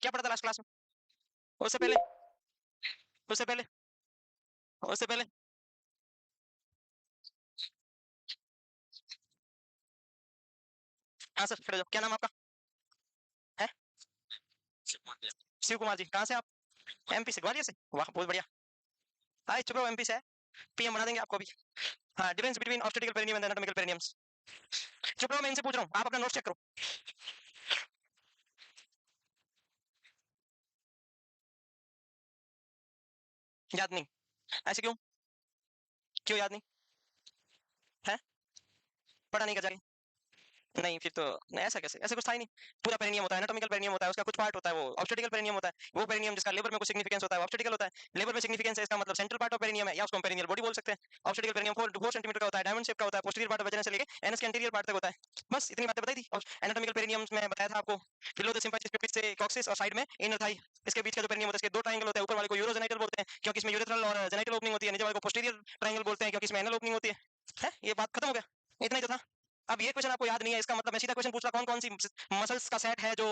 क्या पढ़ा था लास्ट क्लास में? उससे पहले, उससे पहले, उससे पहले। हाँ सर, खड़े हो जाओ। क्या नाम आपका है? शिव कुमार जी। कहाँ से आप? एमपी से, ग्वालियर से। वाह, बहुत बढ़िया। हाँ, चुप रहो, एमपी से है। पीएम बना देंगे आपको भी। हाँ, difference between obstetrical perineum and anatomical perineums. चुप रहो, मैं इनसे पूछ रहा हूँ, आप अपना नोट चेक करो। याद नहीं? ऐसे क्यों? क्यों याद नहीं है? पढ़ा नहीं कर? नहीं, फिर तो नहीं, ऐसा कैसे? ऐसा कुछ था ही नहीं। पूरा पेरिनियम होता है, एनाटॉमिकल पेरिनियम होता है, उसका कुछ पार्ट होता है वो ऑब्स्टेटिकल पेरिनियम होता है। वो पेरिनियम जिसका लेबर में कुछ सिग्निफिकेंस होता है वो ऑब्स्टेटिकल होता है। लेबर में सिग्निफिकेंस है इसका मतलब सेंट्रल पार्ट ऑफ पेरिनियम है, या उसको हम पेरिनियल बॉडी बोल सकते हैं। ऑब्स्टेटिकल पेरिनियम 4 सेंटीमीटर का होता है, डायमंड शेप का होता है, पोस्टीरियर पार्ट ऑफ वजाइना से लेके एनस के एंटीरियर पार्ट तक होता है। बस इतनी बातें बताई थी। और एनाटॉमिकल पेरिनियम में बताया था आपको, बिलो द सिम्फाइसिस पिपेट से कॉक्सिस और साइड में इनर थाई, इसके बीच का जो पेरिनियम होता है इसके दो ट्रायंगल होते हैं। ऊपर वाले को यूरोजेनाइटल बोलते हैं क्योंकि इसमें यूरेथ्रल और जेनाइटल ओपनिंग होती है। नीचे वाले को पोस्टीरियर ट्रायंगल बोलते हैं क्योंकि इसमें एनल ओपनिंग होती है। ये बात खत्म हो गया, इतना ही तो था। अब ये क्वेश्चन आपको याद नहीं है, इसका मतलब मैं सीधा क्वेश्चन पूछ रहा, कौन कौन सी मसल्स का सेट है जो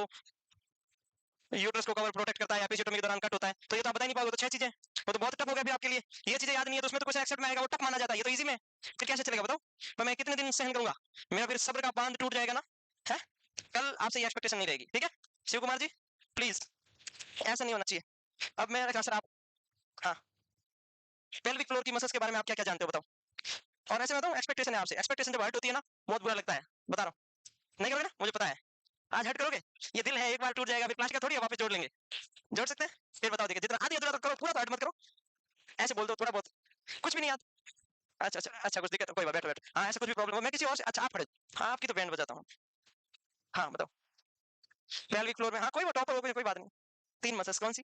यूट्रस को कवर प्रोटेक्ट करता है, एपिसियोटोमी के दौरान कट होता है? तो ये तो आप बता नहीं पाओगे, तो 6 चीजें, वो तो बहुत टफ हो गया अभी आपके लिए। ये चीजें याद नहीं है तो उसमें तो क्वेश्चन एक्सेप्ट में आएगा, वो टफ माना जाता है। ये तो इजी में, फिर कैसे चलेगा बताओ? पर मैं कितने दिन सहन करूंगा? मेरा फिर सब्र का बांध टूट जाएगा ना, है? कल आपसे ये एक्सपेक्टेशन नहीं रहेगी, ठीक है शिव कुमार जी? प्लीज, ऐसा नहीं होना चाहिए। अब मैं सर आप, हाँ, पेल्विक फ्लोर की मसल्स के बारे में आप क्या क्या जानते हो बताओ? और ऐसे बताऊं, एक्सपेक्टेशन है आपसे, एक्सपेक्टेशन जब हर्ट होती है ना, बहुत बुरा लगता है, बता रहा हूँ। नहीं करोगे ना, मुझे पता है। आज हट करोगे? ये दिल है, एक बार टूट जाएगा, फिर प्लास्टिक का थोड़ी है, वापस जोड़ लेंगे। जोड़ सकते हैं? फिर बताओ, देखिए जितना आधी अधूरा तो करो, पूरा तो हट मत करो। ऐसे बोल दो थोड़ा बहुत, कुछ भी नहीं याद। अच्छा अच्छा अच्छा, कुछ दिक्कत? कोई बात, बैठो बैठो। हाँ, ऐसा कुछ भी प्रॉब्लम हो मैं किसी और से, अच्छा आप खड़े। हाँ, आपकी तो बैंड बजाता हूँ। हाँ बताओ। पेल्विक फ्लोर में, हाँ कोई टॉपर हो गई, कोई बात नहीं। 3 मसल्स कौन सी?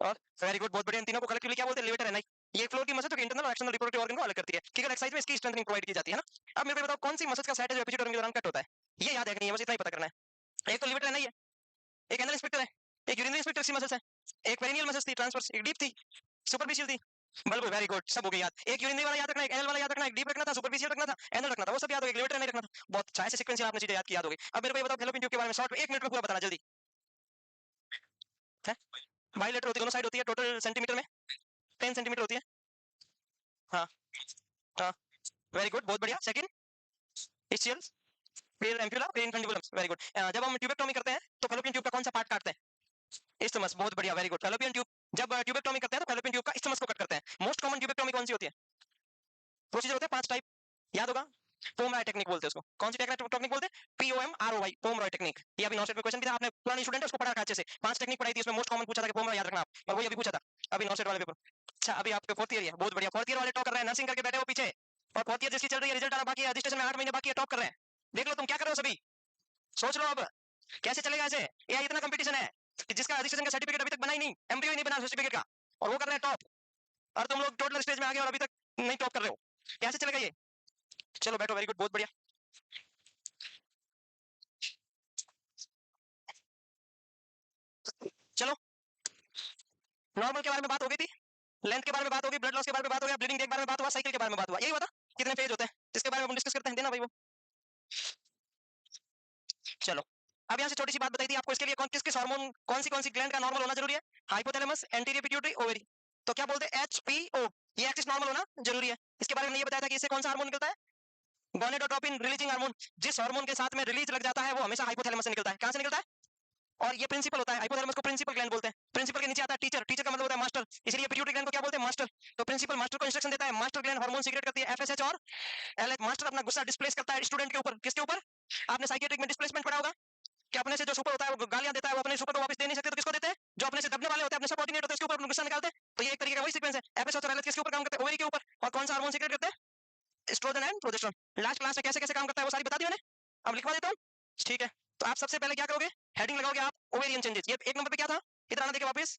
और वेरी गुड, बहुत बढ़िया। इन तीनों को कलेक्टिवली क्या बोलते हैं? लेवेटर है नहीं। ये फ्लोर की मसल जो इंटरनल और एक्सटर्नल रिप्रोडक्टिव ऑर्गन को अलग करती है। किगल एक्सरसाइज में इसकी स्ट्रेंथनिंग प्रोवाइड की जाती है ना। अब मेरे को बताओ, कौन सी मसल्स का सेट है जो एपिसियोटोमी के दौरान कट होता है? ये याद है कि नहीं, बस इतना ही पता करना है। एक तो लिवेटर है नहीं है, एक एनल इंस्पेक्टर है, एक यूरिनरी इंस्पेक्टर सी मसल्स है, एक पेरिनियल मसल्स थी ट्रांसवर्स, एक डीप थी, सुपरफिशियल थी। बल्ब, वेरी गुड, सब हो गया याद। एक यूरिनरी वाला याद रखना, एक एनल वाला याद रखना, एक डीप रखना था, सुपरफिशियल रखना था, एनल रखना था, वो सब याद हो गया। लिवेटर नहीं रखना था। बहुत अच्छा, ऐसे सीक्वेंस आपने चीजें याद की, याद हो गई। अब मेरे को ये बताओ, फैलोपियन ट्यूब के बारे में शॉर्ट में 1 मिनट में पूरा बताना जल्दी है। बाइलेटर होती है, दोनों साइड होती है, टोटल सेंटीमीटर में 10 सेंटीमीटर होती है। हाँ हाँ, वेरी गुड, बहुत बढ़िया। सेकंड, इस्चियल, फिर एम्प्यूला, फिर इन्फेंडिबुलम, वेरी गुड। जब हम ट्यूबेक्टोमी करते हैं तो फैलोपियन ट्यूब का कौन सा पार्ट काटते हैं? इस्टमस, बहुत बढ़िया, वेरी गुड। फैलोपियन ट्यूब, जब ट्यूबेक्टोमी करते हैं तो फैलोपियन ट्यूब का इस्टमस को कट करते हैं। मोस्ट कॉमन ट्यूबेक्टोमी कौन सी होती है? प्रोसीजर होते हैं 5 टाइप, याद होगा। पोमरॉय टेक्निक बोलते हैं उसको। कौन सी टेक्निक बोलते हैं? POMROY, Pomeroy technique. ये अभी नॉसेट में क्वेश्चन भी था, आपने पुरानी स्टूडेंट है, उसको पढ़ा रखा अच्छे से। 5 टेक्निक पढ़ाई थी, उसमें मोस्ट कॉमन पूछा था कि पोमरॉय याद रखना आप, और वही अभी पूछा था अभी नॉसेट वाले पेपर। अच्छा, अभी आपके 4th ईयर है, बहुत बढ़िया। 4th ईयर वाले टॉप कर रहे हैं, नर्सिंग करके बैठे हो पीछे। और 4th ईयर जिसकी चल रही है, रिजल्ट आना बाकी है, रजिस्ट्रेशन में 8 महीने बाकी है, टॉप कर रहे हैं। देख लो तुम क्या कर रहे हो सभी, सोच लो अब कैसे चलेगा ऐसे। ये इतना कंपटीशन है कि जिसका रजिस्ट्रेशन का सर्टिफिकेट अभी तक बना ही नहीं, एमपीओ ही नहीं बना सर्टिफिकेट का, और वो कर रहे हैं टॉप। और तुम लोग टोटल स्टेज में आ गए और अभी तक नहीं टॉप कर रहे हो, कैसे चलेगा ये? चलो बैठो, वेरी गुड, बहुत बढ़िया। चलो, नॉर्मल के बारे में बात हो गई थी, लेंथ के बारे में बात होगी, ब्लड लॉस के बारे में बात हो गया, ब्लीडिंग के बारे में बात हुआ, साइकिल के बारे में बात हुआ, यही हुआ था। कितने पेज होते हैं इसके बारे में हम डिस्कस करते हैं, देना भाई वो। चलो, अब यहाँ से छोटी सी बात बताई थी आपको, इसके लिए किस किस हार्मोन, कौन सी ग्लैंड का नॉर्मल होना जरूरी है? Hypothalamus, anterior pituitary, ovary. तो क्या बोलते हैं? HPO, ये एक्सिस नॉर्मल होना जरूरी है। इसके बारे में ये बताया था कि इससे कौन सा हार्मोन निकलता है? Gonadotropin releasing hormone. जिस हार्मोन के साथ में रिलीज लग जाता है वो हमेशा हाइपोथैलेमस से निकलता है। कहां से निकलता है? और ये प्रिंसिपल होता है, हाइपोथैलेमस को प्रिंसिपल ग्लैंड बोलते हैं। प्रिंसिपल के नीचे आता है टीचर, टीचर का मतलब होता है मास्टर, इसलिए पिट्यूटरी ग्लैंड को क्या बोलते हैं? मास्टर। तो प्रिंसिपल मास्टर को इंस्ट्रक्शन देता है, मास्टर ग्लैंड हार्मोन सीक्रेट करती है, FSH और LH। मास्टर अपना गुस्सा डिस्प्लेस करता है स्टूडेंट के ऊपर, किसके ऊपर? आपने साइकियाट्रिक में डिस्प्लेसमेंट पढ़ा होगा कि अपने से जो सुपर होता है वो गालियां देता है, वो अपने सुपर को वापस दे नहीं सकते, तो किसको देते हैं? जो अपने से दबने वाले होते हैं, अपने सबऑर्डिनेट होते हैं, उसके ऊपर अपना गुस्सा निकालते हैं। तो ये एक तरीके का वही सीक्वेंस है। FSH और LH किसके ऊपर काम करते हैं? ओवरी के ऊपर। और कौन सा हार्मोन सीक्रेट करते हैं? Estrogen and progesterone. Last class में कैसे कैसे काम करता है वो सारी बता दी मैंने, अब लिखवा देता हूँ, ठीक है? तो आप सबसे पहले क्या करोगे? हेडिंग लगाओगे आप, ओवेरियन चेंजेस। ये 1 नंबर पे क्या था? इधर आना, देखे वापस,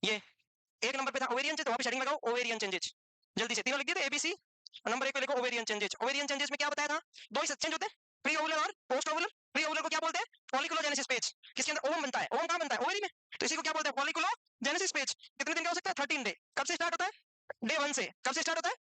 ये 1 नंबर पे था ओवेरियन चेंज, तो वापस हेडिंग लगाओ ओवेरियन चेंजेस। जल्दी से तीनों लिख दिए थे, ABC। नंबर 1 पे लिखो ओवेरियन चेंजेस। ओवेरियन चेंजेस में क्या बताया था? 2 ही चेंज होते हैं, प्री ओवुलर और पोस्ट ओवुलर। प्री ओवुलर को क्या बोलते हैं? फॉलिकुलोजेनेसिस पेज, किसके अंदर ओवम बनता है। ओवम कहाँ बनता है? ओवरी में। तो इसी को क्या बोलते हैं? Folliculogenesis page. कितने दिन का हो सकता है? 13 डे। कब से स्टार्ट होता है? डे 1 से। कब से स्टार्ट होता है?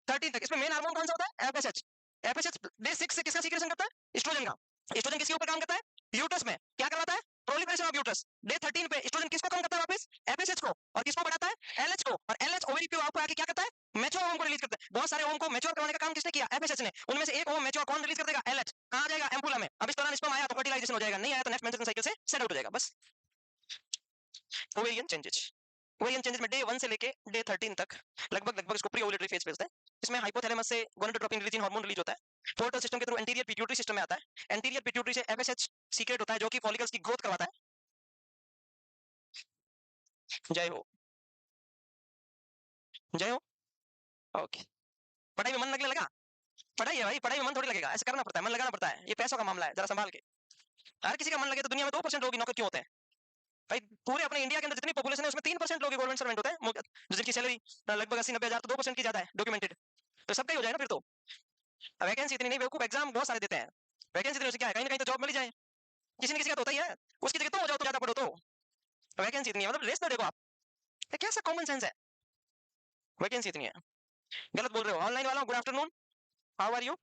13 तक। इसमें मेन हार्मोन कौन सा होता है? FSH। FSH डे 6 से किसका सीक्रेशन करता है? एस्ट्रोजन का। एस्ट्रोजन किसके ऊपर काम करता है? यूट्रस में क्या करवाता है? प्रोलिफरेशन ऑफ यूट्रस डे 13 पे एस्ट्रोजन किसको कम करता है वापस, एफएसएच को, और किसको बढ़ाता है, एलएच को, और एलएच ओवरी पे आपको आके क्या करता है, मैच्योर ओवम को रिलीज करता है। बहुत सारे ओवम को मैच्योर करवाने का काम किसने किया, एफएसएच ने। उनमें से एक ओवम मैच्योर कौन रिलीज कर देगा, एलएच। कहां जाएगा, एम्पुला में। अब इस दौरान स्पर्म आया तो फर्टिलाइजेशन हो जाएगा, नहीं आया तो नेक्स्ट मेंस्ट्रुएशन साइकिल से सेट आउट हो जाएगा, बस। ओवेरियन चेंजेस, ओवेरियन चेंजेस में डे 1 से लेके डे 13 तक लगभग इसको प्री ओवुलेटरी फेज बोलते हैं। इसमें हाइपोथैलेमस से गोनाडोट्रोपिन रिलीजिंग हार्मोन रिलीज होता है, पोर्टल सिस्टम के थ्रू एंटीरियर पिट्यूटरी सिस्टम में आता है, एंटीरियर पिट्यूटरी से एफएसएच सीक्रेट होता है जो कि फॉलिकल्स की ग्रोथ करवाता है। जय हो, जय हो। ओके, पढ़ाई में मन लगने लगा, पढ़ाई है भाई, पढ़ाई में मन थोड़ी लगेगा, ऐसे करना पड़ता है, मन लगाना पड़ता है, ये पैसों का मामला है, जरा संभाल के। हर किसी का मन लगे तो दुनिया में 2% लोग नौकर क्यों होते हैं भाई, पूरे अपने इंडिया के अंदर जितनी पॉपुलेशन है उसमें 3% लोग गवर्नमेंट सर्वेंट होते हैं, जिनकी सैलरी लगभग 80-90 हजार, तो 2% की ज्यादा है डॉक्यूमेंटेड, तो सबका ही हो जाए ना फिर तो। वैकेंसी इतनी नहीं, बेवकूफ एग्जाम बहुत सारे देते हैं, वैकेंसी इतनी से क्या है, कहीं ना कहीं तो जॉब मिल ही जाए, किसी न किसी का तो होता ही है, उसकी जगह तो हो जाओ, तो ज्यादा पढ़ो तो। वैकेंसी इतनी है, मतलब रेस तो देखो आप, ये कैसा कॉमन सेंस है, वैकेंसी इतनी है। गलत बोल रहे हो, ऑनलाइन वाला, good afternoon, how are you.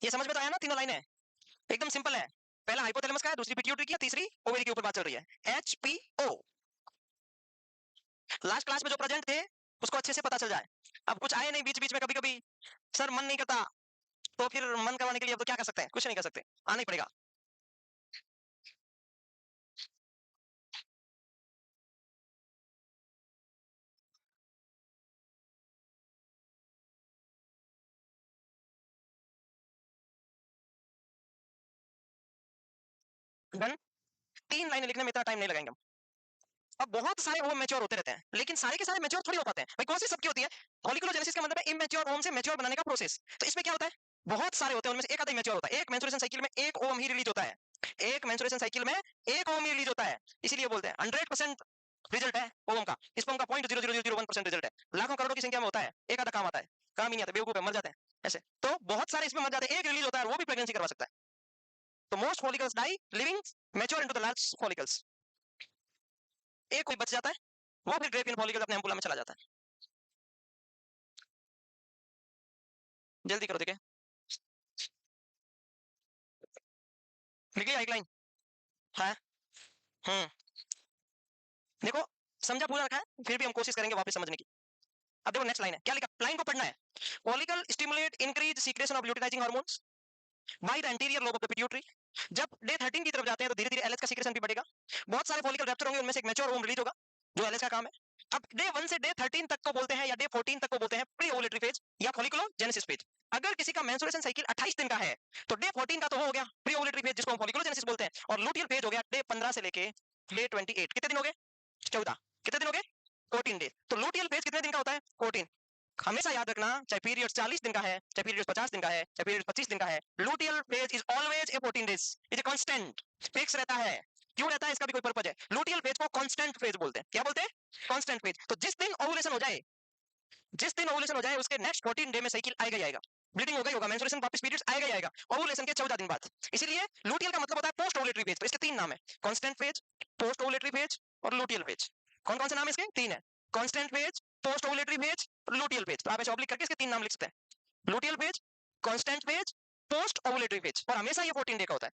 ये समझ में तो आया ना, तीनों लाइनें एकदम सिंपल है। पहला हाइपोथैलेमस का है, दूसरी पिट्यूटरी की है, तीसरी ओवरी के ऊपर बात चल रही है, एचपीओ। लास्ट क्लास में जो प्रेजेंट थे उसको अच्छे से पता चल जाए। अब कुछ आए नहीं बीच बीच में, कभी कभी सर मन नहीं करता, तो फिर मन करवाने के लिए अब तो क्या कर सकते हैं, कुछ नहीं कर सकते, आना ही पड़ेगा। डन, 3 लाइनें लिखने में इतना टाइम नहीं लगाएंगे हम। अब बहुत सारे ओम मैच्योर होते रहते हैं, लेकिन सारे के सारे मैच्योर थोड़ी हो पाते हैं भाई, प्रोसेस सबकी होती है। फॉलिकुलोजेनेसिस का मतलब है इमैच्योर ओम से मैच्योर बनाने का प्रोसेस। तो इसमें क्या होता है, बहुत सारे होते हैं, उनमें से एक आधा मैच्योर होता है, एक मेंस्ट्रुएशन साइकिल में एक ओम ही रिलीज होता है, एक मेंस्ट्रुएशन साइकिल में एक ओम ही रिलीज होता है, इसीलिए बोलते हैं 100% रिजल्ट है ओम का, स्पर्म का 0.00001% रिजल्ट है, लाखों करोड़ों की संख्या में होता है, एक आधा काम आता है, काम ही नहीं आता, बेवकूफ है, मर जाते हैं ऐसे। तो बहुत सारे इसमें मर जाते हैं, एक रिलीज होता है और वो भी प्रेगनेंसी करवा सकता है। तो most follicles die leaving mature into the large follicles, एक कोई बच जाता है, वो फिर ग्रेफियन फॉलिकल अपने एम्पुला में चला जाता है। जल्दी करो देखे, निकली एक लाइन है। हम्म, देखो समझा पूरा रखा है, फिर भी हम कोशिश करेंगे वापस समझने की। अब देखो नेक्स्ट लाइन है, क्या लिखा, लाइन को पढ़ना है। Follicle stimulate increase secretion of luteinising hormones by the anterior lobe of the pituitary. जब डे 13 की तरफ जाते हैं तो धीरे धीरे एलएच का सीक्रेशन भी बढ़ेगा, बहुत सारे फॉलिकल रैप्चर होंगे, उनमें से एक मैच्योर ओम रिलीज होगा जो एलएच का काम है। अब डे 1 से डे 13 तक को बोलते हैं, या डे 14 तक को बोलते हैं प्री ओवुलेटरी फेज या फॉलिकुलोजेनेसिस फेज। अगर किसी का मेंस्ट्रुएशन साइकिल 28 दिन का है तो डे 14 का तो हो गया प्री ओवुलेटरी फेज, जिसको हम फॉलिकुलोजेनेसिस बोलते हैं, और लूटियल फेज हो गया डे 15 से लेके डे 28। कितने दिन हो गए, 14, कितने दिन हो गए, 14 डेज। तो लूटियल फेज कितने दिन का होता है, 14। हमेशा याद रखना, चाहे पीरियड 40 दिन का है, चाहे पीरियड 50 दिन का है, चाहे पीरियड 25 दिन का है, luteal phase is always a 14 days, is a constant, fix रहता है। क्यों रहता है, इसका भी कोई पर्पज है। लूटियल फेज को कांस्टेंट फेज बोलते हैं, क्या बोलते हैं, कांस्टेंट फेज। तो जिस दिन ओवुलेशन हो जाए, जिस दिन ओवुलेशन हो जाए उसके नेक्स्ट 14 डे में साइकिल आएगा ही आएगा, ब्लीडिंग होगा ही होगा, मेंस्ट्रुएशन वापस पीरियड्स आएगा ही आएगा, ओवुलेशन के 14 दिन बाद। इसीलिए लूटियल का मतलब होता है पोस्ट ओवुलेटरी फेज। तो इसके 3 नाम है, constant phase, post ovulatory phase और लूटियल फेज। कौन कौन से नाम है इसके, 3 है, constant phase, post ovulatory phase, luteal phase. तो आप ऐसे ऑब्लिक करके इसके 3 नाम लिख सकते हैं, luteal phase, constant phase, post ovulatory phase, और हमेशा ये 14 डे का होता है।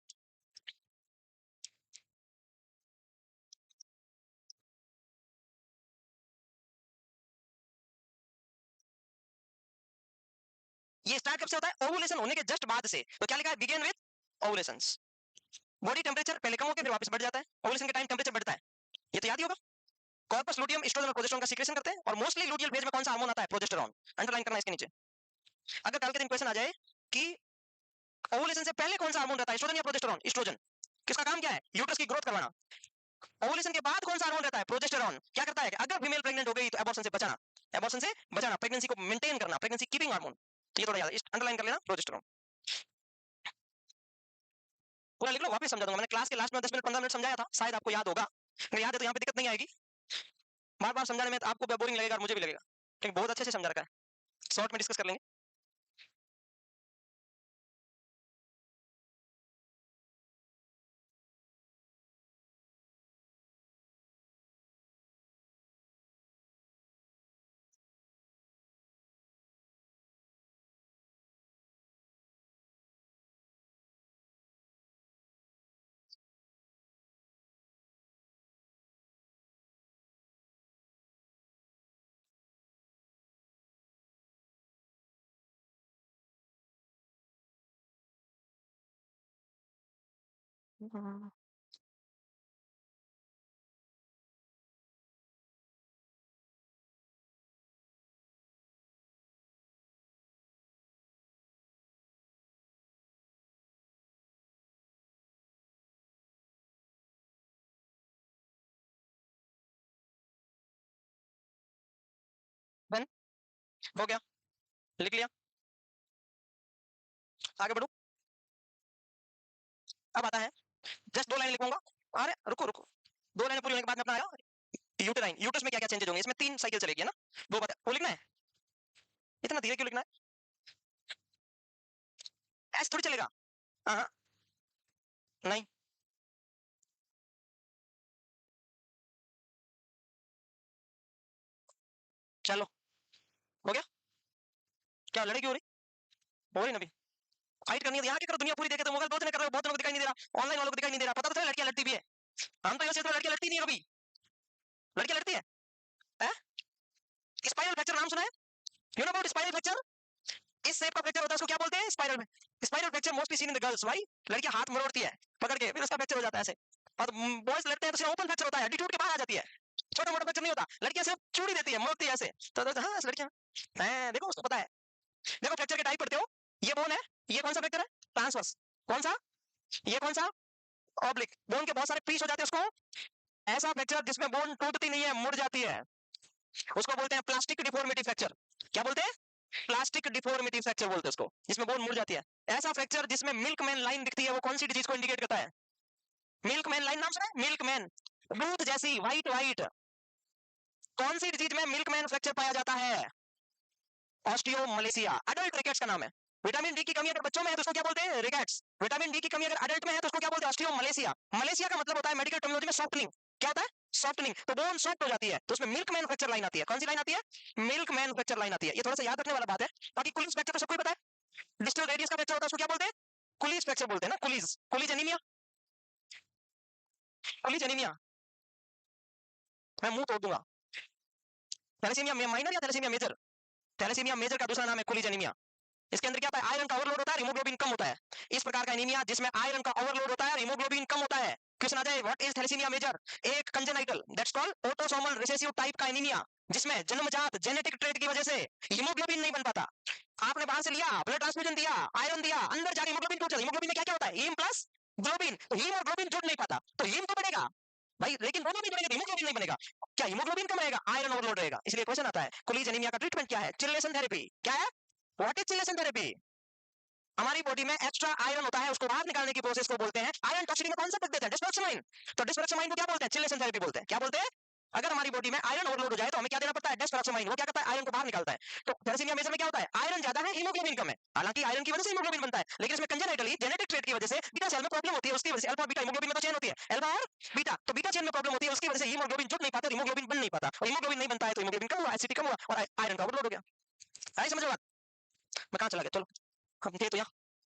ये स्टार्ट कब से होता है, ओवुलेशन होने के जस्ट बाद से। तो क्या लिखा है, बिगिन विद ओवुलेशंस। बॉडी टेम्परेचर पहले कम होकर फिर वापस बढ़ जाता है, ओवुलेशन के टाइम टेम्परेचर बढ़ता है, ये तो याद ही होगा। कॉर्पस लुटियम एस्ट्रोजन और प्रोजेस्टेरोन का सीक्रेशन करते हैं, और मोस्टली लुटियल फेज में कौन सा हार्मोन आता है, प्रोजेस्टेरोन। अंडरलाइन करना इसके नीचे। अगर कल के दिन क्वेश्चन आ जाए कि ओवुलेशन से पहले कौन सा हार्मोन रहता है, एस्ट्रोजन या प्रोजेस्टेरोन, एस्ट्रोजन। किसका काम क्या है, यूट्रस की ग्रोथ करवाना। ओवुलेशन के बाद कौन सा हार्मोन रहता है, प्रोजेस्टेरोन। क्या करता है कि अगर फीमेल प्रेग्नेंट हो गई तो एबॉर्शन से बचाना, एबॉर्शन से बचाना, प्रेगनेंसी को मेंटेन करना, प्रेगनेंसी कीपिंग हार्मोन। तो ये थोड़ा याद अंडरलाइन कर लेना, प्रोजेस्टेरोन। पूरा लिख लो, वापस समझा दूंगा, मैंने क्लास के लास्ट में 10 मिनट 15 मिनट समझाया था, शायद आपको याद होगा। अगर याद है तो यहाँ पे दिक्कत नहीं आएगी, बार बार समझाने में तो आपको बोरिंग लगेगा और मुझे भी लगेगा, लेकिन बहुत अच्छे से समझा रखा है, शॉर्ट में डिस्कस कर लेंगे। बन हो गया, लिख लिया, आगे बढ़ो। अब आता है, जस्ट 2 लाइन लिखूंगा। अरे रुको रुको, 2 लाइन पूरी होने के बाद में अपना आया यूटेराइन। यूट्रस में क्या क्या चेंजेस होंगे, इसमें 3 साइकिल चलेगी है ना, वो बता, वो लिखना है। इतना धीरे क्यों लिखना है, ऐसे थोड़ी चलेगा। हाँ हाँ, नहीं, चलो हो गया। क्या लड़ाई क्यों हो रही ना अभी, फाइट करनी है तो यहाँ क्या करो, दुनिया पूरी देखे तो मोबाइल बहुत ने कर रहे हो, बहुत लोगों को दिखाई नहीं दे रहा, ऑनलाइन वालों को दिखाई नहीं दे रहा, पता तो चला लड़कियां लड़ती भी है। हम तो यहाँ से लड़कियां लड़ती नहीं है कभी, लड़कियां लड़ती है। स्पाइरल फ्रैक्चर नाम सुना है, you know about spiral fracture, इस शेप का फ्रैक्चर होता है उसको क्या बोलते हैं, स्पाइरल में। Spiral fracture mostly seen in the girls, भाई लड़कियां हाथ मरोड़ती है पकड़ के, फिर उसका फ्रैक्चर हो जाता है ऐसे। और बॉयज लड़ते हैं तो ओपन फ्रैक्चर होता है, एटीट्यूड के बाहर आ जाती है, छोटा मोटा फ्रैक्चर नहीं होता, लड़कियां सिर्फ चूड़ी देती है, मोड़ती है ऐसे। तो हाँ लड़कियां, देखो उसको पता है। देखो फ्रैक्चर के टाइप पढ़ते हो, ये बोन है, ये कौन सा फ्रैक्चर है, ट्रांसवर्स, कौन सा, ये कौन सा, ऑब्लिक। बोन के बहुत सारे पीस हो जाते हैं उसको, ऐसा फ्रैक्चर जिसमें बोन टूटती नहीं है, मुड़ जाती है, उसको बोलते हैं प्लास्टिक डिफॉर्मिटी फ्रैक्चर। क्या बोलते हैं, प्लास्टिक डिफॉर्मिटी फ्रैक्चर बोलते हैं उसको, जिसमें बोन मुड़ जाती है। ऐसा फ्रैक्चर जिसमें मिल्कमैन लाइन दिखती है, वो कौन सी डिजीज को इंडिकेट करता है, मिल्कमैन लाइन नाम सुना है, मिल्कमैन, दूध जैसी व्हाइट व्हाइट, कौन सी डिजीज में मिल्कमैन फ्रैक्चर पाया जाता है, ऑस्टियोमलेशिया, अडल्ट रिकेट्स का नाम है। विटामिन डी की कमी अगर बच्चों में है तो उसको क्या बोलते हैं, रिकेट्स। विटामिन डी की कमी अगर अडल्ट में है तो उसको क्या बोलते हैं, ऑस्टियोमलेशिया। मलेशिया का मतलब होता है मेडिकल टर्मिनोलॉजी में सॉफ्टनिंग, क्या होता है, सॉफ्टनिंग। तो बोन सॉफ्ट हो जाती है तो उसमें मिल्कमैन फ्रैक्चर लाइन आती है, कौन सी लाइन आती है, मिल्कमैन फ्रैक्चर लाइन आती है। ये थोड़ा सा याद रखने वाला बात है। बाकी कुलिस फ्रैक्चर तो सबको पता है, डिस्टल रेडियस का फ्रैक्चर होता है उसको क्या बोलते हैं, कुलिस फ्रैक्चर बोलते हैं ना, कुलिस, कुलिस एनीमिया, कुलिस एनीमिया, मैं मुंह तोड़ दूंगा। थैलेसीमिया माइनर या थैलेसीमिया मेजर, थैलेसीमिया मेजर का दूसरा नाम है कुलिस एनीमिया। इसके अंदर क्या होता है, आयरन का ओवरलोड होता है, हीमोग्लोबिन कम होता है। इस प्रकार का एनीमिया जिसमें आयरन का ओवरलोड होता है, हीमोग्लोबिन कम होता है। क्वेश्चन आ जाए व्हाट इज थैलेसीमिया मेजर, एक congenital that's called autosomal recessive type का एनीमिया, जिसमें जन्मजात जेनेटिक ट्रेट की वजह से हीमोग्लोबिन नहीं बन पाता। आपने बाहर से लिया, ब्लड ट्रांसफ्यूजन दिया, आयरन दिया, अंदर जाके हीमोग्लोबिन टूट जाता है। हीमोग्लोबिन में क्या क्या होता है, हीम प्लस ग्लोबिन, तो हीमोग्लोबिन जुड़ नहीं पाता, तो हीम तो बढ़ेगा भाई, लेकिन दोनों भी जुड़ेंगे तो हीमोग्लोबिन नहीं बनेगा। क्या हीमोग्लोबिन कम रहेगा, आयरन ओवरलोड रहेगा। इसलिए क्वेश्चन आता है कुलीज एनीमिया का ट्रीटमेंट क्या है, चिल्लेशन थेरेपी। क्या है, व्हाट इज चिल्लेशन थेरेपी, हमारी बॉडी में एक्स्ट्रा आयरन होता है, उसको बाहर निकालने की प्रोसेस को बोलते हैं आयरन टॉक्सिक में कौन सा देता है, डिस्प्रोक्सामाइन। तो डिस्प्रोक्सामाइन को क्या बोलते हैं, चिल्लेशन थेरेपी बोलते हैं। क्या बोलते हैं, अगर हमारी बॉडी में आयरन ओवरलोड हो जाए तो हमें क्या देना पड़ता है, डिस्प्रोक्सामाइन, वो क्या करता है, आयरन को बाहर निकालता है। तो थैलेसीमिया मेजर में क्या होता है, आयरन ज्यादा है, हीमोग्लोबिन कम है। हालांकि आयरन की वजह से हीमोग्लोबिन बनता है, लेकिन इसमें कंजेनिटली जेनेटिक ट्रेट की वजह से बीटा सेल में प्रॉब्लम होती है, उसकी वजह से अल्फा बीटा हीमोग्लोबिन में तो चेन होती है, अल्फा और बीटा, तो बीटा चेन में प्रॉब्लम होती है, उसकी वजह से हीमोग्लोबिन जुड़ नहीं पाता, हीमोग्लोबिन बन नहीं पाता, और हीमोग्लोबिन नहीं बनता है तो हीमोग्लोबिन कम हुआ, एसिडिटी कम हुआ और आयरन का ओवरलोड हो गया। आई समझ में बात, मैं कहां चला गया, चलो हम थे तो यहाँ।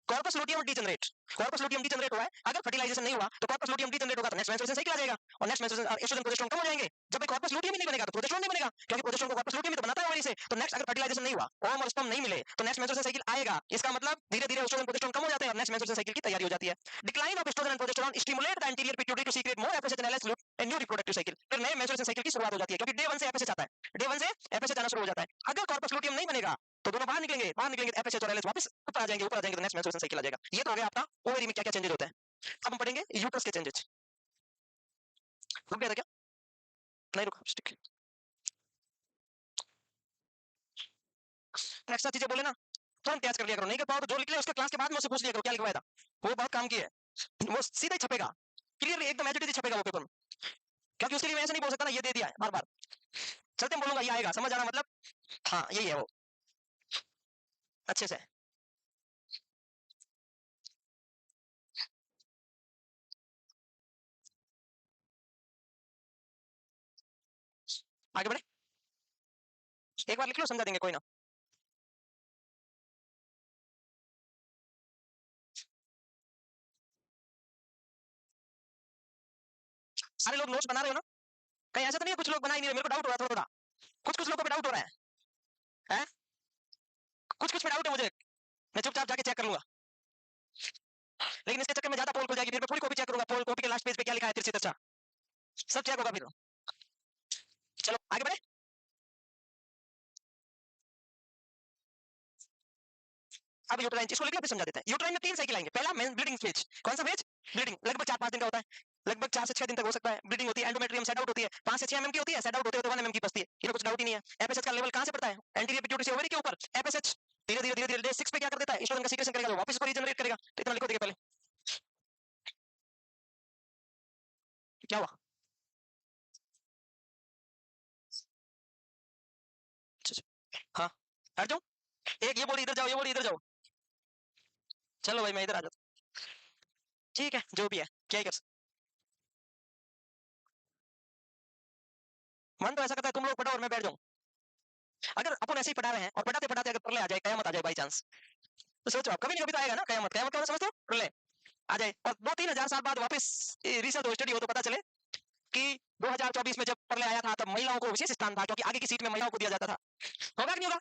Corpus luteum degenerate, corpus luteum degenerate हुआ है, अगर फर्टिलाइजेशन नहीं हुआ तो कॉर्पस लूटियम डीजनरेट होगा तो नेक्स्ट मेंस्ट्रुएशन साइकिल आ जाएगा, और नेक्स्ट मेंस्ट्रुएशन एस्ट्रोजन प्रोजेस्टेरोन कम हो जाएंगे। जब कॉर्पस लूटियम ही नहीं बनेगा तो प्रोजेस्टेरोन नहीं बनेगा, क्योंकि प्रोजेस्टेरोन को कॉर्पस लूटियम ही तो बनाता है वहीं से। तो नेक्स्ट अगर फर्टिलाइजेशन नहीं हुआ, ओवम और स्पर्म नहीं मिले, तो नेक्स्ट मेंस्ट्रुएशन साइकिल आएगा, इसका मतलब धीरे धीरे एस्ट्रोजन प्रोजेस्टेरोन कम हो जाते हैं और नेक्स्ट मेंस्ट्रुएशन साइकिल की तैयारी हो जाती है। Decline of estrogen and progesterone stimulate the anterior pituitary to secrete more FSH and LH loot a new reproductive cycle, फिर नए मेंस्ट्रुएशन साइकिल की शुरुआत हो जाती है, क्योंकि डे 1 से एफएसएच आता है, डे 1 से एफएसएच आना शुरू हो जाता है। अगर कॉर्पस लूटियम नहीं बनेगा तो दोनों बाहर निकलेंगे, बाहर निकलेंगे तो एफएसएच और एलएच वापस ऊपर आ जाएंगे, ऊपर आ जाएंगे तो नेक्स्ट मेंस्ट्रुएशन साइकिल आ जाएगा। ये तो हो गया आपका ओवरी में क्या क्या चेंजेस होते हैं। अब हम पढ़ेंगे यूट्रस के चेंजेस। रुक गया था क्या, नहीं रुका, ठीक है। एक्स्ट्रा चीजें बोले ना तुरंत कैच कर लिया करो, नहीं कर पाओ तो जो लिख ले उसके क्लास के बाद में उससे पूछ लिया करो क्या लिखवाया था, वो बहुत काम की है, वो सीधा ही छपेगा, क्लियरली एकदम एजुकेटेड छपेगा वो पेपर में, क्योंकि उसके लिए मैं ऐसे नहीं बोल सकता ना ये दे दिया है बार बार, चलते मैं बोलूंगा ये आएगा, समझ आना मतलब, हाँ यही है वो, अच्छे से। आगे बढ़े, एक बार लिख लो समझा देंगे कोई ना। सारे लोग नोट्स बना रहे हो ना, कहीं ऐसा तो नहीं है कुछ लोग बना ही नहीं रहे, मेरे को डाउट हो रहा है थोड़ा थोड़ा, कुछ कुछ लोगों पे डाउट हो रहा है, कुछ कुछ पे डाउट है मुझे, मैं चुपचाप जाके चेक कर लूंगा। लेकिन इसके चक्कर में ज्यादा पोल खुल जाएगी, फिर मैं पूरी कॉपी चेक करूंगा, पोल कॉपी के लास्ट पेज पे क्या लिखा है तिरछे तिरछा, सब चेक होगा फिर। चलो आगे बढ़े। अब यूट्राइन, इसको लिख समझा देते हैं। यूट्राइन में 3 साइकिल आएंगे। पहला मेन ब्लीडिंग फेज, कौन सा फेज? ब्लीडिंग, लगभग 4-5 दिन का होता है, लगभग 4 से 6 दिन तक हो सकता है। ब्लीडिंग होती है, एंडोमेट्रियम सेट आउट होती है, 5 से 6 एमएम की होती है, सेट आउट होते होते 1 एमएम की बचती है, ये कुछ डाउट ही नहीं है। एफएसएच का लेवल कहां से पड़ता है? एंटीरियर पिट्यूटरी से ओवरी के ऊपर। एफएसएच धीरे धीरे धीरे धीरे डे 6 पे क्या कर देता है? एस्ट्रोजन का सीक्रेशन करेगा, वापस इसको रीजनरेट करेगा। तो इतना लिखो देखिए पहले क्या हुआ। हाँ हट जाओ, एक ये बोली इधर जाओ, ये बोली इधर जाओ। चलो भाई मैं इधर आ जाता, ठीक है जो भी है, क्या ही कर सकते। मन तो ऐसा करता है तुम लोग पढ़ो और मैं बैठ जाऊं। अगर अपन ऐसे ही पढ़ा रहे हैं और पढ़ाते पढ़ाते अगर प्रलय आ जाए, कयामत आ जाए बाई चांस, तो सोचो आप, कभी नहीं कभी तो आएगा ना कयामत। कयामत क्या समझते हो? प्रलय आ जाए और 2-3 हजार साल बाद वापस रिसर्च हो, स्टडी हो, तो पता चले कि 2024 में जब प्रलय आया था तब महिलाओं को विशेष स्थान था, क्योंकि आगे की सीट में महिलाओं को दिया जाता था। होगा कि नहीं होगा?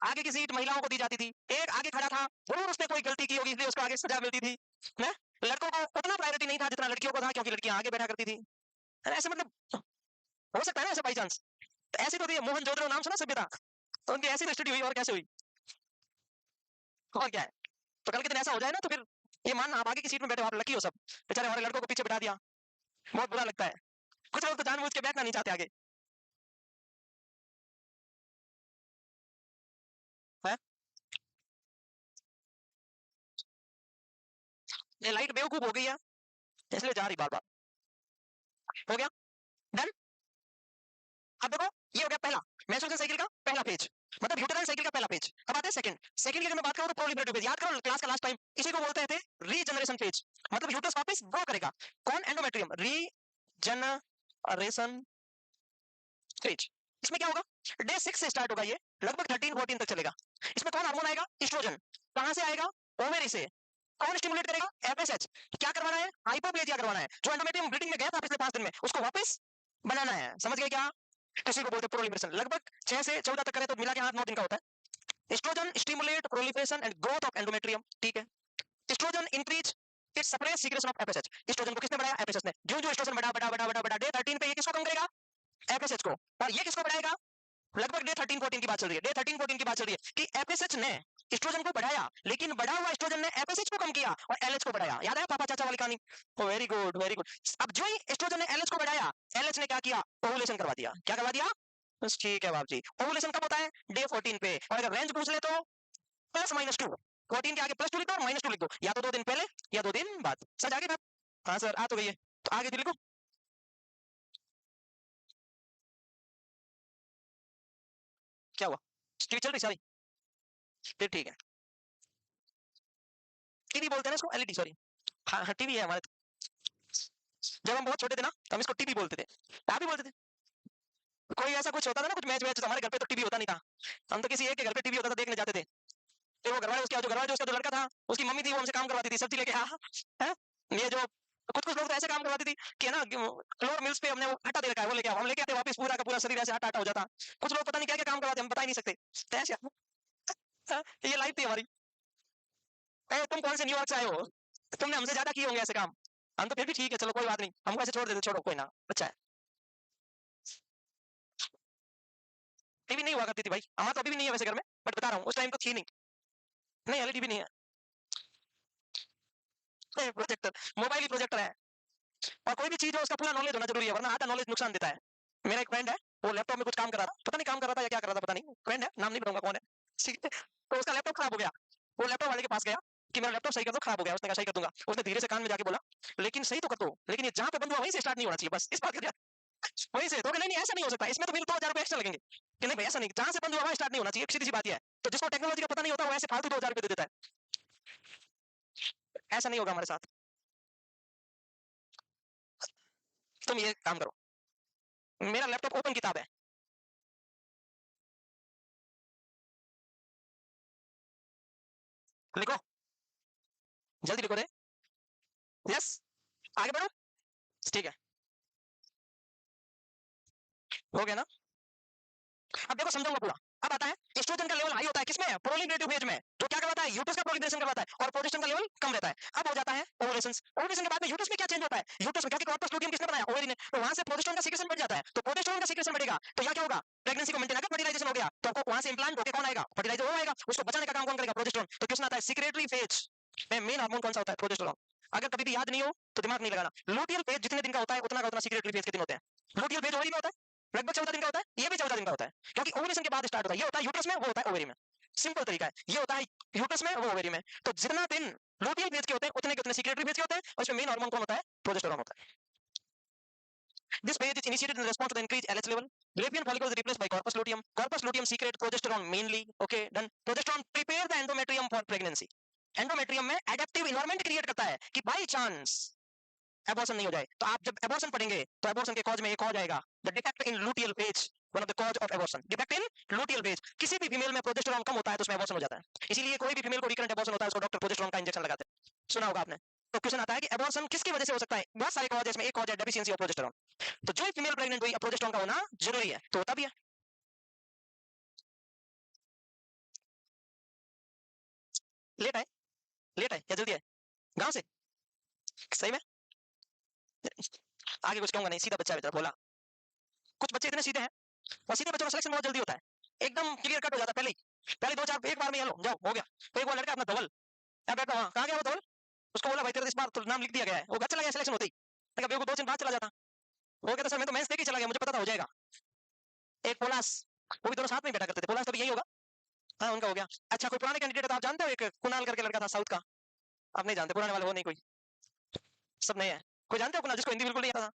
आगे की सीट महिलाओं को दी जाती थी। एक आगे खड़ा था, जरूर उसने कोई गलती की होगी इसलिए उसको आगे सजा मिलती थी ना। लड़कों को उतना प्रायोरिटी नहीं था जितना लड़कियों को था, क्योंकि लड़कियां आगे बैठा करती थी। ऐसे मतलब हो सकता है ना ऐसे बाई चांस। तो ऐसे तो थी मोहनजोदड़ो, नाम सुना सभ्यता, तो उनकी ऐसी स्टडी हुई और कैसे हुई, और क्या है। तो कल के दिन ऐसा हो जाए ना तो फिर ये मानना आप आगे की सीट में बैठे हो, आप लकी हो। सब बेचारे हमारे लड़कों को पीछे बिठा दिया, बहुत बुरा लगता है। कुछ लोग तो जानबूझ के बैठना नहीं चाहते आगे है। ये लाइट बेवकूफ हो गई है इसलिए जा रही बार बार। हो गया डन। अब देखो ये हो गया पहला मेंस्ट्रुएशन साइकिल का पहला पेज, मतलब यूटेराइन साइकिल का पहला पेज। अब आते हैं सेकंड। सेकंड की अगर मैं बात करूं तो प्रोलिफरेटिव पेज, याद करो क्लास का लास्ट टाइम इसी को बोलते थे रीजनरेशन पेज, मतलब यूट्रस वापस ग्रो करेगा। कौन? एंडोमेट्रियम। Regeneration page. इसमें क्या होगा? डे 6 से स्टार्ट होगा, ये लगभग 13-14 तक चलेगा। इसमें कौन हार्मोन आएगा? एस्ट्रोजन। कहां से आएगा? ओवेरी से। कौन स्टिमुलेट करेगा? एफएसएच। क्या करवाना है? हाइपोप्लेजिया करवाना है। जो एंडोमेट्रियम ब्लीडिंग में गया था पिछले 5 दिन में, उसको वापस बनाना है। समझ गए क्या? इसी को बोलते हैं प्रोलिफरेशन। लगभग 6 से 14 तक करें तो मिला के 8-9 दिन का होता है। Estrogen stimulate proliferation and growth of endometrium, ठीक है। Estrogen increase it suppress secretion of FSH. Estrogen को किसने बढ़ाया? एफएसएच ने। जो जो एस्ट्रोजन बढ़ा बढ़ा बढ़ा बढ़ा बढ़ा डे 13 पे ये किसको कम करेगा? एफएसएच को। और ये किसको बढ़ाएगा? लगभग डे 13-14 की बात चल रही है, डे 13-14 की बात चल रही है कि एफएसएच ने एस्ट्रोजन को बढ़ाया, लेकिन बढ़ा हुआ एस्ट्रोजन ने एफएसएच को कम किया और एलएच को बढ़ाया। याद है पापा चाचा वाली कहानी? ओ वेरी गुड वेरी गुड। अब जो ही एस्ट्रोजन ने एलएच को बढ़ाया, एलएच ने क्या किया? ओवुलेशन करवा दिया। क्या करवा दिया? बस ठीक है बाप जी। ओवुलेशन कब होता है? डे 14 पे। और अगर रेंज पूछ ले तो +-2, 14 के आगे +2 लिख दो और -2 लिख दो, या तो 2 दिन पहले या 2 दिन बाद। सर आगे बात? हाँ सर आ तो गई है, तो आगे लिखो। क्या हुआ? टीवी चल रही सारी? फिर ठीक है। टीवी बोलते हैं ना इसको, एलईडी सॉरी। हाँ हाँ टीवी है हमारे। जब हम बहुत छोटे थे ना तो हम इसको टीवी बोलते थे। आप भी बोलते थे। कोई ऐसा कुछ होता था ना, कुछ मैच वैच, हमारे घर पे तो टीवी होता नहीं था। हम तो किसी एक के घर पे टीवी होता था, देखने जाते थे। फिर वो घरवाले, उसका जो घरवाले, जो उसका जो लड़का था, उसकी मम्मी थी, वो हमसे काम करवाती थी, सब्जी लेके। हाँ है ये जो कुछ कुछ लोग तो ऐसे काम करवाती थी कि है ना, फ्लोर मिल्स पे हमने वो आटा दे रखा है, वो लेके आओ। हम लेके आते वापस, पूरा का पूरा शरीर ऐसे आटा आटा हो जाता। कुछ लोग पता नहीं क्या क्या काम करवाते, हम बता ही नहीं सकते। तो ऐसे ये लाइफ थी हमारी। तुम कौन से न्यूयॉर्क से आए हो? तुमने हमसे ज्यादा किए होंगे ऐसे काम। हम तो फिर भी ठीक है, चलो कोई बात नहीं, हमको ऐसे छोड़ देते, छोड़ो कोई ना, अच्छा है। टीवी नहीं हुआ करती थी भाई, हमारा तो अभी भी नहीं है वैसे घर में, बट बता रहा हूँ उस टाइम तो थी नहीं। नहीं एलईडी भी नहीं है, प्रोजेक्टर, मोबाइल ही प्रोजेक्टर है। और कोई भी चीज हो उसका पूरा नॉलेज होना जरूरी है, वरना आधा नॉलेज नुकसान देता है। मेरा एक फ्रेंड है, वो लैपटॉप में कुछ काम कर रहा था, पता नहीं काम कर रहा था या क्या कर रहा था, पता नहीं, फ्रेंड है, नाम नहीं बताऊंगा कौन है। ठीक है, तो उसका लैपटॉप खराब हो गया। वो लैपटॉप वाले के पास गया कि मेरा लैपटॉप सही कर दो, खराब हो गया। उसने कहा सही कर दूंगा। उसने धीरे से कान में जाके बोला, लेकिन सही तो कर दो, लेकिन ये जहां पे बंद हुआ वहीं से स्टार्ट नहीं होना चाहिए, बस इस बात का। वहीं से तो नहीं नहीं ऐसा नहीं हो सकता, इसमें तो फिर 2,000 रुपए एक्स्ट्रा लगेंगे। कि नहीं भाई ऐसा नहीं, जहां से बंद हुआ वहां स्टार्ट नहीं होना चाहिए, सीधी सी बात है। तो जिसको टेक्नोलॉजी का पता नहीं होता वो ऐसे फालतू 2,000 रुपए दे देता है। ऐसा नहीं होगा हमारे साथ। तुम ये काम करो, मेरा लैपटॉप ओपन किताब है। लिखो, जल्दी लिखो रे। यस, आगे बढ़ो। ठीक है, हो गया ना? अब देखो समझाऊंगा पूरा। अब आता है एस्ट्रोजन का लेवल हाई होता है किसमें, प्रोलिफरेटिव फेज में, जो क्या करवाता है, यूट्रस का प्रोलिफरेशन करवाता है, और प्रोजेस्टेरोन का लेवल कम रहता है। अब हो जाता है ओवुलेशन। ओवुलेशन के बाद में यूट्रस में क्या चेंज होता है, यूट्रस में, क्योंकि कॉर्पस लूटियम किसने बनाया, ओवेरी ने, तो वहां से प्रोजेस्टेरोन का सीक्रेशन बढ़ जाता है, तो प्रोजेस्टेरोन का सीक्रेशन बढ़ेगा तो यहाँ क्या होगा, प्रेगनेंसी को मेंटेन, अगर फर्टिलाइजेशन हो गया तो आपको वहां से इंप्लांट होकर कौन आएगा, फर्टिलाइजर वो आएगा, उसको बचाने का काम कौन करेगा, प्रोजेस्टेरोन। तो क्वेश्चन आता है सीक्रेटरी फेज में मेन हार्मोन कौन सा होता है, प्रोजेस्टेरोन। अगर कभी भी याद नहीं हो तो दिमाग नहीं लगाना, लूटियल फेज जितने दिन का होता है उतना का उतना सीक्रेटरी फेज के दिन होते हैं। लूटियल फेज ओवरी में होता है, लगभग 14 दिन का होता है, ये भी 14 दिन का होता है, क्योंकि ओवुलेशन के बाद स्टार्ट होता है, ये होता है यूट्रस में, वो होता है ओवरी में। सिंपल तरीका है, ये होता है यूट्रस में, वो ओवरी में। तो जितना दिन लूटियल फेज के होते हैं उतने के उतने सीक्रेटरी फेज के होते हैं, और इसमें मेन हार्मोन कौन होता है, प्रोजेस्टेरोन होता है। This phase is initiated in response to the increased LH level. Fallopian follicle is replaced by corpus luteum. Corpus luteum secrete progesterone mainly. Okay, done. Progesterone prepare the endometrium for pregnancy. Endometrium में adaptive environment create करता है कि by chance abortion नहीं हो जाए, तो आप जब एबॉर्शन पढ़ेंगे तो एबॉर्शन के कॉज में एक कॉज आएगा, the defect in luteal phase, one of the cause of abortion, defect in luteal phase. किसी भी फीमेल में प्रोजेस्टेरोन कम होता है तो उसमें एबॉर्शन हो जाता है, इसीलिए कोई भी फीमेल को रिकरेंट एबॉर्शन होता है उसको डॉक्टर प्रोजेस्टेरोन का इंजेक्शन लगाते हैं, सुना होगा आपने। तो क्वेश्चन आता है कि एबॉर्शन किसकी वजह से हो सकता है, बहुत सारे कॉज है इसमें, एक कॉज है डेफिशिएंसी ऑफ प्रोजेस्टेरोन। तो जो फीमेल प्रेग्नेंट हुई प्रोजेस्टेरोन का होना जरूरी है, तो होता भी है। लेट है, लेट है या जल्दी है, गांव से सही में, आगे कुछ कहूंगा नहीं, सीधा बच्चा बेचारा बोला। कुछ बच्चे इतने सीधे हैं, और सीधे बच्चों का सिलेक्शन बहुत जल्दी होता है, एकदम क्लियर कट हो जाता है पहले ही, पहले दो चार एक बार में, लो जाओ हो गया। तो एक बार लड़का अपना धवल, क्या बैठा वहाँ, कहाँ गया वो धवल, उसको बोला भाई तेरा इस बार तो नाम लिख दिया गया है, वो घर चला गया सिलेक्शन होते ही, कभी वो 2 दिन बाद चला जाता, वो कहता सर मैं तो मैच देख ही चला गया, मुझे पता था हो जाएगा। एक पोलास, वो भी दोनों साथ में बैठा करते थे, पोलास तो भी यही होगा, हाँ उनका हो गया। अच्छा कोई पुराने कैंडिडेट आप जानते हो, एक कुणाल करके लड़का था साउथ का, आप नहीं जानते, पुराने वाले हो नहीं कोई, सब नहीं है। कोई जानते हो कुणाल, जिसको हिंदी बिल्कुल नहीं आता था,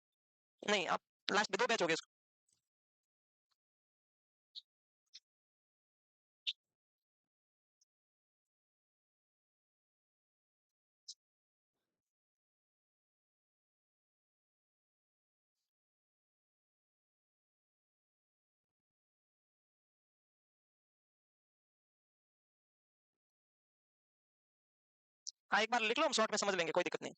नहीं आप लास्ट में 2 बैच हो गए इसको। हाँ एक बार लिख लो, हम शॉर्ट में समझ लेंगे, कोई दिक्कत नहीं।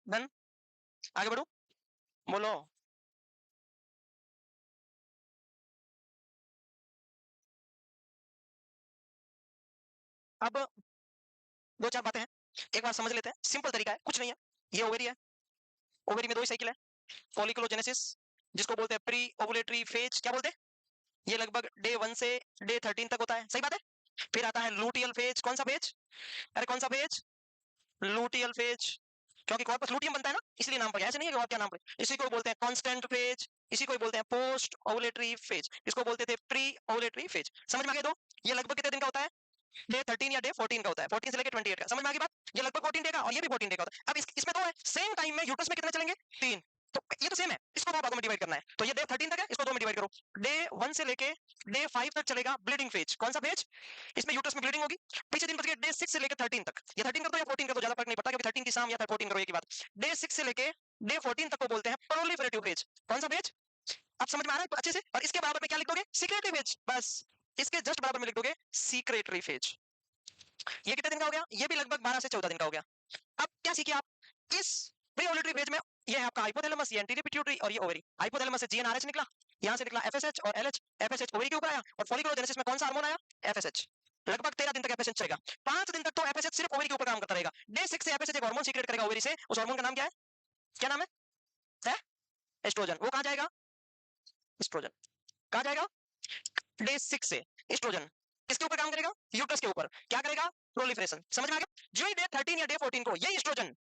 डन, आगे बढ़ो, बोलो। अब 2 4 बातें हैं, एक बार समझ लेते हैं, सिंपल तरीका है, कुछ नहीं है। ये ओवेरी है, ओवेरी में 2 ही साइकिल है, फॉलिकुलोजेनेसिस जिसको बोलते हैं प्री ओवुलेटरी फेज, क्या बोलते हैं, ये लगभग डे 1 से डे 13 तक होता है, सही बात है। फिर आता है लूटियल फेज, कौन सा फेज, अरे कौन सा फेज, लूटियल फेज, क्योंकि कॉर्पस लूटियम बनता है ना, इसलिए नाम पड़ा, ऐसे नहीं है कि और क्या नाम पड़ा। इसी को बोलते हैं कांस्टेंट फेज, इसी को बोलते हैं पोस्ट ओवुलेटरी फेज, इसको बोलते थे प्री ओवुलेटरी फेज। समझ में आ गया, दो ये लगभग कितने दिन का होता है, डे 13 या डे 14 का होता है, 14 से लेकर 28 का, समझ में आ गई बात, ये लगभग 14 डे का और ये भी 14 डे का होता है। अब इसमें 2 है, सेम टाइम में यूट्रस में कितने चलेंगे, 3, तो ये तो सेम है, इसको 2 भागों में डिवाइड करना है, तो ये डे 13 तक है, इसको 2 में डिवाइड करो। डे 1 से लेके डे 5 तक चलेगा ब्लीडिंग फेज, कौन सा फेज, इसमें यूट्रस में ब्लीडिंग होगी। पीछे दिन बच गए डे 6 से लेकर 13 तक, ये 13 कर दो या 14 कर दो, ज्यादा फर्क नहीं पड़ता, क्योंकि 13 की शाम या फिर 14 करो एक ही बात। डे 6 से लेके डे 14 तक को बोलते हैं प्रोलिफरेटिव फेज, कौन सा फेज, अब समझ में आ रहा है अच्छे से। और इसके बराबर में क्या लिख दोगे, सीक्रेटरी फेज, बस इसके जस्ट बराबर में लिख दोगे सीक्रेटरी फेज। ये कितने दिन का हो गया, ये भी लगभग 12 से 14 दिन का हो गया। अब क्या सीखे आप, इस प्री ओवुलेटरी फेज में ये है आपका हाइपोथैलेमस, ये एंटीरियर पिट्यूटरी और ये ओवरी। हाइपोथैलेमस से जीएनआरएच निकला, यहां से निकला एफएसएच और एलएच, एफएसएच ओवरी के ऊपर आया, और फॉलिकुलोजेनेसिस में कौन सा हार्मोन आया, एफएसएच। लगभग 13 दिन तक एफएसएच चलेगा, 5 दिन तक तो एफएसएच सिर्फ ओवरी के ऊपर काम करता रहेगा। डे 6 से एफएसएच एक हार्मोन सीक्रेट करेगा ओवरी से, उस हार्मोन का नाम क्या है, क्या नाम है एस्ट्रोजन। वो कहां जाएगा, एस्ट्रोजन कहां जाएगा, डे 6 से एस्ट्रोजन किसके ऊपर काम करेगा, यूट्रस के ऊपर, क्या करेगा, प्रोलिफरेशन। समझ में आ गया, जो ही डे 13 या डे 14 को यही एस्ट्रोजन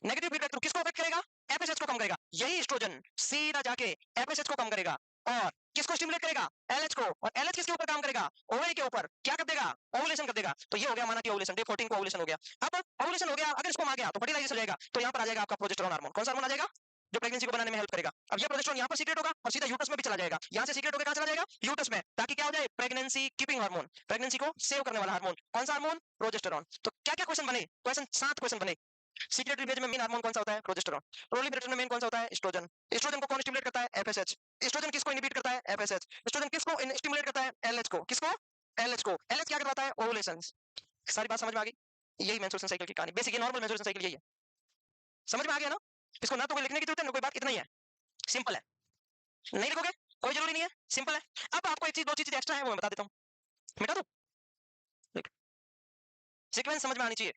नेगेटिव फीडबैक थ्रू किसको अफेक्ट करेगा, एफएसएच को कम करेगा, यही एस्ट्रोजन सीधा जाके एफएसएच को कम करेगा, और किसको स्टिमुलेट करेगा, एलएच को, और एलएच किसके ऊपर काम करेगा, ओवरी के ऊपर, क्या कर देगा, ओवुलेशन कर देगा। तो ये हो गया माना कि ओवुलेशन, डे 14 को ओवुलेशन हो गया। अब ओवुलेशन हो गया, अगर इसको आ गया तो फर्टिलाइजेशन हो जाएगा, तो यहाँ पर आ जाएगा आपका प्रोजेस्टेरोन हार्मोन, कौन सा हार्मोन आ जाएगा, जो प्रेगनेंसी को बनाने में हेल्प करेगा। अब ये प्रोजेस्टेरोन यहाँ पर सीक्रेट होगा और सीधा यूट्रस में भी चला जाएगा, यहाँ से सीक्रेट होकर कहाँ चला जाएगा, यूट्रस में, ताकि क्या हो जाए, प्रेगनेंसी कीपिंग हार्मोन, प्रेगनेंसी को सेव करने वाला हार्मोन। कौन सा हार्मोन, प्रोजेस्टेरोन। तो क्या क्या क्वेश्चन बने, क्वेश्चन 7 क्वेश्चन बने। सीक्रेटरी फेज में मेन हार्मोन कौन सा होता है, प्रोजेस्टेरोन। प्रोलिफरेशन में मेन कौन सा होता है, एस्ट्रोजन। एस्ट्रोजन को कौन स्टिमुलेट करता है, एफएसएच। एस्ट्रोजन किसको इनहिबिट करता है, एफएसएच। एस्ट्रोजन किसको स्टिमुलेट करता है, एलएच को। किसको, एलएच को। एलएच क्या करवाता है, ओवुलेशन। सारी बात समझ में आ गई। यही मेंस्ट्रुएशन साइकिल की कहानी, बेसिक ये नॉर्मल मेंस्ट्रुएशन साइकिल यही है। समझ में आ गया ना, इसको ना तो कोई लिखने की जरूरत है ना कोई बात, इतना ही है, सिंपल है। नहीं लिखोगे कोई जरूरी नहीं है, सिंपल है। अब आपको एक चीज, दो चीज एक्स्ट्रा है वो मैं बता देता हूँ, मिटा दो। सीक्वेंस समझ में आनी चाहिए।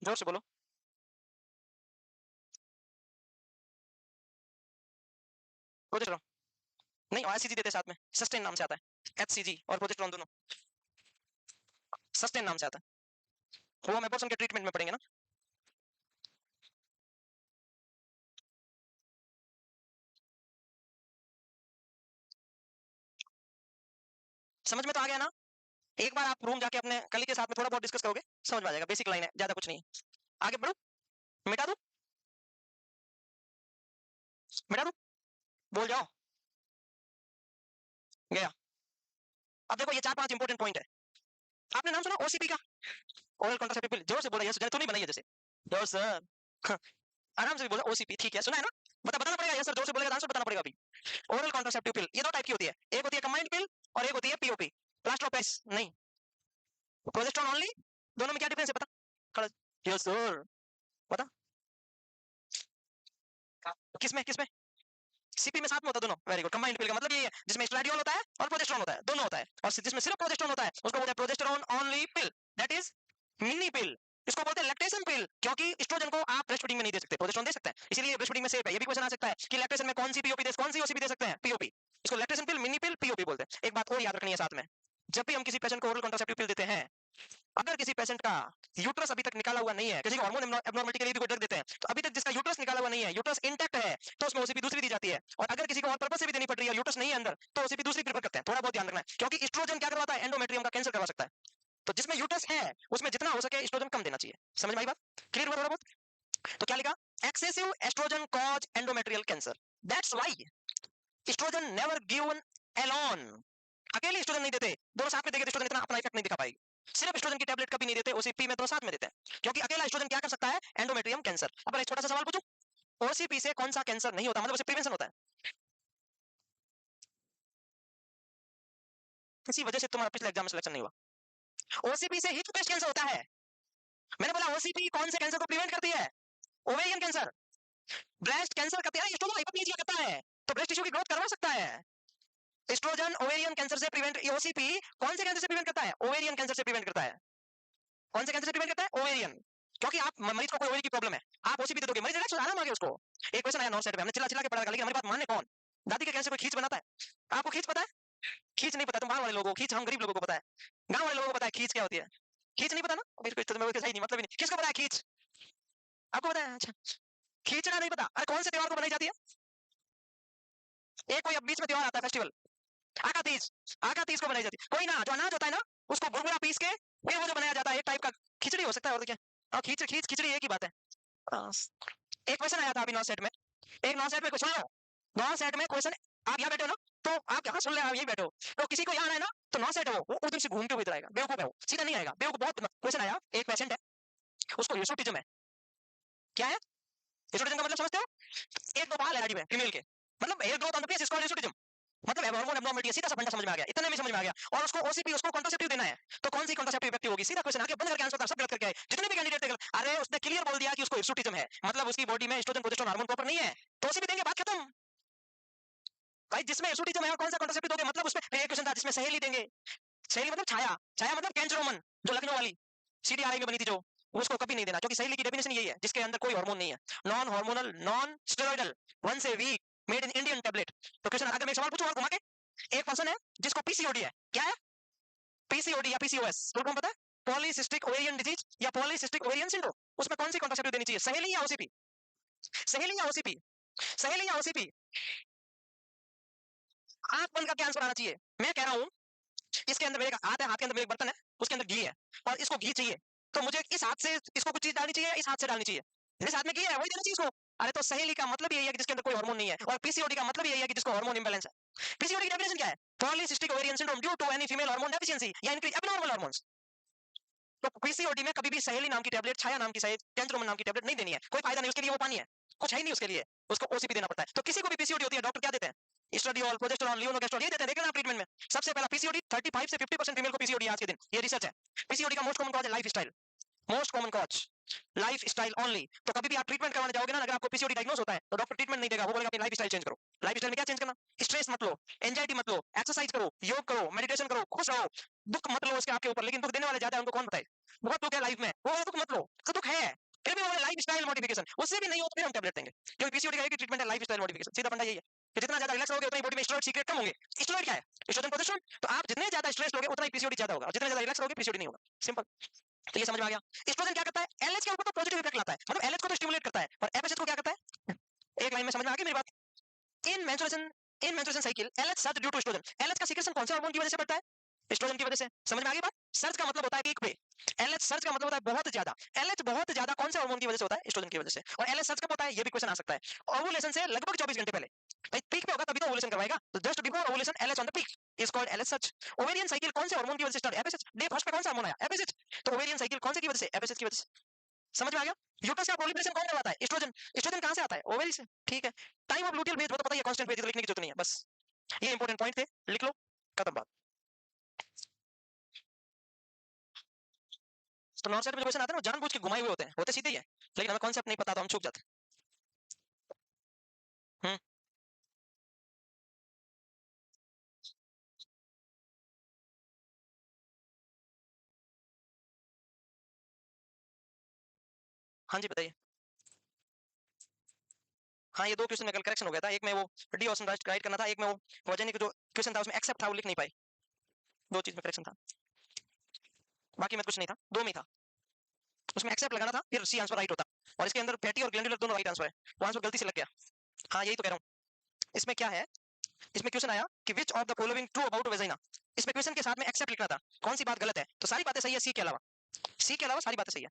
जोर से बोलो। प्रोजेस्टेरोन नहीं, आईसीजी देते साथ में, सस्टेन नाम से आता है, एचसीजी और प्रोजेस्टेरोन दोनों सस्टेन नाम से आता है, वो हम एबॉर्शन के ट्रीटमेंट में पढ़ेंगे ना। समझ में तो आ गया ना। एक बार आप रूम जाके अपने कली के साथ में थोड़ा बहुत डिस्कस करोगे, समझ में आ जाएगा, बेसिक लाइन है, ज्यादा कुछ नहीं है। आगे बढ़ो, मिटा दो, मिटा दो, बोल जाओ, गया। अब देखो ये 4-5 इंपॉर्टेंट पॉइंट है। आपने नाम सुना ओसीपी का, ओरल कॉन्ट्रासेप्टिव पिल। जोर से बोला, यस, तू नहीं बनाई है जैसे, जोर सर। आराम से बोला ओसीपी, ठीक है, सुना है ना, बताना पड़ेगा, यस सर, जोर से बोलेगा, आंसर बताना पड़ेगा अभी। ओरल कॉन्ट्रासेप्टिव पिल, ये दो टाइप की होती है, एक होती है कंबाइंड पिल और एक होती है पीओपी, प्लास्टर ऑफ पेरिस नहीं, प्रोजेस्टेरोन ओनली। दोनों में क्या डिफरेंस है पता, खड़ा, यस सर, पता किसमें किसमें, सीपी में साथ में होता है दोनों, वेरी गुड। कंबाइंड पिल का मतलब ये है जिसमें एस्ट्राडियोल होता है और प्रोजेस्टेरोन होता है, दोनों होता है, और जिसमें सिर्फ प्रोजेस्टेरोन होता है उसको बोलते हैं progesterone only pill, that is mini pill. इसको बोलते हैं लैक्टेशन पिल, क्योंकि एस्ट्रोजन को आप ब्रेस्ट फीडिंग में नहीं दे सकते, प्रोजेस्टेरोन दे सकते हैं, इसीलिए ब्रेस्ट फीडिंग में सेफ है। ये भी क्वेश्चन आ सकता है कि लैक्टेशन में कौन सी पीओपी दे, कौन सी ओसीपी दे सकते हैं, पीओपी। इसको लैक्टेशन पिल, मिनी पिल, पीओपी बोलते हैं। एक बात और याद रखनी है साथ में, जब भी हम किसी पेशेंट को ओरल कॉन्ट्रासेप्टिव पिल देते हैं, अगर किसी पेशेंट का यूट्रस अभी तक निकाला हुआ नहीं है, किसी को हार्मोन एब्नॉर्मलिटी के लिए भी कोई ड्रग देते हैं, तो अभी तक जिसका यूट्रस निकाला हुआ नहीं है, यूट्रस इंटैक्ट है, तो उसमें ओसीपी दूसरी दी जाती है। और अगर किसी को और पर्पस से भी देनी पड़ रही है, यूट्रस नहीं है अंदर, तो ओसीपी दूसरी प्रेफर करते हैं। थोड़ा बहुत ध्यान रखना है, क्योंकि एस्ट्रोजन क्या करवाता है, एंडोमेट्रियम का कैंसर करवा सकता है। तो जिसमें यूट्रस है उसमें जितना हो सके एस्ट्रोजन कम देना चाहिए। समझ में आई बात, क्लियर हुआ थोड़ा बहुत। तो क्या लिखा, excessive estrogen cause endometrial cancer, that's why estrogen never given alone. अकेले एस्ट्रोजन नहीं देते, दोनों साथ में देंगे तो एस्ट्रोजन इतना अपना इफेक्ट नहीं दिखा पाएगी। सिर्फ एस्ट्रोजन की टैबलेट कभी नहीं देते, ओसीपी में दोनों साथ में देते हैं, क्योंकि अकेला एस्ट्रोजन क्या कर सकता है, एंडोमेट्रियम कैंसर। अब एक छोटा सा सवाल पूछूं, ओसीपी से कौन सा कैंसर नहीं होता, मतलब उसे प्रिवेंशन होता है। किसी वजह से तुम्हारा पिछले एग्जाम में सिलेक्शन नहीं हुआ, ओसीपी से ही तो ब्रेस्ट कैंसर होता है। मैंने बोला ओसीपी कौन से कैंसर को प्रिवेंट करती है, ओवेरियन कैंसर। ब्रेस्ट कैंसर करती है, एस्ट्रोजन हाइपरप्लेजिया करता है, तो ब्रेस्ट टिश्यू की ग्रोथ करवा सकता है। एस्ट्रोजन ओवेरियन कैंसर से प्रिवेंट, ओसीपी कौन से कैंसर से प्रिवेंट करता है, ओवेरियन कैंसर से प्रिवेंट करता है। कौन से कैंसर से प्रिवेंट करता है, ओवेरियन। क्योंकि आप मरीज को कोई ओवेरी की प्रॉब्लम है, आप ओसीपी दे दोगे, मरीज रिलैक्स हो आराम आ गया उसको। एक क्वेश्चन आया नॉर्थ साइड पे, हमने चिल्ला चिल्ला के पढ़ा था, लेकिन हमारी बात माने कौन, दादी के कैंसर कोई खींच बनाता है, आपको खींच पता है, खींच नहीं पता, तुम बाहर वाले लोगों को, खींच हम गरीब लोगों को पता है, गांव वाले लोगों को पता है खींच क्या होती है, खींच नहीं पता ना, मेरे को तो सही नहीं, मतलब ही नहीं, किसको पता है खींच, आपको पता है, अच्छा, खींचना नहीं पता, अरे कौन से त्योहार को बनाई जाती है, एक कोई अब बीच में त्योहार आता है फेस्टिवल, आका तीज, आका तीज को बनाई जाती है, कोई ना जो अनाज होता है ना उसको बुरबुरा पीस के फिर वो जो बनाया जाता है, एक टाइप का खिचड़ी हो सकता है और क्या, हाँ खींच खींच खिचड़ी एक ही बात है। एक क्वेश्चन आया था अभी नॉर्थ सेट में, एक नॉर्थ सेट में क्वेश्चन लो, नॉर्थ सेट में क्वेश्चन, आप यहाँ बैठे हो ना, तो आप यहाँ सुन ले, आप यही बैठे हो, तो किसी को यहाँ आना है ना, तो नॉर्थ सेट है वो उधर से घूमते हुए इधर आएगा, बेवकूफ है वो, सीधा नहीं आएगा, बेवकूफ। बहुत क्वेश्चन आया, एक पेशेंट है, उसको हिर्सुटिज्म है, क्या है हिर्सुटिज्म का मतलब समझते हो, एक दो बाल है हड्डी में फीमेल के, मतलब hair growth on the face इसको हिर्सुटिज्म, मतलब हार्मोन एब्नॉर्मलिटी, सीधा सा फंडा समझ में आ गया, इतने में समझ में आ गया। और उसको ओसीपी, उसको कॉन्ट्रासेप्टिव देना है, तो कौन सी कॉन्ट्रासेप्टिव इफेक्टिव होगी, सीधा क्वेश्चन आके बंद करके आंसर, सब गलत करके आए जितने भी कैंडिडेट थे, अरे उसने क्लियर बोल दिया कि उसको हिर्सुटिज्म है, मतलब उसकी बॉडी में एस्ट्रोजन प्रोजेस्टेरोन हार्मोन प्रॉपर नहीं है, तो ओसीपी देंगे, बात खत्म। भाई जिसमें हिर्सुटिज्म है कौन सा कॉन्ट्रासेप्टिव दोगे, मतलब उसमें फिर एक क्वेश्चन था जिसमें सहेली देंगे, सहेली मतलब छाया, छाया मतलब कैंसरोमन, जो लखनऊ वाली सीडीआरआई में बनी थी जो, उसको कभी नहीं देना, क्योंकि सहेली की डेफिनेशन यही है जिसके अंदर कोई हार्मोन नहीं है, non hormonal, non steroidal, one से week, made in Indian tablet. तो क्वेश्चन, अगर मैं एक सवाल पूछूं और घुमा के, एक पर्सन है जिसको पीसीओडी है, क्या है, पीसीओडी या पीसीओएस, तो कौन पता है, पॉलीसिस्टिक ओवेरियन डिजीज या पॉलीसिस्टिक ओवेरियन सिंड्रोम, उसमें कौन सी कॉन्ट्रासेप्टिव देनी चाहिए, सहेली या ओसीपी, सहेली या ओसीपी, सहेली या ओसीपी, आंख बंद करके आंसर आना चाहिए। मैं कह रहा हूं इसके अंदर मेरे हाथ है, हाथ के अंदर मेरे एक बर्तन है, उसके अंदर घी है और इसको घी चाहिए, तो मुझे इस हाथ से इसको कुछ चीज डालनी चाहिए, इस हाथ से डालनी चाहिए। जिस हाथ में घी है वही देना चाहिए इसको। अरे तो सहेली का मतलब यही है कि जिसके अंदर कोई हार्मोन नहीं है, और पीसीओडी का मतलब यही है कि जिसको हार्मोन इंबैलेंस है। पीसीओडी की डेफिनेशन क्या है? Polycystic ovarian syndrome due to any female hormone deficiency या इंक्रीज एब्नॉर्मल हार्मोन्स। तो पीसीओडी में कभी भी सहेली नाम की टैबलेट, छाया नाम की टेंट्रोमन नाम की टैबलेट नहीं देनी है, कोई फायदा नहीं उसके लिए, वो पानी है, कुछ है ही नहीं उसके लिए, उसको ओसीपी देना पड़ता है। तो किसी को भी पीसीओडी होती है डॉक्टर क्या देते हैं? एस्ट्राडियोल, प्रोजेस्टेरोन, लियोनोगेस्ट्रोल ये देते हैं, देखें ना ट्रीटमेंट में। सबसे पहला पीसीओडी 35 से 50% फीमेल को पीसीओडी आज के दिन, ये रिसर्च है। पीसीओडी का मोस्ट कॉमन कॉज है lifestyle, most common cause life style only. तो कभी भी आप ट्रीटमेंट करवाने जाओगे ना, अगर आपको पीसीओडी डायग्नोस होता है तो डॉक्टर ट्रीटमेंट नहीं देगा, वो बोलेगा अपनी लाइफ स्टाइल चेंज करो। लाइफ स्टाइल में क्या चेंज करना? स्ट्रेस मत लो, एंजाइटी मत लो, एक्सरसाइज करो, योग करो, मेडिटेशन करो, खुश रहो, दुख मत लो उसके आपके ऊपर। लेकिन दुख देने वाले ज्यादा है, उनको कौन बताए? बहुत दुख है लाइफ में, वो दुख मत लो, तो दुख है, फिर भी वो लाइफ स्टाइल मॉडिफिकेशन, उससे भी नहीं हो तो फिर हम टैबलेट देंगे। क्योंकि पीसीओडी का एक ही ट्रीटमेंट है, लाइफ स्टाइल मॉडिफिकेशन। सीधा फंडा यही है कि जितना ज्यादा रिलैक्स रहोगे उतना ही बॉडी में स्टेरॉइड सीक्रेट कम होंगे। स्टेरॉइड क्या है? Estrogen, progesterone. तो आप जितने ज्यादा स्ट्रेस लोगे उतना ही पीसीओडी ज्यादा होगा, और जितने ज्यादा रिलैक्स रहोगे पीसीओडी नहीं होगा, सिंपल। तो ये समझ में आ गया। एस्ट्रोजन क्या करता है? एलएच के ऊपर तो पॉजिटिव इफेक्ट लाता है, मतलब एलएच को तो स्टिमुलेट करता है, और एफएसएच को क्या करता है? एक लाइन में समझ में आ गई मेरी बात? In menstruation cycle LH surge due to oestrogen. LH का सीक्रेशन कौन से हार्मोन की वजह से बढ़ता है? एस्ट्रोजन की वजह से। समझ में आ गई बात? सर्ज का मतलब होता है पीक पे, एलएच सर्ज का मतलब होता है बहुत ज्यादा। एलएच बहुत ज्यादा कौन से हार्मोन की वजह से होता है? एस्ट्रोजन की वजह से। और एलएच सर्ज कब होता है? ये भी क्वेश्चन आ सकता है। ओवुलेशन से लगभग 24 घंटे पहले, भाई पीक पे होगा तभी तो ओवुलेशन करवाएगा, तो just before ovulation LH on the peak is called LH surge. Ovarian cycle कौन से हार्मोन की वजह से स्टार्ट? एफएसएच। डे फर्स्ट पे कौन सा हार्मोन आया? एफएसएच। तो ओवेरियन साइकिल कौन से की वजह से? एफएसएच की वजह से। समझ में आ गया? यूट्रस का प्रोलिफरेशन कौन करवाता है? एस्ट्रोजन। एस्ट्रोजन कहां से आता है? ओवरी से। ठीक है। टाइम ऑफ लूटियल फेज वो तो पता ही है, कांस्टेंट फेज, लिखने की जरूरत नहीं है, बस ये इंपॉर्टेंट पॉइंट थे, लिख लो, खत्म बात। तो नॉर्थ साइड में जो क्वेश्चन आते हैं ना, जानबूझ के घुमाए हुए होते हैं, होते सीधे ही है, लेकिन हमें कॉन्सेप्ट नहीं पता तो हम चूक जाते हैं। हाँ जी बताइए। हाँ ये दो क्वेश्चन में कल करेक्शन हो गया था, एक में वो डी ऑप्शन राइट करना था, एक में वो वजन का जो क्वेश्चन था उसमें एक्सेप्ट था, वो लिख नहीं पाई, दो चीज में करेक्शन था, बाकी में कुछ नहीं था, दो में ही था। उसमें एक्सेप्ट लगाना था, फिर सी आंसर राइट होता, और इसके अंदर फैटी और ग्लैंडुलर दोनों राइट आंसर है, वो आंसर गलती से लग गया। हाँ यही तो कह रहा हूँ। इसमें क्या है, इसमें क्वेश्चन आया कि which of the following true about vagina. इसमें क्वेश्चन के साथ में एक्सेप्ट लिखना था, कौन सी बात गलत है? तो सारी बातें सही है सी के अलावा, सी के अलावा सारी बातें सही है।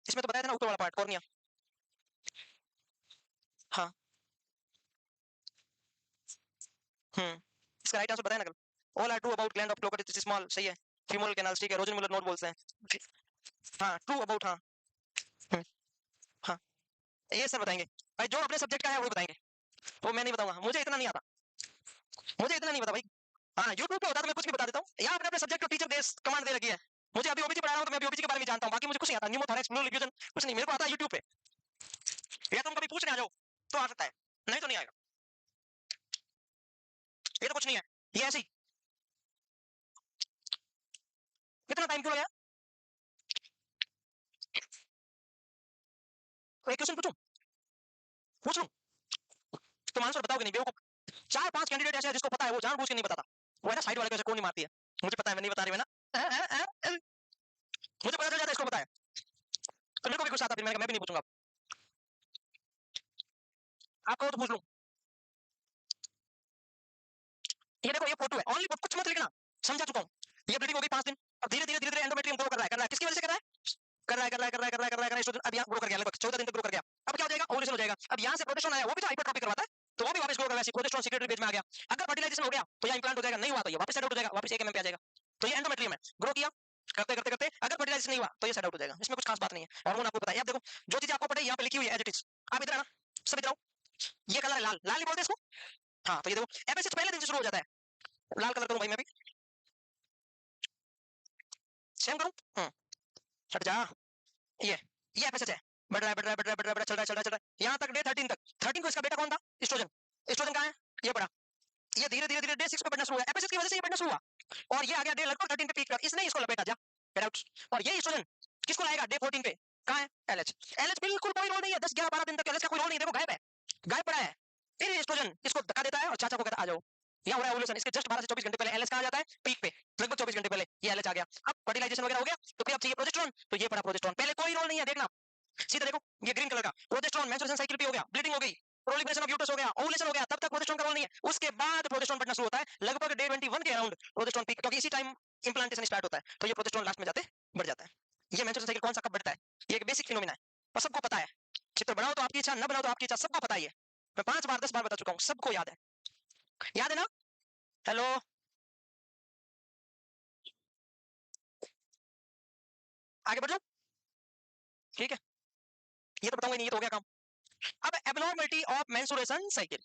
इसमें तो बताया था ना ऊपर वाला पार्ट, कॉर्निया। हाँ। इसका राइट आंसर बताया ना कल। All are true about gland of Cloquet is small, सही है। फीमोरल कैनाल, ठीक है, रोजन मुलर नोड बोलते हैं। हाँ ट्रू अबाउट, हाँ। हम्म, हाँ ये सर बताएंगे, भाई जो अपने सब्जेक्ट का है वो बताएंगे, वो मैं नहीं बताऊंगा, मुझे इतना नहीं आता, मुझे इतना नहीं पता भाई। हाँ यूट्यूब पे होता तो मैं कुछ भी बता देता हूँ, यहाँ अपने अपने सब्जेक्ट को टीचर देश कमांड दे रखी है। मुझे अभी ओबीसी पढ़ा रहा हूँ तो मैं अभी ओबीसी के बारे में जानता हूँ, बाकी मुझे कुछ नहीं आता, न्यूमोथोरैक्स, फ्लूइड लिफ्यूजन कुछ नहीं मेरे को आता है यूट्यूब पे। या तुम कभी पूछने आ जाओ तो आ सकता है, नहीं तो नहीं आएगा, ये तो कुछ नहीं है, ये ऐसे ही। कितना टाइम क्यों लगा? एक क्वेश्चन पूछूं, पूछ लूं, तुम आंसर बताओगे नहीं बेवकूफ। चार पांच कैंडिडेट ऐसे हैं जिसको पता है, वो जानबूझ के नहीं बताता, वो है ना साइड वाले को ऐसे कौन नहीं मारती है, मुझे पता है मैं नहीं बता रही है ना, मुझे पता चल जाता है इसको पता है, तो मेरे को भी गुस्सा आता, फिर मैं भी नहीं पूछूंगा। आप कहो तो पूछ लूं। ये देखो ये फोटो है, ओनली कुछ मत लिखना, समझा चुका हूँ। ये ब्लीडिंग होगी 5 दिन, अब धीरे धीरे धीरे धीरे एंडोमेट्रियम ग्रो कर रहा है, किसकी वजह से कर रहा है? कर रहा है कर रहा है कर रहा है कर रहा है कर रहा है कर रहा है, अब यहाँ ग्रो कर गया, लगभग 14 दिन तक ग्रो कर गया। अब क्या हो जाएगा? ओवुलेशन हो जाएगा। अब यहाँ से प्रोजेस्टेरोन आया, वो भी तो हाइपरट्रॉफी करवाता है, तो वो भी वापस ग्रो कर गया, प्रोजेस्टेरोन सेक्रेटरी फेज में आ गया। अगर फर्टिलाइजेशन हो गया तो यहाँ इंप्लांट हो जाएगा, नहीं हुआ तो ये वापस सेट आउट हो जाएगा, वापस 1 mm पे आ जाएगा। तो ये एंडोमेट्रियम है, ग्रो किया करते करते करते, अगर फर्टिलाइजेशन नहीं हुआ तो ये सेट आउट हो जाएगा, इसमें कुछ खास बात नहीं है। हार्मोन आपको पता है, अब देखो जो चीज आपको पता है यहाँ पे लिखी हुई है एज इट इज, आप इधर आना, सब इधर आओ, ये कलर है लाल, लाल ही बोलते हैं इसको। हाँ तो ये देखो एफएसएच पहले दिन से शुरू हो जाता है, लाल कलर करूँ भाई मैं भी, सेम करूँ, हट जा, ये ये एफएसएच है, बढ़ रहा है बढ़ रहा है बढ़ रहा है बढ़ रहा है, चल रहा है चल रहा है चल रहा है, यहाँ तक डे 13 तक। 13 को इसका बेटा कौन था? एस्ट्रोजन। एस्ट्रोजन कहाँ है? ये बढ़ा, ये धीरे धीरे धीरे डे 6 पे बढ़ना शुरू हुआ, एफएसएच की वजह से ये बढ़ना शुरू हुआ, और ये आ गया डे लगभग 13 पे पीक कर, इसने इसको लपेटा जा, गेट आउट। और ये एस्ट्रोजन किसको लाएगा डे 14 पे? कहाँ है? एलएच। एलएच बिल्कुल कोई रोल नहीं है, 10 11 12 दिन तक एलएच का कोई रोल नहीं है, देखो गायब है, गायब पड़ा है। फिर एस्ट्रोजन इसको धक्का देता है और चाचा को कहता है आ जाओ, यहाँ हो रहा है ओवुलेशन, इसके जस्ट 12 से 24 घंटे पहले एलएच कहाँ आ जाता है? पीक पे, लगभग 24 घंटे पहले ये एलएच आ गया। अब फर्टिलाइजेशन वगैरह हो गया तो फिर अब चाहिए प्रोजेस्टेरोन, तो ये पड़ा प्रोजेस्टेरोन, पहले कोई रोल नहीं है देखना, सीधा देखो, ये ग्रीन कलर का प्रोजेस्टेरोन मेंस्ट्रुएशन साइकिल पे हो गया, ब्लीडिंग हो गई, प्रोलिफरेशन ऑफ यूट्रस हो गया, ओवुलेशन हो गया, तब तक प्रोजेस्टेरोन का रोल नहीं है। उसके बाद प्रोजेस्टेरोन बढ़ना शुरू होता है, लगभग डे 21 के अराउंड प्रोजेस्टेरोन पीक, क्योंकि इसी टाइम इंप्लांटेशन स्टार्ट होता है, तो ये प्रोजेस्टेरोन लास्ट में जाते बढ़ जाता है। ये मेंस्ट्रुएशन साइकिल कौन सा कब बढ़ता है, ये एक बेसिक फिनोमेना है और सबको पता है। चित्र बनाओ तो आपकी इच्छा, न बनाओ तो आपकी इच्छा, सबको पता ही है। मैं 5 बार 10 बार बता चुका हूँ, सबको याद है। याद है ना? हेलो, आगे बढ़ जाओ। ठीक है, ये तो बताऊंगा नहीं, ये तो हो गया काम। अब abnormality of menstruation cycle,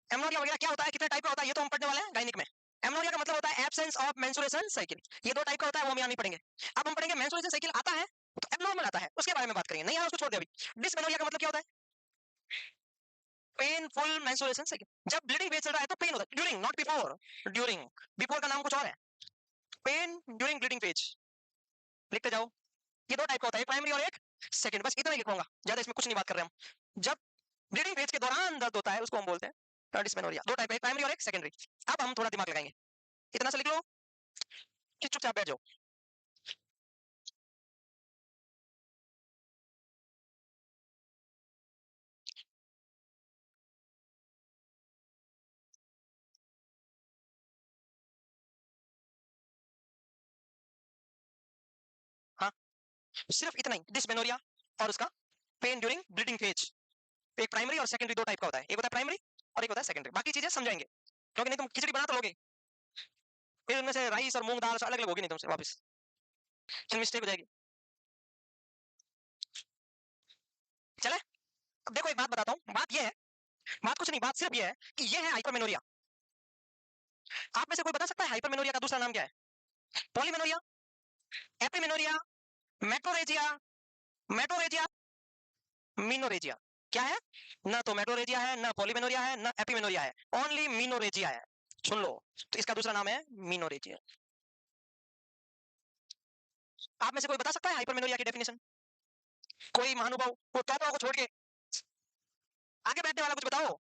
amenorrhoea वगैरह क्या होता है, कितने टाइप का होता है, ये तो हम पढ़ने वाले हैं गायनिक में। एमनोरिया का मतलब होता है एब्सेंस ऑफ मेंस्ट्रुएशन साइकिल, ये 2 टाइप का होता है, वो हम यहाँ नहीं पढ़ेंगे। अब हम पढ़ेंगे मेंस्ट्रुएशन साइकिल आता है तो एब्नॉर्मल आता है, उसके बारे में बात करेंगे, नहीं आया उसको छोड़ दे अभी। डिसमेनोरिया का मतलब क्या होता है, पेनफुल मेंस्ट्रुएशन साइकिल, जब ब्लीडिंग फेज चल रहा है तो पेन होता है, during not before, during, before का नाम कुछ और है, पेन ड्यूरिंग ब्लीडिंग फेज, लिखते जाओ। ये 2 टाइप का होता है, एक प्राइमरी और एक सेकंड, बस इतना ही लिखूंगा, ज्यादा इसमें कुछ नहीं बात कर रहे हम। जब ब्लीडिंग फेज के दौरान दर्द होता है उसको हम बोलते हैं डिस्मेनोरिया। 2 टाइप है, प्राइमरी और एक सेकेंडरी। अब हम थोड़ा दिमाग लगाएंगे, इतना सा लिख लो कि चुपचाप बैठ जाओ। हाँ, सिर्फ इतना ही, डिस्मेनोरिया और उसका पेन ड्यूरिंग ब्लीडिंग फेज। एक प्राइमरी और सेकेंडरी 2 टाइप का होता है, एक होता है प्राइमरी और एक होता है सेकेंडरी। बाकी चीजें समझाएंगे, क्योंकि नहीं तुम खिचड़ी बना तो लोगे, फिर उनमें से राइस और मूंग दाल अलग अलग होगी नहीं तुमसे वापस, फिर मिस्टेक हो जाएगी। चले, अब देखो एक बात बताता हूँ, बात ये है, बात कुछ नहीं, बात सिर्फ ये है कि ये है हाइपरमेनोरिया। आप में से कोई बता सकता है हाइपरमेनोरिया का दूसरा नाम क्या है? Polymenorrhoea, epimenorrhoea, metrorrhagia, metrorrhagia, menorrhagia. क्या है? ना तो मेटोरेजिया है, ना पॉलीमेनोरिया है, ना एपिमेनोरिया है, ओनली मीनोरेजिया है। सुन लो, तो इसका दूसरा नाम है मीनोरेजिया। आप में से कोई बता सकता है हाइपरमेनोरिया की डेफिनेशन? कोई महानुभाव, वो टॉपर को छोड़ के आगे बैठने वाला कुछ बताओ।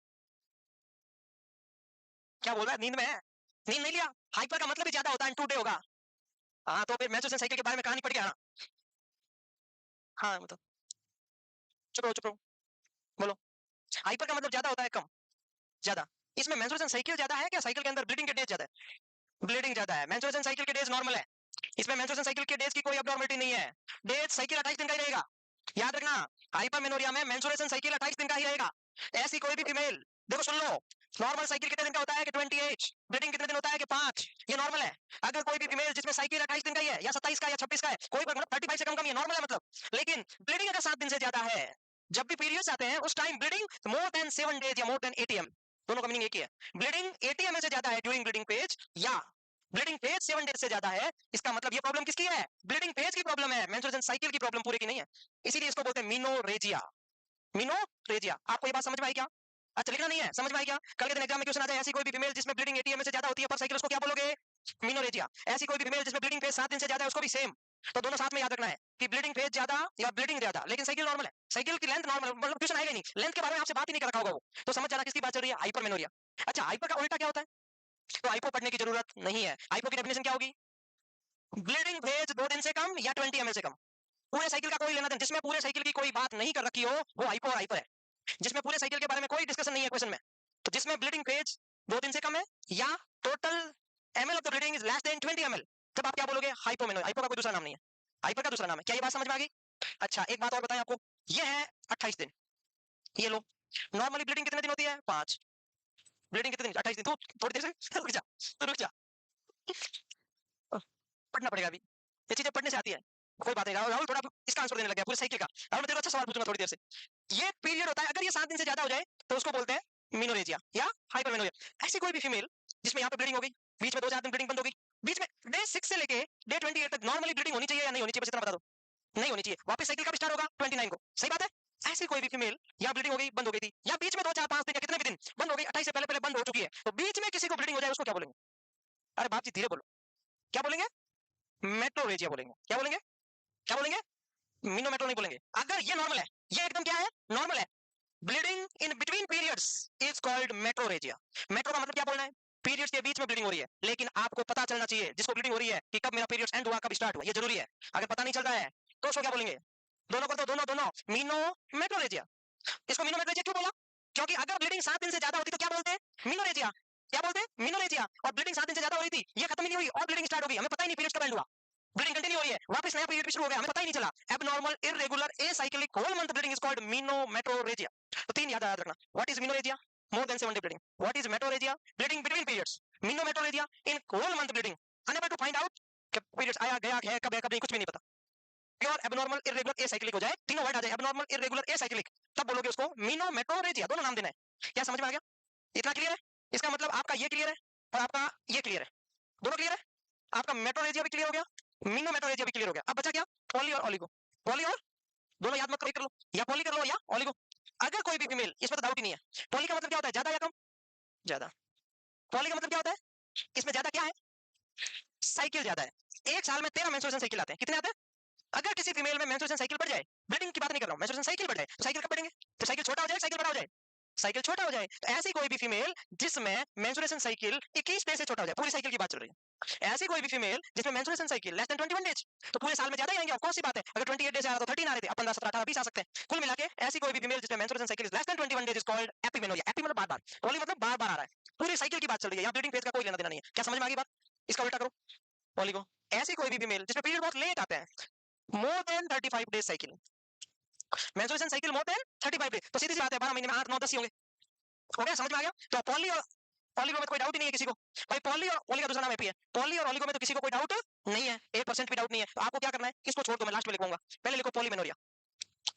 क्या बोल रहा है, नींद में है? नींद नहीं लिया? हाइपर का मतलब ही ज्यादा होता है, टू डे होगा। हाँ तो फिर मेंस्ट्रुएशन साइकिल के बारे में कहानी पढ़ के आना। हाँ मतलब, चुप रहो चुप रहो, बोलो। हाइपर का मतलब ज्यादा होता है, कम, ज्यादा। इसमें मेंस्ट्रुएशन साइकिल ज्यादा है क्या, साइकिल के अंदर ब्लीडिंग के डेज ज्यादा है? ब्लीडिंग ज्यादा है, मेंस्ट्रुएशन साइकिल के डेज नॉर्मल है। इसमें मेंस्ट्रुएशन साइकिल के डेज की कोई अबनॉर्मलिटी नहीं है, डेज साइकिल 28 दिन का ही रहेगा। याद रखना, हाइपरमेनोरिया में मेंस्ट्रुएशन साइकिल 28 दिन का ही रहेगा। ऐसी कोई भी फीमेल, देखो सुन लो, नॉर्मल साइकिल कितने दिन का होता है कि 28, ब्लीडिंग कितने दिन होता है कि 5, ये नॉर्मल है। अगर कोई भी फीमेल जिसमें साइकिल 28 दिन का ही है, या 27 का, या 26 का है, कोई मतलब 35 से कम कम, ये नॉर्मल है मतलब। लेकिन ब्लीडिंग अगर 7 दिन से ज्यादा है, जब भी पीरियड्स आते हैं उस टाइम ब्लीडिंग मोर देन 7 डेज या मोर देन 80 एम, दोनों का मीनिंग एक ही है। ब्लीडिंग 80 एम से ज्यादा है ड्यूरिंग ब्लीडिंग फेज, या ब्लीडिंग फेज 7 डेज से ज्यादा है, इसका मतलब ये प्रॉब्लम किसकी है? ब्लीडिंग फेज की प्रॉब्लम है, मेंस्ट्रुएशन साइकिल की प्रॉब्लम पूरे की नहीं है। इसीलिए इसको बोलते हैं मीनोरेजिया। मीनोरेजिया, आपको ये बात समझ में आई क्या? अच्छा, लिखना नहीं है, समझ में आई क्या? कल के दिन एग्जाम में क्वेश्चन आ जाए, ऐसी कोई भी फीमेल जिसमें ब्लीडिंग 80 एमएल से ज्यादा होती है पर साइकिल, उसको क्या बोलोगे? मीनोरेजिया। ऐसी कोई भी फीमेल जिसमें ब्लीडिंग फेज 7 दिन से ज्यादा है, उसको भी सेम। तो दोनों साथ में याद रखना है कि ब्लीडिंग फेज ज्यादा या ब्लीडिंग ज्यादा, लेकिन साइकिल नॉर्मल है, साइकिल की लेंथ नॉर्मल, मतलब क्वेश्चन आएगा नहीं, लेंथ के बारे में आपसे बात ही नहीं कर रखा होगा वो, तो समझ जाना किसकी बात चल रही है, हाइपरमेनोरिया। अच्छा, हाइपर का उल्टा क्या होता है? तो हाइपो पढ़ने की जरूरत नहीं है। हाइपो की डेफिनेशन क्या होगी? ब्लीडिंग फेज 2 दिन से कम या 20 एमएल से कम, पूरे साइकिल का कोई लेना देना, जिसमें पूरे साइकिल की कोई बात नहीं कर रखी हो, वो हाइपो और हाइपर है। जिसमें पूरे साइकिल के बारे में कोई डिस्कशन नहीं है क्वेश्चन में, तो जिसमें ब्लीडिंग फेज 2 दिन से कम है, या total ML of the bleeding is less then 20 ML, तब आप क्या बोलोगे? हाइपोमेनो। हाइपो का कोई दूसरा नाम नहीं है, हाइपर का दूसरा नाम है। क्या ये बात समझ में आ गई? अच्छा, एक बात और बताएं आपको, ये है 28 दिन, ये लो। नॉर्मली ब्लीडिंग कितने दिन होती है? 5। ब्लीडिंग कितने दिन? 28 दिन। तो थोड़ी देर से रुक जा, रुक जा, पढ़ना पड़ेगा अभी, ये चीजें पढ़ने से आती है। कोई बात नहीं, राहुल, राहुल थोड़ा इसका आंसर देने लग गया पूरे साइकिल का। राहुल मैं तेरे को अच्छा सवाल पूछूंगा थोड़ी देर से। ये पीरियड होता है, अगर ये 7 दिन से ज्यादा हो जाए तो उसको बोलते हैं मीनोरेजिया या हाइपरमेनोरिया। ऐसी कोई भी फीमेल जिसमें यहाँ पे ब्लीडिंग हो गई, बीच में 2-4 दिन ब्लीडिंग बंद हो गई, बीच में डे 6 से लेके डे 28 तक नॉर्मली ब्लीडिंग होनी चाहिए या नहीं होनी चाहिए, बस इतना बता दो। नहीं होनी चाहिए, वापस साइकिल कब स्टार्ट होगा? 29 को, सही बात है। ऐसी कोई भी फीमेल या ब्लीडिंग हो गई, बंद हो गई थी, या बीच में 2-4-5 दिन या कितने भी दिन बंद हो गई, 28 से पहले पहले बंद हो चुकी है, तो बीच में किसी को ब्लीडिंग हो जाए उसको क्या बोलेंगे? अरे बाप जी धीरे बोलो, क्या बोलेंगे? मेट्रोरेजिया बोलेंगे। क्या बोलेंगे? क्या बोलेंगे? मीनो मेट्रो नहीं बोलेंगे। अगर ये नॉर्मल है, ये एकदम क्या है? नॉर्मल है, bleeding in between periods is called metrorrhagia. Metro का मतलब क्या बोलना है? पीरियड्स के बीच में ब्लीडिंग हो रही है, लेकिन आपको पता चलना चाहिए जिसको ब्लीडिंग हो रही है कि कब मेरा पीरियड्स एंड हुआ, कब स्टार्ट हुआ, ये जरूरी है। अगर पता नहीं चल रहा है तो उसको क्या बोलेंगे? दोनों कर दो, दोनों दोनों मीनो मेट्रोरेजिया। इसको मीनो मेट्रोरेजिया क्यों बोला? क्योंकि अगर ब्लीडिंग 7 दिन से ज्यादा होती तो क्या बोलते हैं? मीनोरेजिया। क्या बोलते हैं? मीनोरेजिया। और ब्लीडिंग 7 दिन से ज्यादा हो रही थी, ये खत्म ही नहीं हुई और ब्लीडिंग स्टार्ट हो गई, हमें पता ही नहीं पीरियड्स कब एंड हुआ, ब्लीडिंग कंटिन्यू हो रही है, वापस नया पीरियड शुरू हो गया, हमें पता ही नहीं चला। Abnormal irregular acyclic whole month bleeding is called menometrorrhagia. तो तीन याद रखना, what is menorrhagia? More than 7 day bleeding. What is metrorrhagia? Bleeding between periods. Menometrorrhagia in whole month bleeding, unable to find out कि periods आया गया है, कब नहीं, कुछ भी नहीं पता। प्योर एबनॉर्मल इररेगुलर एसाइक्लिक हो जाए, तीनों वर्ड आ जाए, एबनॉर्मल इररेगुलर एसाइक्लिक, तब बोलोगे उसको मीनोमेट्रोरेजिया, दोनों नाम देना है। क्या समझ में आ गया? इतना क्लियर है? इसका मतलब आपका ये क्लियर है और आपका ये क्लियर है, दोनों क्लियर है। आपका मेट्रोरेजिया भी क्लियर हो गया, मीनोमेट्रोरेजिया भी क्लियर हो गया। अब बचा क्या? पॉली और ओलिगो। पॉली और, दोनों याद मत करो, कर लो, या पॉली कर लो या ओलिगो। अगर कोई भी फीमेल, इसमें तो डाउट ही नहीं है, पॉली का मतलब क्या होता है? ज्यादा या कम? ज्यादा। पॉली का मतलब क्या होता है? इसमें ज्यादा क्या है? साइकिल ज्यादा है। एक साल में 13 मेंस्ट्रुएशन साइकिल आते हैं, कितने आते हैं? अगर किसी फीमेल में मेंस्ट्रुएशन साइकिल बढ़ जाए, ब्लीडिंग की बात नहीं कर रहा हूं, मेंस्ट्रुएशन साइकिल बढ़ जाए, तो साइकिल कब बढ़ेंगे? तो साइकिल छोटा हो जाए, साइकिल बड़ा हो जाए, साइकिल छोटा हो जाए। तो ऐसी कोई भी फीमेल जिसमें मेंस्ट्रुएशन साइकिल 21 डेज से छोटा हो जाए, पूरी साइकिल की बात चल रही है, ऐसी कोई भी फीमेल जिसमें menstruation cycle less than 21 days, तो पूरे साल में ज्यादा ही आएंगे, ऑफ कोर्स सी बात है। अगर 28 डेज आ रहा तो 13 आ रहे थे, अब 15 17 18 20 आ सकते हैं। कुल मिला के ऐसी कोई भी फीमेल जिसमें menstruation cycle is less than 21 days is called epimenorrhoea. Epi मतलब बार-बार, पॉली मतलब बार-बार आ रहा है, पूरी साइकिल की बात चल रही है, यहां ब्लीडिंग फेज का कोई लेना देना नहीं है। क्या समझ में आ गई बात? इसका उल्टा करो, पॉली को, ऐसी कोई भी फीमेल जिसमें पीरियड बहुत लेट आते हैं, more than 35 days cycle, menstruation cycle more than 35 days, तो सीधी सी बात है 12 महीने में 8 9 10 ही होंगे। हो गया, समझ में आ गया? तो पॉली और ओलिगो में कोई डाउट ही नहीं है किसी को। भाई पॉली और ओली का दूसरा नाम एपी है, पॉली और ओलिगो में तो किसी को कोई डाउट नहीं है, 1% भी डाउट नहीं है। तो आपको क्या करना है, इसको छोड़ दो, मैं लास्ट में लिखूंगा, पहले लिखो पॉलीमेनोरिया,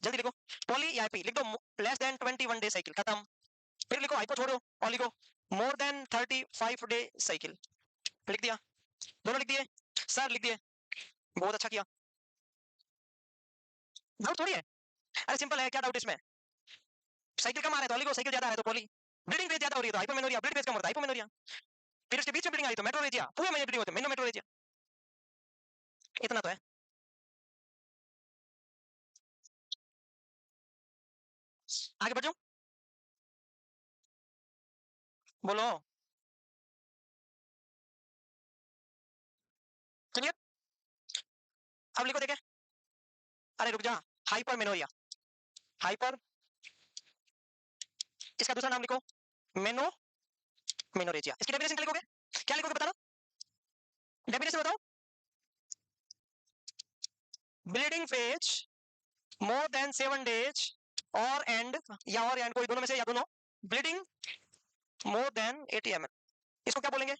जल्दी लिखो, पॉली या एपी लिख दो, लेस देन 21 डे साइकिल, खत्म। फिर लिखो हाइपो, छोड़ो oligo, more than 35 day cycle, लिख दिया, दोनों लिख दिए सर, लिख दिए, बहुत अच्छा किया। डाउट थोड़ी है, अरे सिंपल है, क्या डाउट इसमें? साइकिल कम आ रहा है तो ओलिगो, साइकिल ज्यादा है तो पॉली, ब्लीडिंग रेट ज्यादा हो रही है तो हाइपोमेनोरिया, ब्लड फेज कम हो रहा है हाइपोमेनोरिया, फिर उसके बीच में ब्लीडिंग आई तो मेट्रोरेजिया, पूरे में ब्लीडिंग होते हैं मेनोमेट्रोरेजिया। इतना तो है। आगे बढ़ जाऊं? बोलो, क्लियर? अब लिखो देखे, अरे रुक जा, हाइपरमेनोरिया, हाइपर, इसका दूसरा नाम लिखो मेनो मेनोरेजिया। इसकी डेफिनेशन क्या लिखोगे? क्या लिखोगे बताना, डेफिनेशन बताओ। ब्लीडिंग फेज मोर देन 7 डेज और एंड, या और एंड, कोई दोनों में से, या दोनों, ब्लीडिंग मोर देन 80 ml, इसको क्या बोलेंगे?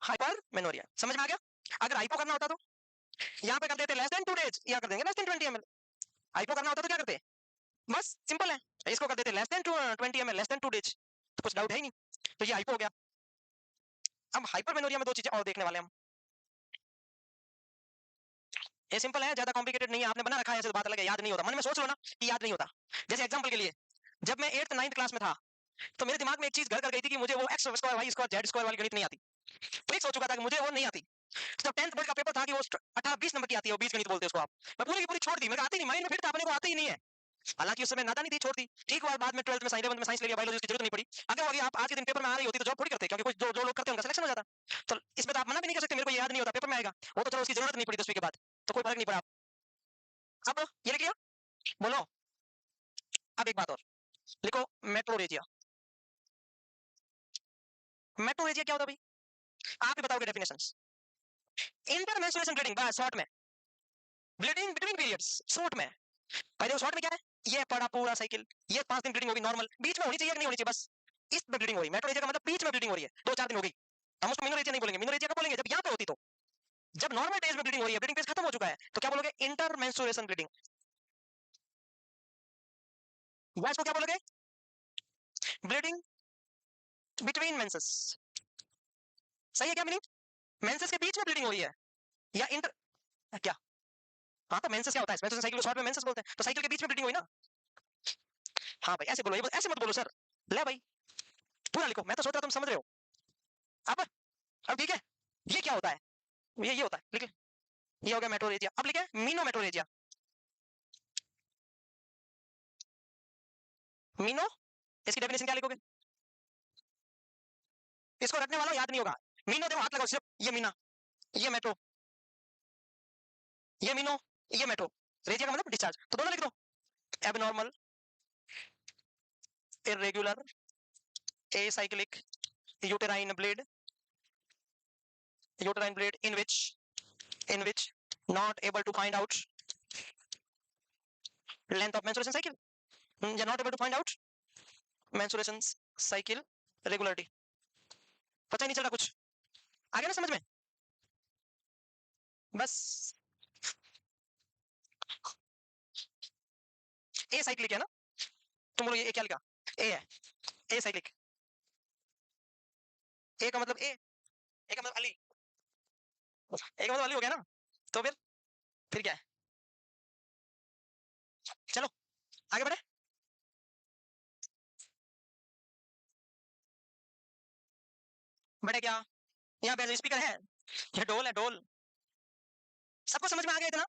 हाइपरमेनोरिया। समझ में आ गया? अगर हाइपो करना होता तो यहाँ पे कर देते लेस देन 2 डेज, या कर देंगे लेस देन 20 ml। हाइपो करना होता तो क्या करते? बस सिंपल है, इसको कर देते less than 20 ml, less than 2 days, तो कुछ डाउट है ही नहीं, तो ये हाइपो हो गया। अब हाइपरमेनोरिया में दो चीजें और देखने वाले हम, ये सिंपल है, ज्यादा कॉम्प्लिकेटेड नहीं है, आपने बना रखा है ऐसे, तो बात अलग है, याद नहीं होता, मन में सोच लो ना कि याद नहीं होता। जैसे एग्जांपल के लिए, जब मैं 8th 9th क्लास में था, तो मेरे दिमाग में एक चीज घर कर गई थी कि मुझे वो x square y square z square वाली गणित नहीं आती, फिक्स हो चुका था कि मुझे वो नहीं आती। जब 10th बोर्ड का पेपर था कि वो 18 20 नंबर की आती है, वो बीज गणित बोलते हैं उसको आप, मैं पूरी की पूरी छोड़ दी, मेरे को आती नहीं, माइंड में फिर था अपने को आती ही नहीं है। हालांकि उस समय नादानी थी, छोड़ दी, ठीक हुआ, बाद में 12th में साइंस 11th में साइंस ले लिया, बायोलॉजी की जरूरत नहीं पड़ी। अगर वो आप आज के दिन पेपर में आ रही होती तो जॉब थोड़ी करते, क्योंकि कुछ जो जो लोग करते हैं उनका सिलेक्शन हो जाता। तो इसमें तो आप मना भी नहीं कर सकते, मेरे को याद नहीं होता, पेपर में आएगा, वो तो चलो उसकी जरूरत नहीं पड़ी 10वीं के बाद, तो कोई फर्क नहीं पड़ा। अब ये लिख लिया, बोलो। अब एक बात और लिखो, मेट्रोरेजिया। मेट्रोरेजिया क्या होता है भाई? आप ही बताओगे डेफिनेशंस। इंटरमेंस्ट्रुएशन ब्लीडिंग, बस शॉर्ट में, ब्लीडिंग बिटवीन पीरियड्स, शॉर्ट में। पहले वो शॉर्ट में क्या है, ये पड़ा पूरा साइकिल, ये 5 दिन ब्लीडिंग होगी नॉर्मल, बीच में होनी चाहिए कि नहीं होनी चाहिए, बस इसमें ब्लीडिंग हो रही है, मेट्रोरेजिया का मतलब बीच में ब्लीडिंग हो रही है, 2 4 दिन हो गई, हम उसको मिनोरेजिया नहीं बोलेंगे, मिनोरेजिया का बोलेंगे जब यहाँ पे होती तो, जब नॉर्मल डेज में ब्लीडिंग हो रही है, ब्लीडिंग फेज खत्म हो चुका है, तो क्या बोलोगे? इंटरमेंस्ट्रुएशन ब्लीडिंग, या इसको क्या बोलोगे? Bleeding between menses. सही है क्या मीनिंग? मेंसेस के बीच में ब्लीडिंग हो रही है, या इंटर, क्या? हाँ, तो मेंसेस क्या होता है, मेंसेस साइकिल शॉर्ट में मेंसेस बोलते हैं, तो साइकिल के बीच में ब्लीडिंग हुई ना। हाँ भाई ऐसे बोलो, ये ऐसे मत बोलो सर, ले भाई पूरा लिखो, मैं तो सोच रहा तुम समझ रहे हो। अब अब ठीक है, ये क्या होता है? ये होता है, लिख ले, ये हो गया मेट्रोरेजिया। अब लिखे मीनो मेट्रोरेजिया, मीनो, इसकी डेफिनेशन क्या लिखोगे? इसको रटने वाला याद नहीं होगा, मीनो देखो हाथ लगाओ सिर्फ, ये मीना, ये मेट्रो, ये मीनो, ये मेट्रो, रेजिया का मतलब डिस्चार्ज, तो दोनों लिख दो, abnormal, irregular, acyclic, uterine bleed, uterine bleed in which not able to find out length of menstruation cycle, या not able to find out menstruation cycle regularity। पता ही नहीं चल रहा कुछ, आ गया ना समझ में? बस ए साइक्लिक है ना, तुम बोलो ये क्या लिखा, ए है, ए साइक्लिक, ए का मतलब ए का मतलब अली, ए का मतलब अली हो गया ना, तो फिर क्या है, चलो आगे बढ़े। बढ़े क्या, यहाँ पे स्पीकर है, ये ढोल है ढोल, सबको समझ में आ गया इतना?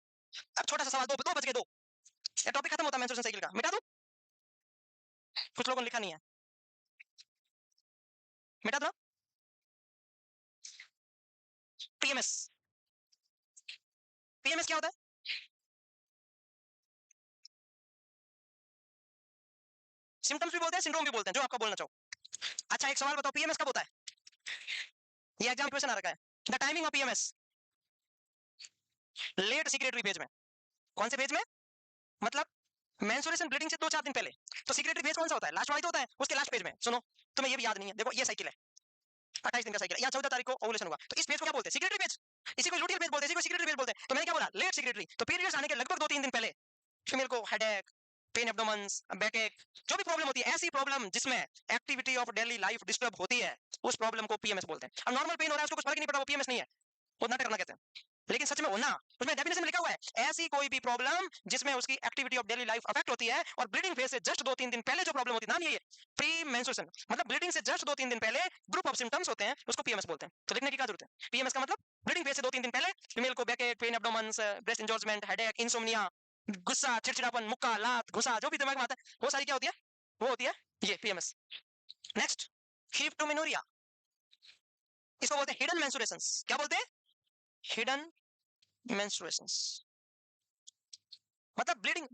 अब छोटा सा सवाल, दो दो बच गए, दो, ये टॉपिक खत्म होता है मेंस्ट्रुएशन साइकिल का, मिटा दो, कुछ लोगों ने लिखा नहीं है, मिटा दो। पीएमएस, पीएमएस क्या होता है? सिम्टम्स भी बोलते हैं, सिंड्रोम भी बोलते हैं, जो आपका बोलना चाहो। अच्छा एक सवाल बताओ, पीएमएस कब होता है? ये एग्जाम क्वेश्चन आ रखा है, the timing of PMS, late secretory phase में, कौन से फेज में, मतलब मेंस्ट्रुएशन ब्लीडिंग से 2-4 दिन पहले, तो सिक्रेटरी फेज कौन सा होता है, लास्ट वाला तो होता है, उसके लास्ट पेज में। सुनो तुम्हें ये भी याद नहीं है, देखो ये साइकिल है, 28 दिन का साइकिल है, या 14 तारीख को ओवुलेशन हुआ, तो इस पेज को क्या बोलते हैं, सिक्रेटरी पेज, इसी को लुटियल पेज बोलते हैं, इसी को सिक्रेटरी पेज बोलते हैं। तो मैंने क्या बोला, लेट सिक्रेटरी, तो पीरियड्स आने के लगभग 2-3 दिन पहले फीमेल को हेडेक, पेन एब्डोमेंस, बैकएक, जो भी प्रॉब्लम होती है, ऐसी प्रॉब्लम जिसमें activity of daily life disturb होती है, उस प्रॉब्लम को पीएमएस बोलते हैं। अब नॉर्मल पेन हो रहा है उसको कुछ फर्क नहीं पड़ रहा, वो पीएमएस नहीं है, वो नाटक करना कहते हैं। लेकिन सच में होना, उसमें डेफिनेशन में लिखा हुआ है, ऐसी कोई भी प्रॉब्लम जिसमें उसकी activity of daily life affect होती है, और ब्लीडिंग फेज से जस्ट 2-3 दिन पहले जो प्रॉब्लम होती है, नाम यही है प्री मेंस्ट्रुएशन, मतलब ब्लीडिंग से जस्ट 2-3 दिन पहले ग्रुप ऑफ सिम्टम्स होते हैं, उसको पीएमएस बोलते हैं। तो लिखने की क्या जरूरत है, पीएमएस का मतलब ब्लीडिंग फेज से 2-3 दिन पहले फीमेल को backache, pain abdomens, breast engorgement, headache, insomnia, गुस्सा, चिड़चिड़ापन, मुक्का, लात, घुसा, जो भी दिमाग में आता है, वो सारी क्या होती है, वो होती है ये पीएमएस। नेक्स्ट, हिप्टोमेनोरिया, इसको बोलते हैं हिडन मेंस्ट्रुएशंस। क्या बोलते हैं, हिडन मेंस्ट्रुएशंस, मतलब bleeding,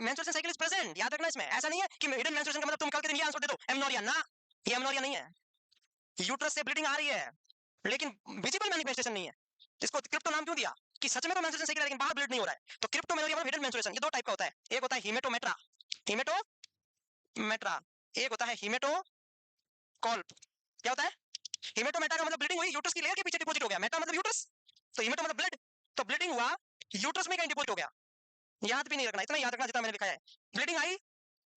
menstruation cycle is present, याद रखना। इसमें ऐसा नहीं है कि हिडन मेंस्ट्रुएशन का मतलब तुम कल के दिन ये आंसर दे दो एमनोरिया, ना, ये एमनोरिया नहीं है, यूट्रस से ब्लीडिंग आ रही है लेकिन विजिबल मैनिफेस्टेशन नहीं है, इसको क्रिप्टो नाम क्यों दिया, कि सच में तो मेंस्ट्रुएशन साइकिल है लेकिन बाहर ब्लीड नहीं हो रहा है। तो क्रिप्टोमेनोरिया मतलब हिडन मेंस्ट्रुएशन, ये दो टाइप का होता है, एक होता है हीमेटोमेट्रा, हीमेटोमेट्रा, एक होता है हीमेटोकॉल्प। क्या होता है, हीमेटोमेट्रा का मतलब ब्लीडिंग हुई, यूट्रस की लेयर के पीछे डिपॉजिट हो गया, मेटा मतलब यूट्रस, तो हीमेटो मतलब ब्लड, तो ब्लीडिंग हुआ, यूट्रस में कहीं डिपॉजिट हो गया, याद भी नहीं रखना, इतना याद रखना जितना मैंने लिखा है। ब्लीडिंग आई,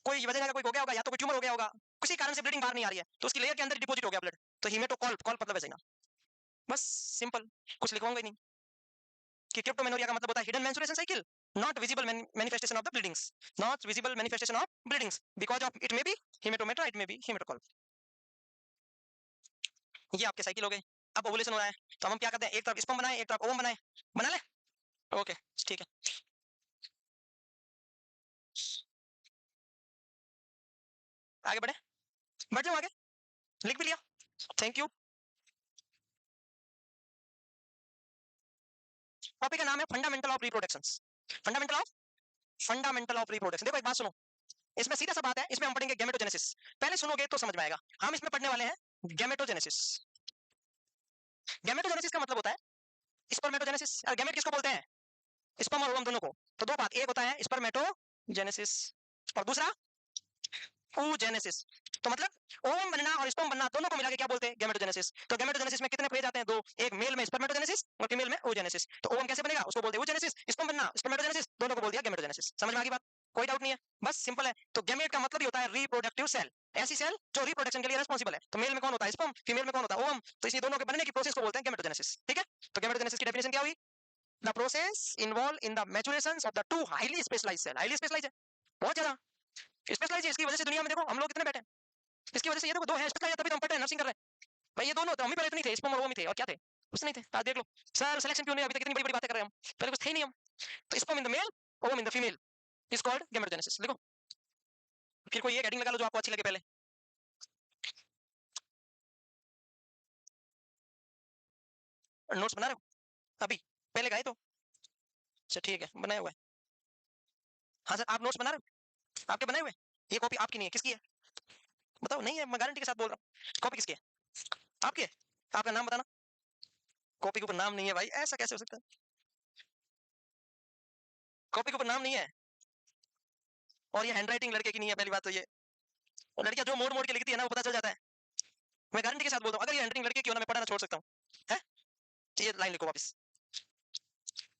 कोई वजह का कोई हो गया होगा, या तो कोई ट्यूमर हो गया होगा, किसी कारण से ब्लीडिंग बाहर नहीं आ रही है, तो उसकी लेयर के अंदर डिपॉजिट हो गया ब्लड, तो हीमेटोकॉल्प, कॉल्प मतलब वैसे ही ना, बस सिंपल, कुछ लिखवाऊंगा ही नहीं। कि क्रिप्टोमेनोरिया का मतलब होता है hidden menstruation cycle, not visible manifestation of the bleedings, not visible manifestation of bleedings, because of it may be haematometra, it may be haematocolpos. ये आपके साइकिल हो गए। अब ओवुलेशन हो रहा है, तो हम क्या करते हैं, एक तरफ स्पर्म बनाए, एक तरफ ओवम बनाए, बना ले, ओके ठीक है, आगे बढ़े, बढ़ जाओ आगे, लिख भी लिया, थैंक यू। टॉपिक का नाम है fundamental of reproductions, fundamental of reproduction. देखो एक बात सुनो, इसमें सीधा सा बात है, इसमें हम पढ़ेंगे गैमेटोजेनेसिस, पहले सुनोगे तो समझ में आएगा। हम इसमें पढ़ने वाले हैं गैमेटोजेनेसिस। गैमेटोजेनेसिस का मतलब होता है स्पर्मेटोजेनेसिस, और गैमेट किसको बोलते हैं, स्पर्म और ओवम दोनों को। तो दो बात, एक होता है स्पर्मेटोजेनेसिस और दूसरा oogenesis। तो मतलब ओवम बनना और स्पर्म बनना दोनों को मिला के क्या बोलते हैं, गैमेटोजेनेसिस। तो गैमेटोजेनेसिस में कितने फेज आते हैं, दो, एक मेल में स्पर्मेटोजेनेसिस और फीमेल में oogenesis। तो ओवम कैसे बनेगा, उसको बोलते हैं oogenesis, स्पर्म बनना स्पर्मेटोजेनेसिस, दोनों को बोल दिया गैमेटोजेनेसिस। समझ में आ गई बात, कोई डाउट नहीं है, बस सिंपल है। तो गैमेट का मतलब ही होता है रिप्रोडक्टिव सेल, ऐसी सेल जो रिप्रोडक्शन के लिए रिस्पांसिबल है। तो मेल में कौन होता है स्पर्म, फीमेल में कौन होता है ओवम, तो इसी दोनों के बनने की प्रोसेस को बोलते हैं गैमेटोजेनेसिस। ठीक है, तो गैमेटोजेनेसिस की डेफिनेशन क्या हुई, the process involve in the maturation of the two highly specialised cell, highly specialised है, बहुत ज्यादा स्पेशलाइज्ड है, इसकी वजह से दुनिया में देखो हम लोग कितने बैठे हैं, इसकी वजह से ये देखो दो हैं स्पेशलाइज्ड, तभी तो हम पढ़ रहे हैं, नर्सिंग कर रहे हैं भाई। ये दोनों तो हम ही पहले तो नहीं थे, स्पर्म और वो भी थे, और क्या थे, कुछ नहीं थे। आज देख लो सर सिलेक्शन क्यों नहीं, अभी तक इतनी बड़ी बड़ी बातें कर रहे हैं हम, पहले कुछ थे ही नहीं हम। तो sperm in the male, ovum in the female is called gametogenesis. देखो फिर कोई एक हेडिंग लगा लो जो आपको अच्छी लगे पहले। नोट्स बना रहे हो अभी, पहले गए तो, अच्छा ठीक है, बनाया हुआ है। हाँ सर, आप नोट्स बना रहे हो? आपके बनाए हुए? ये कॉपी आपकी नहीं है, किसकी है? बताओ। नहीं है, मैं गारंटी के साथ बोल रहा हूँ। कॉपी किसकी है? आपकी है? आपका नाम बताना। कॉपी के ऊपर नाम नहीं है भाई, ऐसा कैसे हो सकता है? कॉपी के ऊपर नाम नहीं है। और ये हैंडराइटिंग लड़के की नहीं है, पहली बात तो ये। और लड़कियां जो मोड़ मोड़ के लिखती है ना, वो पता चल जाता है। मैं गारंटी के साथ बोल रहा हूँ, अगर ये हैंडराइटिंग लड़के की हो ना, मैं पढ़ाना छोड़ सकता हूँ। है? ये लाइन लिखो वापस।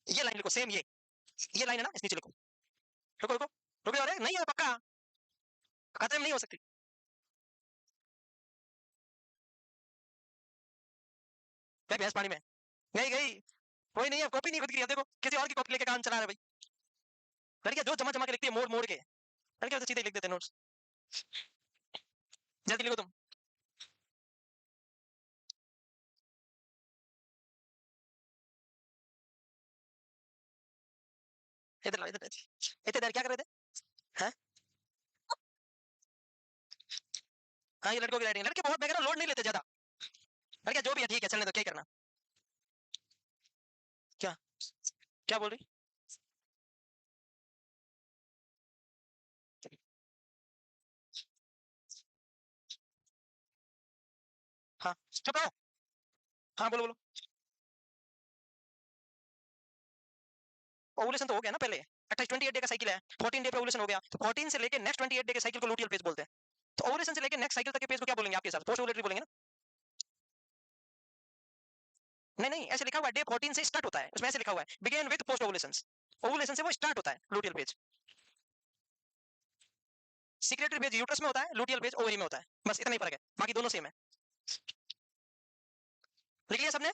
ये लाइन लिखो सेम ये लाइन है ना, इस नीचे लिखो। रुको रुको रुको, अरे नहीं है पक्का, खत्म नहीं हो सकती। गई भैंस पानी में, गई गई। कोई नहीं है, कॉपी नहीं खुद की है, देखो किसी और की कॉपी लेके काम चला रहा है भाई। लड़कियां जो जमा जमा के लिखती है मोड़ मोड़ के, लड़कियां तो सीधे लिख देते नोट्स। जल्दी लिखो तुम। इधर लाओ, इधर इतने देर क्या कर रहे थे? हैं? हाँ, ये लड़कों की राइटिंग। लड़के बहुत बैकग्राउंड लोड नहीं लेते ज्यादा। लड़कियां जो भी है ठीक है, चलने दो, क्या ही करना। क्या? क्या बोल रही? हाँ चुप रहो। हाँ बोलो बोलो। ओवुलेशन तो हो गया ना पहले। 28 डे का साइकिल है, 14 डे पे ओवुलेशन हो गया, तो 14 से लेके नेक्स्ट 28 डे के साइकिल को लूटियल फेज बोलते हैं। तो ओवुलेशन से लेके नेक्स्ट साइकिल तक के पेज को क्या बोलेंगे आपके हिसाब से? पोस्ट ओवुलेटरी बोलेंगे ना? नहीं नहीं, ऐसे लिखा हुआ है, डे 14 से स्टार्ट होता है, उसमें ऐसे लिखा हुआ है begin with post ovulation. Ovulation से वो स्टार्ट होता है luteal phase. Secretary phase uterus में होता है, लूटियल फेज ओवरी में होता है, बस इतना ही फर्क है, बाकी दोनों सेम है। लिख लिया सबने?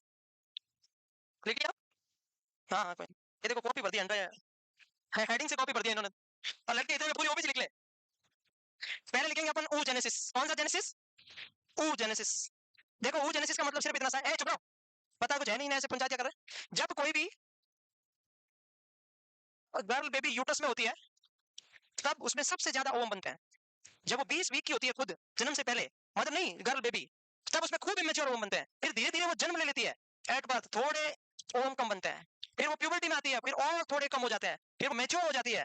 लिख लिया? हाँ हाँ कोई नहीं। ये देखो कॉपी भर दिया अंडर, हेडिंग से कॉपी भर दिया इन्होंने। और लगती है इधर पूरी ओबीसी लिख ले। पहले लिखेंगे अपन ओ जेनेसिस। कौन सा जेनेसिस? ओ जेनेसिस। देखो ओ जेनेसिस का मतलब सिर्फ इतना सा है, चुप रहो, पता कुछ है नहीं ना, ऐसे पंचायत कर रहे हैं। जब कोई भी गर्ल बेबी यूट्रस में होती है, तब उसमें सबसे ज्यादा ओवम बनते हैं। जब वो 20 वीक की होती है, खुद जन्म से पहले, मतलब नहीं गर्ल बेबी, तब उसमें खूब इमेच्योर ओवम बनते हैं। फिर धीरे धीरे वो जन्म ले लेती है, एट बर्थ थोड़े ओवम कम बनते हैं। फिर वो प्यूबर्टी में आती है, फिर और थोड़े कम हो जाते हैं, फिर वो मेच्योर हो जाती है।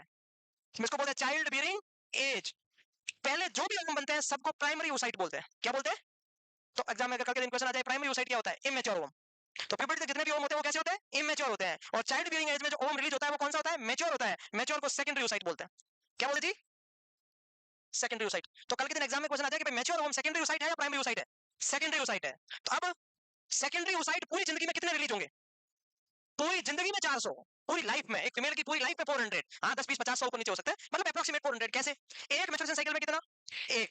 इसको बोलते हैं चाइल्ड बियरिंग एज। पहले जो भी ओवम बनते हैं सबको प्राइमरी ओसाइट बोलते हैं। क्या बोलते हैं? तो एग्जाम में अगर कल के दिन क्वेश्चन आ जाए, प्राइमरी ओसाइट क्या होता है? Immature ovum. तो प्यूबर्टी तक जितने भी ओवम होते हैं वो कैसे होते हैं? इमेच्योर होते हैं। और चाइल्ड बियरिंग एज में जो ओवम रिलीज होता है वो कौन सा होता है? मेच्योर होता है। मेच्योर को सेकेंडरी ओसाइट बोलते हैं। क्या बोलते जी? Secondary oocyte. तो कल के दिन एग्जाम में क्वेश्चन आ जाए कि मेच्योर ओवम सेकेंडरी ओसाइट है या प्राइमरी ओसाइट है? सेकेंडरी ओसाइट है। तो अब सेकेंडरी ओसाइट पूरी जिंदगी में कितने रिलीज होंगे? पूरी जिंदगी में 400। पूरी लाइफ में, एक फीमेल की पूरी लाइफ में 400। हाँ 10 20 50 100 ऊपर नीचे हो सकता है, मतलब अप्रोक्सीमेट 400। कैसे? एक मेंस्ट्रुएशन साइकिल में कितना? एक।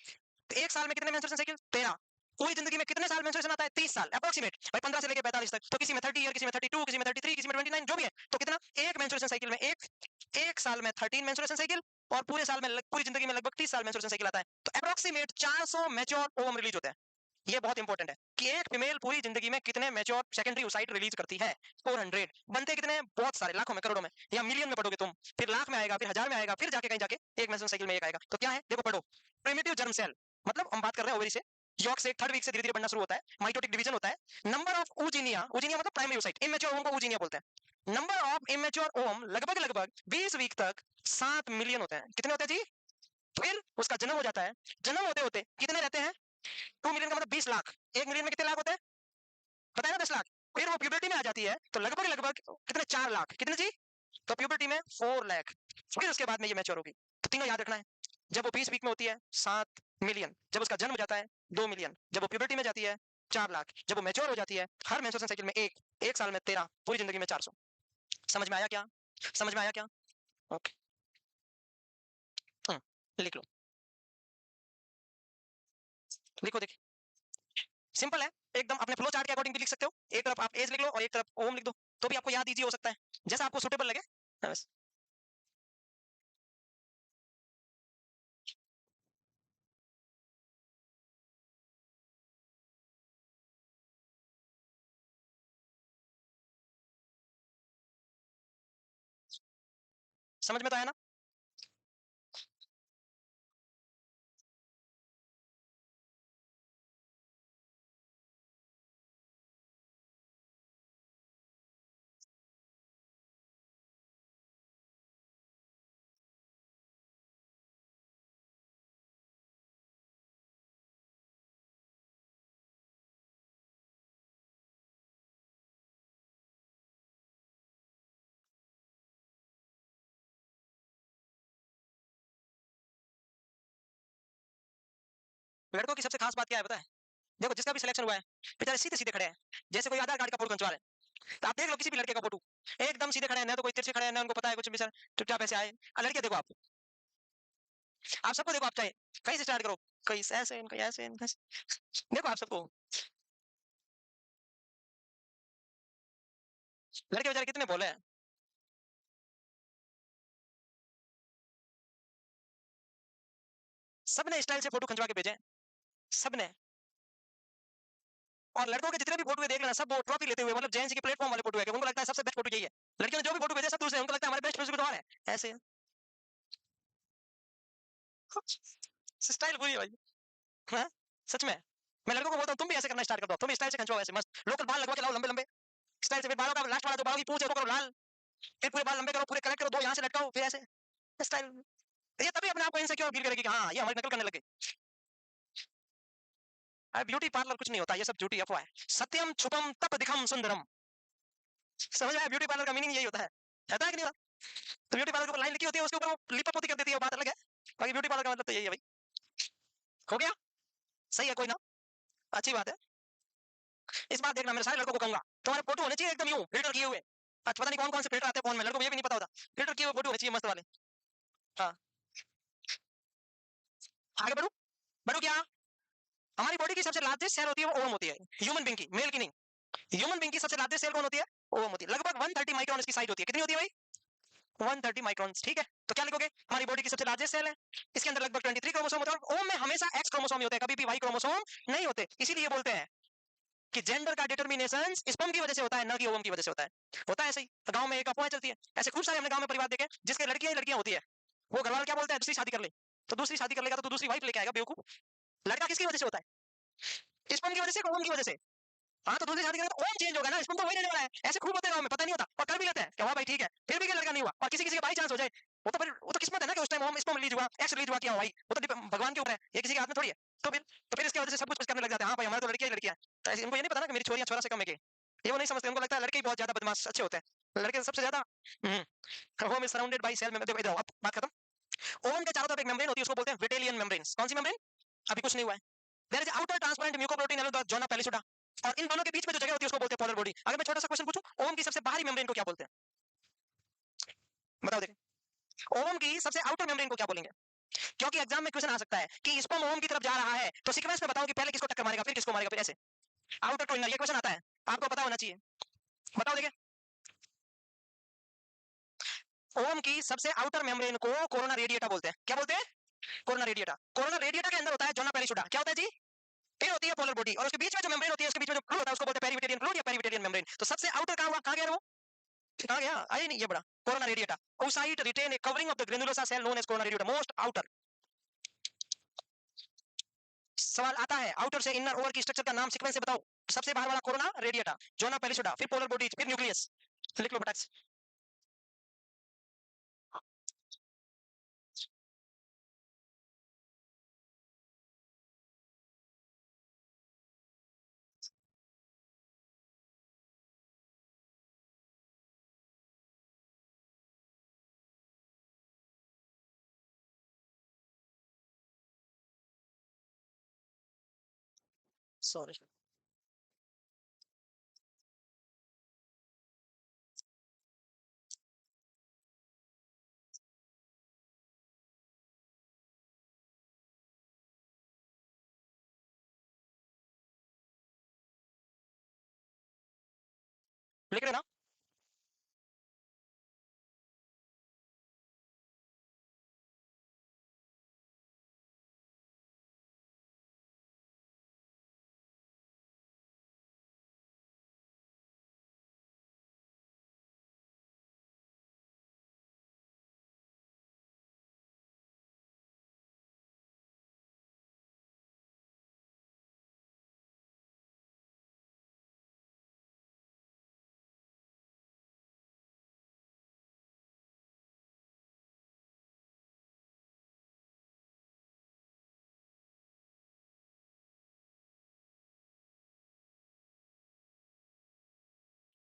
तो एक साल में कितने मेंस्ट्रुएशन साइकिल? 13। पूरी जिंदगी में कितने साल मेंस्ट्रुएशन आता है? 30 साल अप्रोक्सीमेट भाई, 15 से लेकर 45 तक। तो किसी में 30 ईयर, किसी में 32, किसी में 33, किसी में 29, जो भी है। तो कितना? एक मेंस्ट्रुएशन साइकिल में एक। एक साल में 13 मेंस्ट्रुएशन साइकिल, और पूरे साल में पूरी जिंदगी में लगभग 30 साल मेंस्ट्रुएशन साइकिल आता है। तो अप्रोक्सीमेट 400 मैच्योर ओवम रिलीज होते हैं। ये बहुत इंपॉर्टेंट है कि एक फीमेल पूरी जिंदगी में कितने मैच्योर सेकेंडरी ओसाइट रिलीज करती है। 400। बनते कितने हैं? बहुत सारे, लाखों में, करोड़ों में, या मिलियन में पढ़ोगे तुम, फिर लाख में आएगा, फिर हजार में आएगा, फिर जाके कहीं जाके एक मेंस्ट्रुएशन साइकिल में एक आएगा। तो क्या है देखो पढ़ो। प्रिमिटिव जर्म सेल, मतलब हम बात कर रहे हैं ओवरी से, यॉर्क से थर्ड वीक से धीरे धीरे बढ़ना शुरू होता है, माइटोटिक डिवीजन होता है। नंबर ऑफ ऊजीनिया, ऊजीनिया मतलब प्राइमरी ओसाइट, इमेच्योर ओवम को ऊजीनिया बोलते हैं। नंबर ऑफ इमेच्योर ओवम लगभग लगभग 20 वीक तक 7 मिलियन होते हैं। कितने होते हैं जी? फिर उसका जन्म हो जाता है। जन्म होते होते कितने रहते हैं? 2 मिलियन का मतलब 20 लाख। 1 मिलियन में कितने लाख होते हैं? पता है ना, 10 लाख। फिर वो प्यूबर्टी में आ जाती है, तो लगभग लगभग कितने? 4 लाख। कितने जी? तो प्यूबर्टी में 4 लाख। फिर उसके बाद में ये मैच्योर होगी। तो तीनों याद रखना है। जब वो 20 वीक में होती है 7 मिलियन, जब उसका जन्म हो जाता है 2 मिलियन, जब वो प्यूबर्टी में जाती है 4 लाख, जब वो मैच्योर हो जाती है हर मेंस्ट्रुएशन साइकिल में एक, एक साल में 13, पूरी जिंदगी में 400। समझ में आया क्या? समझ में आया क्या? ओके। लिख लो। लिखो देखिए, सिंपल है एकदम। अपने फ्लो चार्ट के अकॉर्डिंग भी लिख सकते हो, एक तरफ आप एज लिख लो और एक तरफ ओम लिख दो, तो भी आपको याद इजी हो सकता है, जैसा आपको सुटेबल लगे। बस। समझ में तो आया ना? लड़कों की सबसे खास बात क्या है पता है? देखो जिसका भी सिलेक्शन हुआ है बेचारे सीधे सीधे खड़े हैं, जैसे कोई आधार कार्ड का फोटो खंचवा रहे हैं। तो आप देख लो किसी भी लड़के का फोटो एकदम सीधे खड़े हैं, ना तो कोई तिरछे खड़े हैं, ना उनको पता है कुछ बेचारे चुपचाप ऐसे आए। लड़के देखो आप सबको देखो, आप चाहे कहीं से स्टार्ट करो, कोई ऐसे कोई ऐसे देखो आप सबको, लड़के बेचारे कितने भोले हैं। सबने स्टाइल से फोटो खंचवा के भेजे हैं, सबने। और लड़कों के जितने भी फोटो देख लेना सब वो ट्रॉफी लेते हुए, मतलब जेएनसी के प्लेटफॉर्म वाले फोटो है, उनको लगता है सबसे बेस्ट फोटो यही है। लड़कियों ने जो भी फोटो भेजे सब दूसरे, उनको लगता है हमारे बेस्ट फोटो तो और है ऐसे। स्टाइल पूरी है भाई। हाँ सच में। मैं लड़कों को बोलता हूँ तुम भी ऐसे करना स्टार्ट कर दो, तुम स्टाइल से खंचवाओ ऐसे मस्त लोकल बाल लगवा के लाओ लंबे लंबे स्टाइल से, फिर बालों का लास्ट वाला जो बालों की पूंछ है वो करो लाल, फिर पूरे बाल लंबे करो, पूरे कलेक्ट करो, दो यहाँ से लटकाओ, फिर ऐसे स्टाइल। ये तभी अपने आप को इनसिक्योर फील करेगी कि हाँ ये हमारी नकल करने लगे। ब्यूटी पार्लर कुछ नहीं होता, ये सब झूठी अफवाह है। सत्यम छुपम तप दिखम सुंदरम, समझ आया? ब्यूटी पार्लर का मीनिंग यही होता है कि नहीं होता? तो ब्यूटी पार्लर के ऊपर लाइन लिखी होती है, उसके ऊपर वो लिपा पोती कर देती है, वो बात अलग है। बाकी ब्यूटी पार्लर का मतलब तो यही है भाई। हो गया? सही है कोई ना, अच्छी बात है। इस बात देखना, मेरे सारे लड़कों को कहूंगा तुम्हारे फोटो होने चाहिए एकदम यूं फिल्टर किए हुए। अच्छा पता नहीं कौन कौन से फिल्टर आते हैं फोन में, लड़कों को ये भी नहीं पता होता। फिल्टर किए हुए फोटो होने चाहिए मस्त वाले। हाँ आगे बढ़ू, बढ़ू क्या? हमारी बॉडी की सबसे लार्जेस्ट सेल होती है वो ओवम होती है, ह्यूमन बींग की, मेल की नहीं। ह्यूमन बींग की सबसे लार्जेस्ट सेल कौन होती है? ओवम होती है। लगभग 130 माइक्रोन इसकी साइज होती है। कितनी होती है भाई? 130 माइक्रोन। ठीक है, तो क्या लिखोगे? हमारी बॉडी की सबसे लार्जेस्ट सेल है, इसके अंदर लगभग 23 क्रोमोसोम होते हैं। ओम में हमेशा एक्स क्रोमोसोम होते हैं, कभी भी वाई क्रोमोसोम नहीं होते। इसीलिए बोलते हैं कि जेंडर का डिटर्मिनेशन स्पर्म की वजह से होता है, ना कि ओवम की वजह से होता है ऐसे ही। गांव में एक अफवाह चलती है, ऐसे खूब सारे हमने गांव में परिवार देखे जिसके लड़कियां ही लड़कियां होती है, वो घर वाले क्या बोलते हैं, दूसरी शादी कर ले। तो दूसरी शादी कर लेगा तो दूसरी वाइफ लेके आएगा बेवकूफ। लड़का किसकी वजह से होता है? स्पर्म की वजह से, ओवम की वजह से। हाँ तो दूसरी शादी करें तो ओम चेंज होगा ना, स्पर्म तो वही रहने वाला है। ऐसे खूब होते हैं गांव में, पता नहीं होता और कर भी लेते हैं कि वाह भाई ठीक है, फिर भी क्या लड़का नहीं हुआ, और किसी किसी का बाई चांस हो जाए, वो तो किस्मत है ना कि उस टाइम ओम स्पर्म रिलीज हुआ, एक्स रिलीज हुआ, क्या हुआ भाई, वो तो भगवान के ऊपर है, ये किसी के हाथ में थोड़ी है। तो फिर इसकी वजह से सब कुछ करने लग जाते हैं, हाँ भाई हमारे तो लड़कियां ही लड़कियां हैं। तो इनको ये नहीं पता ना कि मेरी छोरियां छोरा से कम है कि ये, वो नहीं समझते। उनको लगता है लड़के ही बहुत ज्यादा बदमाश अच्छे होते हैं, लड़के सबसे ज्यादा। Ovum is surrounded by cell. देखो इधर अब बात खत्म। ओवम के चारों तरफ एक मेम्ब्रेन होती है, उसको बोलते हैं विटेलियन मेम्ब्रेन। कौन सी मेम्ब्रेन? अभी कुछ नहीं हुआ है। There is outer transparent mucoprotein and the zona pellucida, और इन दोनों के बीच में जो जगह होती है उसको बोलते हैं पोलर बॉडी। अगर मैं छोटा सा क्वेश्चन पूछूं, ओवम की सबसे बाहरी मेम्ब्रेन को क्या बोलते हैं? बताओ देखिए, ओवम की सबसे आउटर मेम्ब्रेन को क्या बोलेंगे? क्योंकि एग्जाम में क्वेश्चन आ सकता है कि स्पर्म ओवम की तरफ जा रहा है, तो सीक्वेंस में बताओ कि पहले किसको टक्कर मारेगा, फिर किसको मारेगा, फिर ऐसे। आउटर टू इनर, ये क्वेश्चन आता है, आपको पता होना चाहिए। बताओ देखिए, ओवम की सबसे आउटर मेम्ब्रेन को कोरोना रेडिएटा बोलते हैं। क्या बोलते हैं? Corona radiata. कोरोना रेडिएटा के अंदर होता है जोना पेरिसुडा। क्या होता है जी? फिर होती है पोलर बॉडी, और उसके बीच में जो मेम्ब्रेन होती है, उसके बीच में जो फ्लूइड होता है उसको बोलते हैं पेरिविटेरियन फ्लूइड या पेरिविटेरियन मेम्ब्रेन। तो सबसे आउटर कहां हुआ, कहां गया वो, कहां गया, आई नहीं, ये बड़ा corona radiata. Oocyte retain a covering of the granulosa cell known as corona radiata, most outer. सवाल आता है आउटर से इनर ओवर की स्ट्रक्चर का नाम सीक्वेंस से बताओ। सबसे बाहर वाला कोरोना रेडिएटा, जोना पेलिसुडा, फिर पोलर बॉडीज, फिर न्यूक्लियस। लिख लो बटक्स। सॉरी, लिख लेना।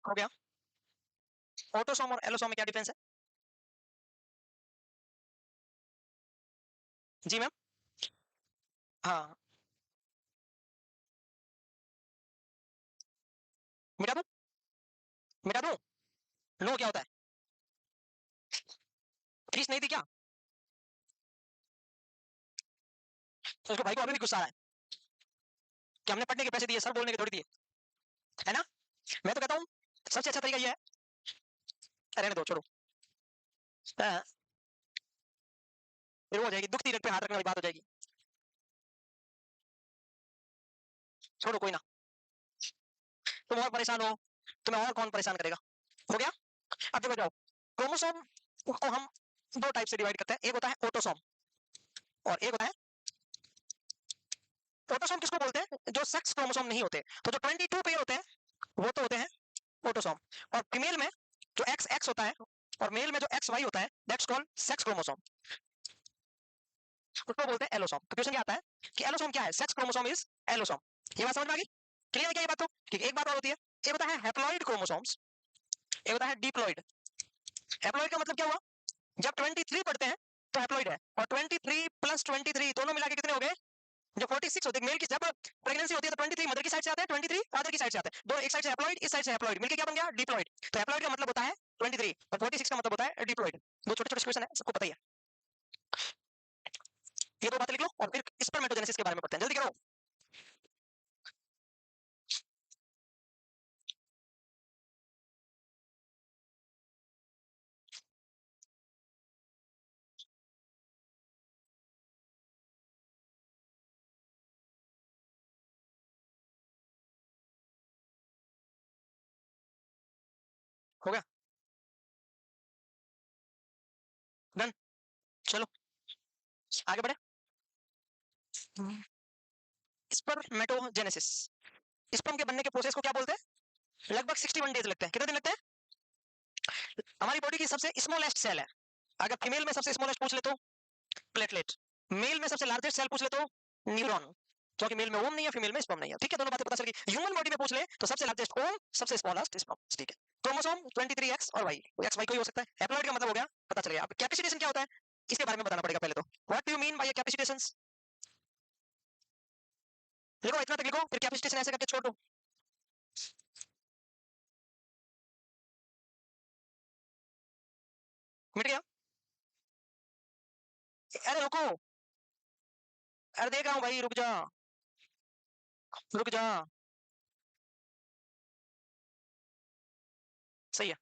हो गया। ऑटोसोम और एलोसोम में क्या डिफरेंस है? जी मैम। हाँ मिटा दूं? मिटा दूं? नो क्या होता है? फीस नहीं दी क्या? तो उसको भाई को अभी भी गुस्सा आ रहा है कि हमने पढ़ने के पैसे दिए, सर बोलने के थोड़ी दिए, है ना? मैं तो कहता हूँ सबसे अच्छा तरीका ये है, रहने दो, छोड़ो। हाँ, फिर वो हो जाएगी, दुख तीरथ पे हाथ रखने वाली बात हो जाएगी। छोड़ो, कोई ना। तुम और परेशान हो, तुम्हें और कौन परेशान करेगा? हो गया? अब देखो जाओ, क्रोमोसोम को हम दो टाइप से डिवाइड करते हैं, एक होता है ऑटोसोम और एक होता है, ऑटोसोम किसको बोलते हैं? जो सेक्स क्रोमोसोम नहीं होते। तो जो 22 पेयर होते हैं वो तो होते हैं ऑटोसोम, और फीमेल में जो एक्स एक्स होता है और मेल में जो एक्स वाई होता है, दैट्स कॉल्ड सेक्स क्रोमोसोम, उसको बोलते हैं एलोसोम। तो क्वेश्चन क्या आता है कि एलोसोम क्या है? Sex chromosome is allosome. ये बात समझ में आ गई? क्लियर है क्या ये बात? तो ठीक है, एक बात और होती है, एक होता है हैप्लॉइड क्रोमोसोम्स, एक होता है डिप्लॉइड। हैप्लॉइड का मतलब क्या हुआ? जब 23 पढ़ते हैं तो हैप्लॉइड है, और 23 प्लस 23 दोनों मिला के कितने हो गए? जो 46 होते हैं मेल की, जब प्रेगनेंसी होती है तो 23 मदर की साइड से आता है, 23 फादर की साइड से आता है, दो एक साइड से हैप्लॉइड, इस साइड से हैप्लॉइड, मिलके क्या बन गया? डिप्लॉइड। तो हैप्लॉइड का मतलब होता है 23 और 46 का मतलब होता है डिप्लॉइड। दो छोटे छोटे क्वेश्चन है, सबको पता ही है। ये दो बातें लिख लो और फिर स्पर्मेटोजेनेसिस के बारे में पढ़ते हैं, जल्दी करो। हो गया? डन। चलो आगे बढ़े। स्पर्मेटोजेनेसिस, स्पर्म के बनने के प्रोसेस को क्या बोलते हैं? लगभग 61 डेज लगते हैं। कितने दिन लगते हैं? हमारी बॉडी की सबसे स्मॉलेस्ट सेल है, अगर फीमेल में सबसे स्मॉलेस्ट पूछ ले तो प्लेटलेट, मेल में सबसे लार्जेस्ट सेल पूछ ले तो न्यूरॉन, क्योंकि मेल में ओम नहीं है, फीमेल में स्पर्म नहीं है। ठीक है, दोनों बातें पता चल गई। ह्यूमन बॉडी में पूछ ले तो सबसे लार्जेस्ट ओम, सबसे स्मॉलेस्ट स्पर्म। ठीक है, क्रोमोसोम 23 एक्स और वाई, एक्स वाई कोई हो सकता है। हैप्लॉइड का मतलब हो गया, पता चल गया। अब कैपेसिटेशन क्या होता है, इसके बारे में बताना पड़ेगा पहले तो। What do you mean bye capacitation? लिखो, इतना तक लिखो, फिर कैपेसिटेशन ऐसे करके छोड़ दो। मिट गया? अरे रुको, अरे देख रहा हूँ भाई, रुक जा, रुक जा। सही है।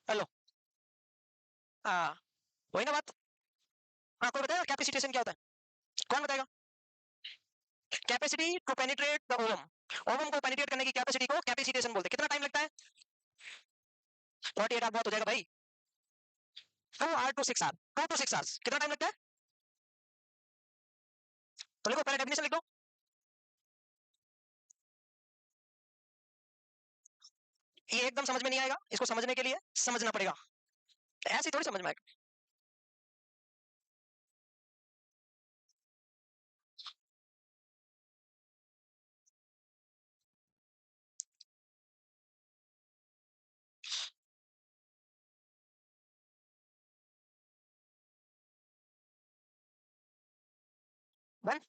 हेलो। हाँ, वही ना बात। हाँ, कोई बताएगा कैपेसिटेशन क्या होता है? कौन बताएगा? Capacity to penetrate the ovum, ovum को पेनिट्रेट करने की कैपेसिटी को कैपेसिटेशन बोलते हैं। कितना टाइम लगता है? 48 आवर बहुत हो जाएगा भाई। 2 hour to 6 hour, 2 to 6 hours, कितना टाइम लगता है? तो लिखो, पहले डेफिनेशन लिख दो। ये एकदम समझ में नहीं आएगा, इसको समझने के लिए समझना पड़ेगा, ऐसे ही थोड़ी समझ में आएगा। डन।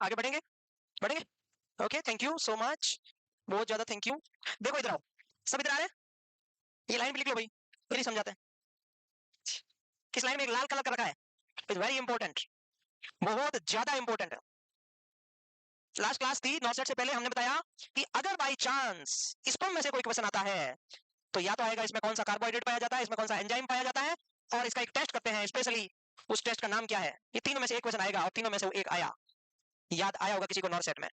आगे बढ़ेंगे, बढ़ेंगे। Okay, thank you so much, बहुत ज्यादा थैंक यू। देखो इधर आओ, सब इधर आ रहे हैं, ये लाइन भी लिख लो भाई, फिर ही समझाते हैं। किस लाइन में एक लाल कलर का रखा है, इट्स वेरी इंपॉर्टेंट, बहुत ज्यादा इंपॉर्टेंट है। लास्ट क्लास थी, नॉट सेट से पहले हमने बताया कि अगर बाई चांस स्पर्म में से कोई क्वेश्चन आता है तो या तो आएगा इसमें कौन सा कार्बोहाइड्रेट पाया जाता है, इसमें कौन सा एंजाइम पाया जाता है, और इसका एक टेस्ट करते हैं स्पेशली, उस टेस्ट का नाम क्या है। ये तीनों में से एक क्वेश्चन आएगा और तीनों में से एक आया, याद आया होगा किसी को नॉट सेट में?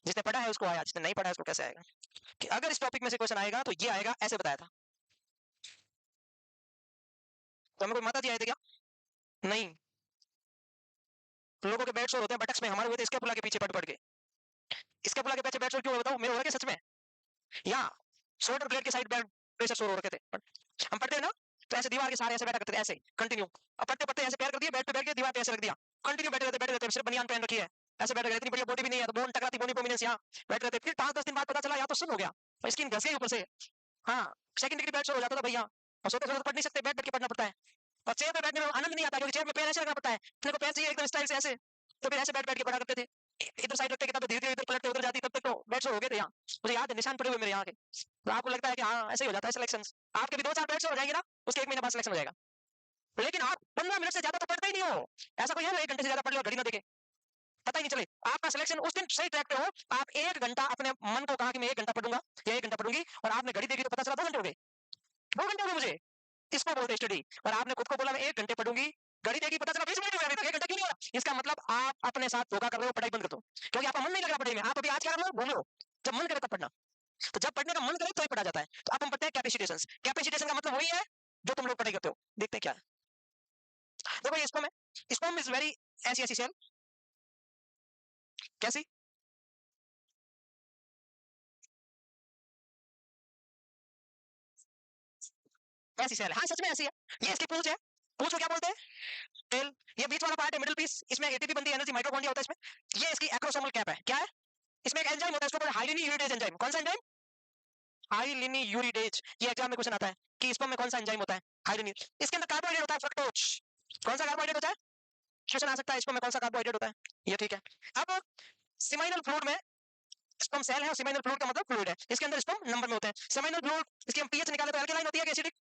जिसने पढ़ा है उसको आया, जिसने नहीं पढ़ा है उसको कैसे आएगा? कि अगर इस टॉपिक में से क्वेश्चन आएगा तो ये आएगा, ऐसे बताया था। तो हमें कोई माता जी आए थे क्या? नहीं, लोगों के बेड शोर होते हैं बटक्स में, हमारे हुए थे स्केपुला के पीछे पड़ पड़ के। स्केपुला के पीछे बेड शोर क्यों हुआ बताओ, मेरे हो रहा है सच में? या शोल्डर ब्लेड के साइड बेड प्रेशर शोर हो रखे थे। हम पढ़ते हैं ना, तो ऐसे दीवार के सहारे ऐसे बैठा करते थे, ऐसे कंटिन्यू। अब पढ़ते पढ़ते ऐसे पैर कर दिया, बेड पे बैठ के दीवार पे ऐसे रख दिया, कंटिन्यू बैठे रहते सिर्फ बनियान पहन रखी है, ऐसे बैठे रहते, इतनी बढ़िया बॉडी भी नहीं है, तो बोन टकराती, बोनी प्रोमिनेंस यहाँ बैठे रहते। फिर 5-10 दिन बाद पता चला या तो सुन हो गया और स्किन घस गई ऊपर से। हाँ, सेकंड डिग्री बेड हो जाता था भैया, और सोते सोते तो पढ़ नहीं सकते, बैठ बैठ के पढ़ना पड़ता है, और चेयर पे बैठने में आनंद नहीं आता, क्योंकि चेयर में पैर ऐसे रखना पड़ता है, अपने को पैर चाहिए एकदम स्टाइल से ऐसे, तो फिर ऐसे बैठ बैठ के पढ़ा करते थे। इधर साइड रखते किताब, धीरे धीरे इधर पलट के उधर जाती, तब तक तो बेड्स हो गए थे यहाँ, मुझे याद है, निशान पड़े हुए मेरे यहाँ के। तो आपको लगता है कि हाँ ऐसे ही हो जाता है सिलेक्शन, आपके भी 2-4 बेड्स हो जाएंगे ना, उसके 1 महीने बाद सिलेक्शन हो जाएगा। लेकिन आप 15 मिनट से ज्यादा तो पढ़ते ही नहीं हो, ऐसा कोई है 1 घंटे से ज्यादा पढ़ लो घड़ी ना देखे, पता ही नहीं चले आपका सिलेक्शन उस दिन सही ट्रैक पे हो। आप 1 घंटा अपने मन को कहा कि मैं 1 घंटा पढ़ूंगा या 1 घंटा पढ़ूंगी, और आपने घड़ी देखी तो पता चला 2 घंटे हो गए, 2 घंटे हो गए मुझे, इसको बोलते स्टडी। और आपने खुद को बोला मैं 1 घंटे पढ़ूंगी, घड़ी देखी पता चला 20 मिनट हो गए, अभी तक 1 घंटा क्यों नहीं हुआ? इसका मतलब आप अपने साथ धोखा कर रहे हो, पढ़ाई बंद कर दो, क्योंकि आपका मन नहीं लग रहा पढ़ाई में। आप अभी आज क्या कर रहे हो, घूम लो, जब मन करे तब पढ़ना, तो जब पढ़ने का मन करे तो ही पढ़ा जाता है। तो अब हम पढ़ते हैं कैपेसिटेशन। कैपेसिटेशन का मतलब वही है जो तुम लोग पढ़ाई करते हो। देखते हैं क्या है, देखो ये स्पर्म है, स्पर्म इज वेरी ऐसी ऐसी सेल, कैसी ऐसी सेल है, हाँ सच में ऐसी है। ये इसकी पूंछ है, पूंछ को क्या बोलते हैं, टेल। ये बीच वाला पार्ट है, मिडिल पीस, इसमें एटीपी बनती है, एनर्जी माइटोकॉन्ड्रिया होता है इसमें। ये इसकी एक्रोसोमल कैप है, क्या है, इसमें एक एंजाइम होता है, इसको बोलते हैं हाइलिनी यूरिडेज एंजाइम। कौन सा एंजाइम, हाइलिनी यूरिडेज। ये एग्जाम में क्वेश्चन आता है कि स्पर्म में कौन सा एंजाइम होता है, हाइलिनी। इसके अंदर कार्बोहाइड्रेट होता है, फ्रक्टोज। कौन सा कार्बोहाइड्रेट होता है, क्वेश्चन आ सकता है, स्पर्म में कौन सा कार्बोहाइड्रेट होता है, ये ठीक है। अब सिमाइनल फ्लूइड में, स्पर्म सेल है और सिमाइनल फ्लूइड का मतलब फ्लूइड है, इसके अंदर स्पर्म नंबर में होते हैं। सिमाइनल फ्लूइड, इसकी हम पीएच निकाले तो अल्कलाइन होती है कि एसिडिक,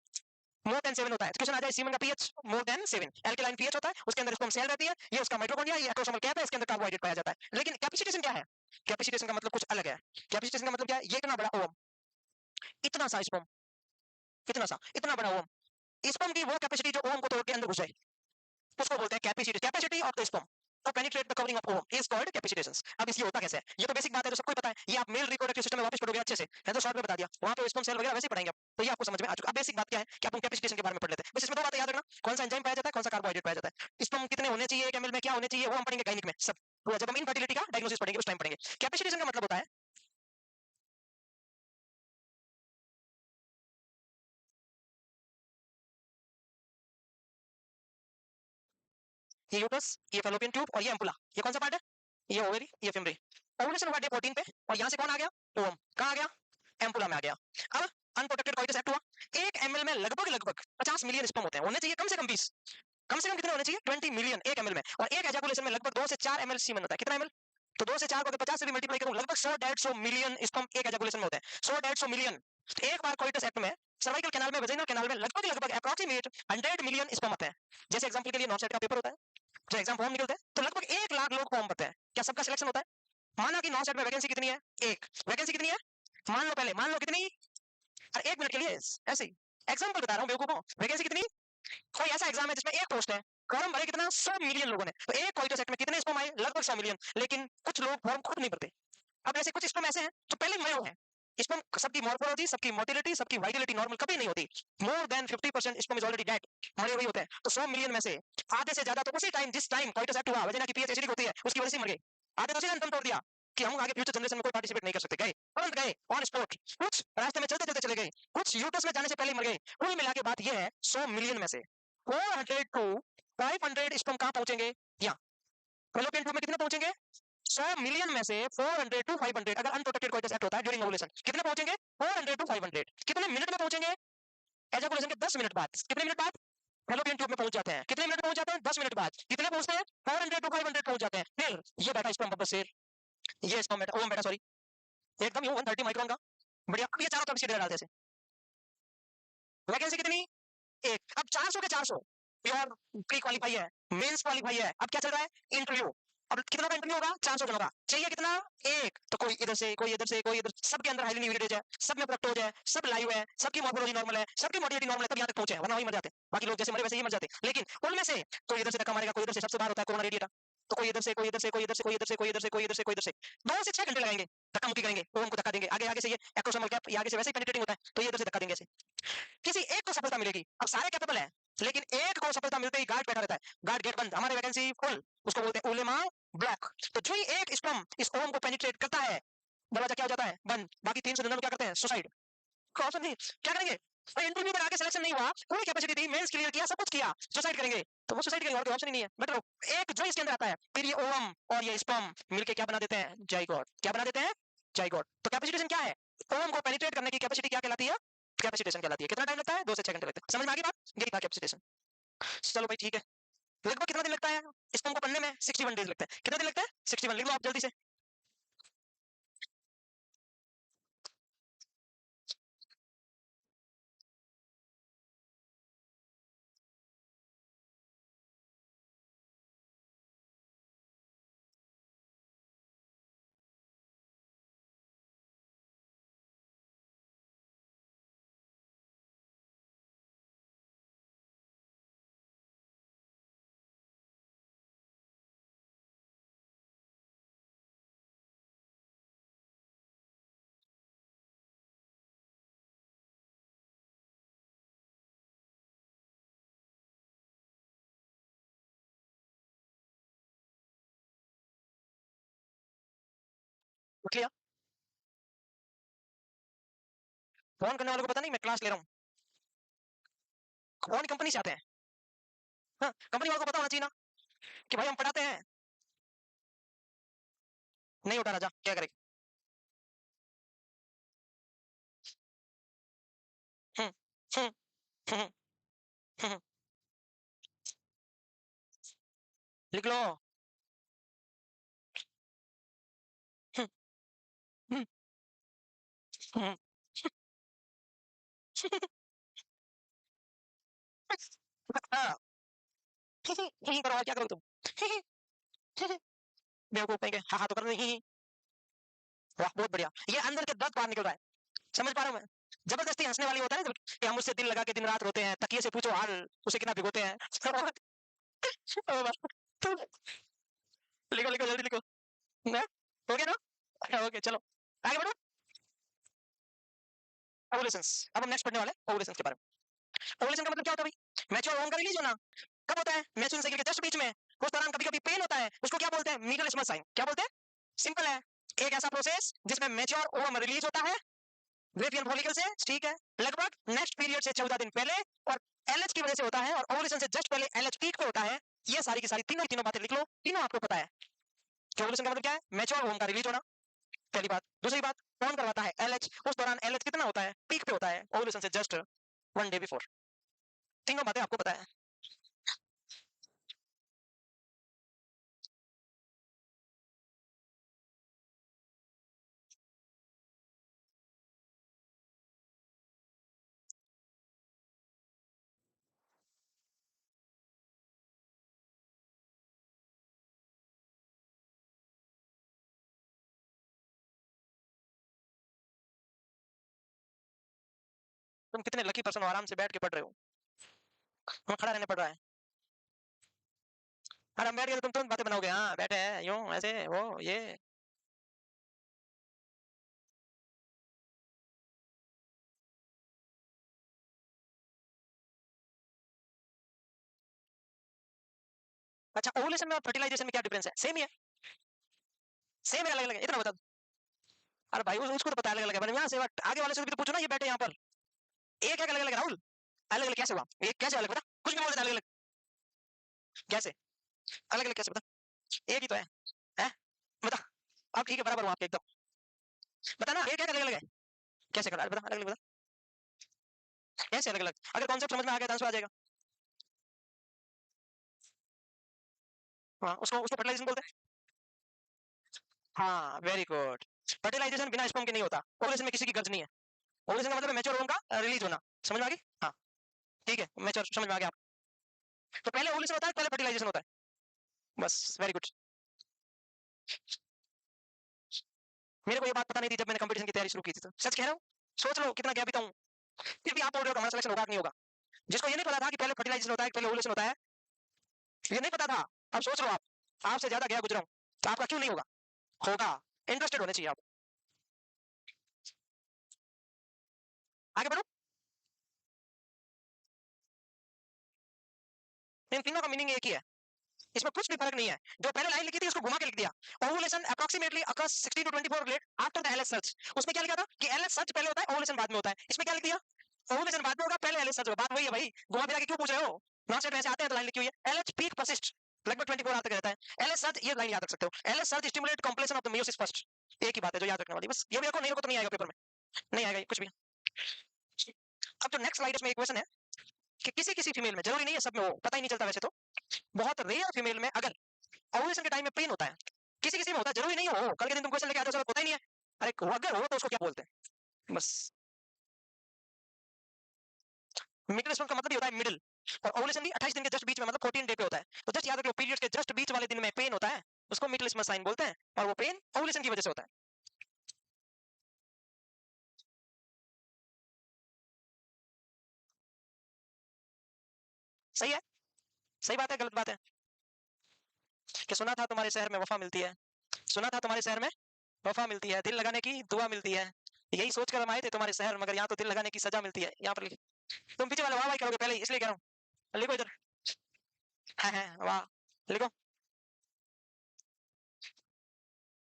मोर देन 7 होता है, क्वेश्चन आ जाए सीमेन का पीएच मोर देन 7, एल्कलाइन पीएच होता है, उसके अंदर स्पर्म सेल रहती है, ये उसका माइटोकॉन्ड्रिया, ये एक्रोसोमल कैप है, इसके अंदर कार्बोहाइड्रेट पाया जाता है। लेकिन कैपेसिटेशन क्या है, कैपेसिटेशन का मतलब कुछ अलग है। कैपेसिटेशन का मतलब क्या है, ये इतना बड़ा ओवम, इतना सा स्पर्म, इतना बड़ा ओवम, स्पर्म की वो कैपेसिटी जो ओवम को तोड़ के अंदर घुस जाए, उसको बोलते हैं capacity. Capacity of the sperm to penetrate the covering of ovum is called capacitations। अब इसलिए होता कैसे है, ये तो बेसिक बात है, जो सबको पता है, ये आप मेल रिप्रोडक्टिव सिस्टम में वापस पढ़ोगे अच्छे से, है तो शॉर्ट में बता दिया, वहां पे स्पर्म सेल वगैरह वैसे ही पढ़ाएंगे आप, तो ये आपको समझ में आ चुका। अब बेसिक बात क्या है कि अपन कैपेसिटेशन के बारे में पढ़ लेते हैं। बस इसमें 2 बातें याद रखना, कौन सा एंजाइम पाया जाता है, कौन सा कार्बोहाइड्रेट पाया जाता है, स्पर्म कितने होने चाहिए 1 ml में, क्या होने चाहिए, वो हम पढ़ेंगे गायनिक में सब, तो जब हम इनफर्टिलिटी का डायग्नोसिस पढ़ेंगे उस टाइम पढ़ेंगे। कैपेसिटेशन का मतलब होता है, ये यूट्रस, ये फैलोपियन ट्यूब और ये एम्पुला, ये कौन सा पार्ट है, ये ओवरी, ये फिमरी। ओवुलेशन हुआ डे 14 पे, और यहाँ से कौन आ गया, ओवम, कहाँ आ गया, एम्पुला में आ गया। अब अनप्रोटेक्टेड कोइटस एक्ट हुआ, 1 ml में लगभग लगभग 50 मिलियन स्पर्म होते हैं, होने चाहिए कम से कम 20, कम से कम कितने होने चाहिए, 20 मिलियन 1 ml में, और एक एजाकुलेशन में लगभग 2 से 4 ml सीमेन होता है, कितना ml, तो 2 से 4 को अगर 50 से भी मल्टीप्लाई करूं, लगभग 100-150 मिलियन स्पर्म एक एजाकुलेशन में होते हैं, 100-150 मिलियन। एक बार कोइटस एक्ट में सर्वाइकल कैनाल में, वेजाइनल कैनाल में लगभग लगभग अप्रोक्सीमेट 100 मिलियन स्पर्म आते हैं। जैसे एग्जांपल के लिए नॉन सेट का पेपर होता है, जो एग्जाम फॉर्म निकलते हैं, तो लगभग 1 लाख लोग फॉर्म भरते हैं, क्या सबका सिलेक्शन होता है, माना कि नॉन सेट में वैकेंसी कितनी है, एक वैकेंसी कितनी है, मान लो पहले, मान लो कितनी, और 1 मिनट के लिए ऐसे ही एग्जांपल बता रहा हूं बेवकूफों, वैकेंसी कितनी, कोई ऐसा एग्जाम है जिसमें एक पोस्ट है, फॉर्म भरे कितना, 100 मिलियन लोगों ने, तो एक कोइटस एक्ट में कितने स्पर्म आए, लगभग 100 मिलियन, लेकिन कुछ लोग फॉर्म खुद नहीं भरते। अब ऐसे कुछ स्पर्म ऐसे हैं जो पहले मरे हुए हैं, स्पर्म सबकी मॉर्फोलॉजी, सबकी मोटिलिटी, सबकी वाइटलिटी नॉर्मल कभी नहीं होती, more than 50% sperm is already dead, मरे हुए होते हैं, तो 100 मिलियन में से आधे से ज्यादा तो उसी टाइम, जिस टाइम कोइटस एक्ट हुआ, वजना की पीएच एसिडिक होती है, उसकी वजह से मर गए, आधे तो उसी ने दम तोड़ दिया कि हम आगे फ्यूचर जनरेशन में कोई पार्टिसिपेट नहीं कर सकते, गए तुरंत गए ऑन स्पॉट, कुछ रास्ते में चलते चलते चले गए, कुछ यूट्रस में जाने से पहले मर गए। कुल मिला के बात यह है, 100 मिलियन में से 400 टू 500 स्पर्म कहां पहुंचेंगे, यहाँ फैलोपियन ट्यूब में कितने पहुंचेंगे, 100 मिलियन में से 400 टू 500, अगर अनप्रोटेक्टेड कोइटस एक्ट होता है ड्यूरिंग ओवुलेशन, कितने पहुंचेंगे, 400 टू 500, कितने मिनट में पहुंचेंगे, एजाकुलेशन के 10 मिनट बाद, कितने मिनट बाद फैलोपियन ट्यूब में पहुंच जाते हैं, कितने मिनट में पहुंच जाते हैं, 10 मिनट बाद, कितने पहुंचते हैं, 400 टू 500 पहुंच जाते हैं। फिर ये बैठा स्पर्म वापस से, ये स्पर्म बैठा, ओवम बैठा, सॉरी, एकदम ये 130 माइक्रोन का, बढ़िया। अब ये चारों तरफ सीधे डालते हैं, वैकेंसी कितनी, एक। अब 400 के 400 प्योर प्री क्वालीफाई है, मेंस क्वालीफाई है, अब क्या चल रहा है, इंटरव्यू। अब कितना का इंटरव्यू होगा, 400 जनों का, चाहिए कितना, एक, तो कोई इधर से, कोई इधर से, कोई इधर, सबके अंदर हाईली न्यूक्लियस है, सब में प्रोक्टोज है, सब लाइव है, सबकी मॉर्फोलॉजी नॉर्मल है, सबकी मोटिलिटी नॉर्मल है, तब यहाँ तक पहुंचे, वरना वही मर जाते, बाकी लोग जैसे मरे वैसे ही मर जाते। लेकिन उनमें से कोई इधर से धक्का मारेगा, कोई इधर से, सबसे बाहर होता है कोरोना रेडिएटा, तो कोई इधर से, कोई इधर से, कोई इधर से, कोई इधर से, कोई इधर से, कोई इधर से, कोई इधर से, 2 से 6 घंटे लगाएंगे, धक्का मुक्की करेंगे, ओम को धक्का देंगे, आगे आगे से ये एक्रोसोमल कैप, ये आगे से वैसे ही पेनिट्रेटिंग होता है, तो ये इधर से धक्का देंगे ऐसे, किसी एक को सफलता मिलेगी। अब सारे कैपेबल है, लेकिन एक को सफलता मिलते ही गार्ड बैठा रहता है, गार्ड गेट बंद, हमारी वैकेंसी फुल, उसको बोलते हैं उलेमा ब्लॉक। तो जो ही एक स्पर्म इस ओम को पेनिट्रेट करता है, दरवाजा क्या हो जाता है, बंद, बाकी 399 क्या करते हैं, सुसाइड, ऑप्शन नहीं, क्या करेंगे, और इंटरव्यू में आके सिलेक्शन नहीं हुआ, पूरी कैपेसिटी थी, मेंस क्लियर किया, सब कुछ किया, सुसाइड करेंगे तो वो सुसाइड करेंगे और कोई ऑप्शन ही नहीं है। बेटर एक जो इसके अंदर आता है, फिर ये ओवम और ये स्पर्म मिलके क्या बना देते हैं, जाइगोट। क्या बना देते हैं, जाइगोट। तो कैपेसिटेशन क्या है, ओवम को पेनिट्रेट करने की कैपेसिटी क्या कहलाती है, कैपेसिटेशन कहलाती है। कितना टाइम लगता है, 2 से 6 घंटे लगते हैं। समझ में आ गई बात, यही था कैपेसिटेशन। चलो भाई ठीक है, लगभग कितना दिन लगता है स्पर्म को बनने में, 61 डेज लगते हैं। कितना दिन लगता है, 61। लिख लो आप जल्दी से। उठ लिया, फोन करने वालों को पता नहीं मैं क्लास ले रहा हूँ, कौन कंपनी से आते हैं। हाँ, कंपनी वालों को पता होना चाहिए ना कि भाई हम पढ़ाते हैं। नहीं उठा राजा, क्या करें। हम्म हम्म हम्म हम्म, लिख लो। हम्म हम्म हम्म, हाँ, करो और क्या करो तुम। बेवकूफ कहीं के, हाँ हाँ तो कर नहीं। वाह बहुत बढ़िया, ये अंदर के दर्द बाहर निकल रहा है, समझ पा रहा हूँ मैं। जबरदस्ती हंसने वाली होता है ना, कि हम उससे दिल लगा के दिन रात रोते हैं, तकिए से पूछो हाल, उसे कितना भिगोते हैं। ओ वाह, तो लिखो लिखो जल्दी लिखो ना, हो गया ना, ओके चलो आगे बढ़ो। ओवुलेशंस, अब हम नेक्स्ट पढ़ने वाले हैं ओवुलेशंस के बारे में। ओवुलेशन का मतलब क्या होता है भाई, मैच्योर होम का रिलीज होना। कब होता है, मैच्योरिंग साइकिल के जस्ट बीच में, उस दौरान कभी कभी पेन होता है, उसको क्या बोलते हैं, मीगल साइन। क्या बोलते हैं, सिंपल है, एक ऐसा प्रोसेस जिसमें मैच्योर ओवम रिलीज होता है ग्रेवियन फॉलिकल से, ठीक है, लगभग नेक्स्ट पीरियड से 14 दिन पहले, और एलएच की वजह से होता है, और ओवुलेशन से जस्ट पहले एलएच पीक पे होता है। ये सारी की सारी तीनों बातें लिख लो, तीनों आपको पता है कि ओवुलेशन का मतलब क्या है, मैच्योर ओवम का रिलीज होना, पहली बात। दूसरी बात, कौन करवाता है, एलएच, उस दौरान एलएच कितना होता है, पीक पे होता है, ओवुलेशन से जस्ट 1 डे बिफोर। तीनों बातें आपको पता है। तुम कितने लकी पर्सन हो, आराम से बैठ के पढ़ रहे हो, वहाँ खड़ा रहने पड़ रहा है। अरे हम बैठ गए तो तुम तुरंत बातें बनाओगे, हाँ बैठे हैं यूं ऐसे वो ये। अच्छा ओवुलेशन में और फर्टिलाइजेशन में क्या डिफरेंस है, सेम ही है, सेम है, अलग अलग है, इतना बता दो। अरे भाई उसको तो पता है अलग अलग है, यहाँ से आगे वाले से भी तो पूछो ना, ये बैठे यहाँ पर, एक एक अलग अलग है राहुल। अलग अलग कैसे हुआ, ये कैसे अलग, बता कुछ भी बोल देता अलग अलग, कैसे अलग अलग कैसे, बता एक ही तो है? बता, अब ठीक है बराबर हूँ आपके एकदम, बता ना एक एक अलग अलग है, कैसे करा, बता अलग अलग बता, कैसे अलग अलग, अगर कॉन्सेप्ट समझ में आ गया तो आंसर आ जाएगा। हाँ उसको उसको फर्टिलाइजेशन बोलते हैं। हाँ वेरी गुड, फर्टिलाइजेशन बिना स्पर्म के नहीं होता, ओवुलेशन में किसी की गर्ज नहीं है। ओवुलेशन का मतलब है मैच्योर होम का रिलीज होना, समझ में आ गई। हाँ ठीक है, मैच्योर समझ में आ गया आप। तो पहले ओवुलेशन होता है, पहले फर्टिलाइजेशन होता है, बस वेरी गुड। मेरे को ये बात पता नहीं थी जब मैंने कंपटीशन की तैयारी शुरू की थी, तो सच कह रहा हूँ, सोच लो कितना गैप बीता हूँ, फिर भी आप बोल रहे हो कि हमारा सिलेक्शन होगा कि नहीं होगा। जिसको ये नहीं पता था कि पहले फर्टिलाइजेशन होता है पहले ओवुलेशन होता है, ये नहीं पता था, अब सोच लो आप, आपसे ज्यादा गया गुजरा हूँ, तो आपका क्यों नहीं होगा, होगा, इंटरेस्टेड होने चाहिए आप। आगे बढ़ो। इन तीनों का मीनिंग एक ही है, इसमें कुछ भी फर्क नहीं है, जो पहले लाइन लिखी थी उसको घुमा के लिख दिया। Ovulation approximately occurs 16 to 24 late after the LH surge, उसमें क्या लिखा था कि एलएच सर्च पहले होता है ओवुलेशन बाद में होता है, इसमें क्या लिख दिया, ओवुलेशन बाद में होगा, पहले एलएच सर्च होगा, बात वही है भाई, घुमा फिरा के क्यों पूछ रहे हो? नॉन स्टेट में ऐसे आते हैं तो लाइन लिखी हुई है, एलएच पीक परसिस्ट लगभग 24 आवर तक रहता है। एलएच सर्च, ये लाइन याद रख सकते हो, LH surge stimulate completion of the meiosis first, एक ही बात है जो याद रखने वाली, बस ये भी रखो, नहीं रखो तो नहीं आएगा पेपर में, नहीं आएगा ये कुछ भी। अब जो नेक्स्ट स्लाइड में एक क्वेश्चन है कि किसी किसी फीमेल में, जरूरी नहीं है सब में हो, पता ही नहीं चलता वैसे तो, बहुत रेयर फीमेल में अगर ओवुलेशन के टाइम में पेन होता है, किसी किसी में होता है, जरूरी नहीं हो, कल के दिन तुम क्वेश्चन लेके आते हो होता ही नहीं है, अरे अगर हो तो उसको क्या बोलते हैं, बस। मिडिल स्पैम का मतलब ये होता है मिडिल, और ओवुलेशन भी 28 दिन के जस्ट बीच में, मतलब 14 डे पे होता है, तो जस्ट याद रखो पीरियड्स के जस्ट बीच वाले दिन में पेन होता है, उसको मिडिल स्पैम साइन बोलते हैं, और वो पेन ओवुलेशन की वजह से होता है। सही है, सही बात है, गलत बात है? कि सुना था तुम्हारे शहर में वफा मिलती है, सुना था तुम्हारे शहर में वफा मिलती है, दिल लगाने की दुआ मिलती है, यही सोच कर हम आए थे तुम्हारे शहर, मगर यहाँ तो दिल लगाने की सजा मिलती है, यहाँ पर लिखे। तुम पीछे वाले वाह वाह करोगे पहले ही, इसलिए कह रहा हूँ, लिखो इधर। है वाह, लिखो।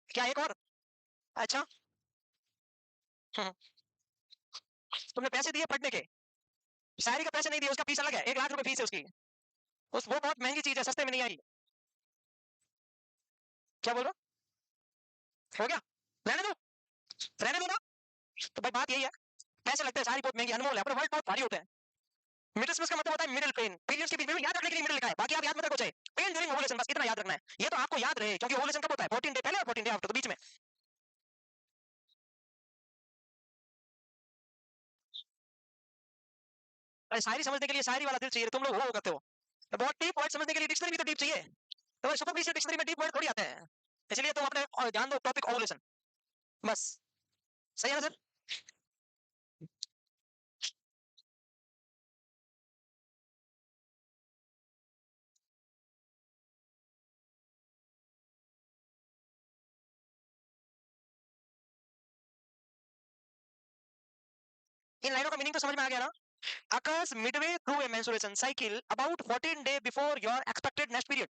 क्या एक और? अच्छा। हम्म, तुमने पैसे दिए पढ़ने के, शायरी का पैसे नहीं दिए, उसका फीस अलग है, 1 लाख रुपए फीस है उसकी, उस वो बहुत महंगी चीज है, सस्ते में नहीं आई। क्या बोल रहे हो? हो गया? रहने दो, रहने दो ना। तो भाई बात यही है, पैसे लगते हैं, सारी बहुत महंगी अनमोल है, पर वर्ड बहुत भारी होते हैं। मिडिल स्पेस का मतलब होता है मिडिल पेन, पीरियड्स के बीच में याद रखने के लिए मिडिल लिखा है, बाकी आप याद मत रखो, चाहे पेन ड्यूरिंग ओवुलेशन, बस इतना याद रखना है, ये तो आपको याद रहे, क्योंकि ओवुलेशन कब होता है, 14 डे पहले और 14 डे आफ्टर, तो बीच में। अरे शायरी समझने के लिए शायरी वाला दिल चाहिए, तुम लोग वो करते हो, तो बहुत डीप वर्ड समझने के लिए डिक्शनरी भी तो डीप चाहिए, तो सुपर डिक्शनरी में डीप वर्ड थोड़ी आते हैं, इसलिए तुम अपने ध्यान दो टॉपिक ओवुलेशन, बस। सही है ना सर? इन लाइनों का मीनिंग तो समझ में आ गया ना? occurs midway through a menstruation cycle about 14 day before your expected next period,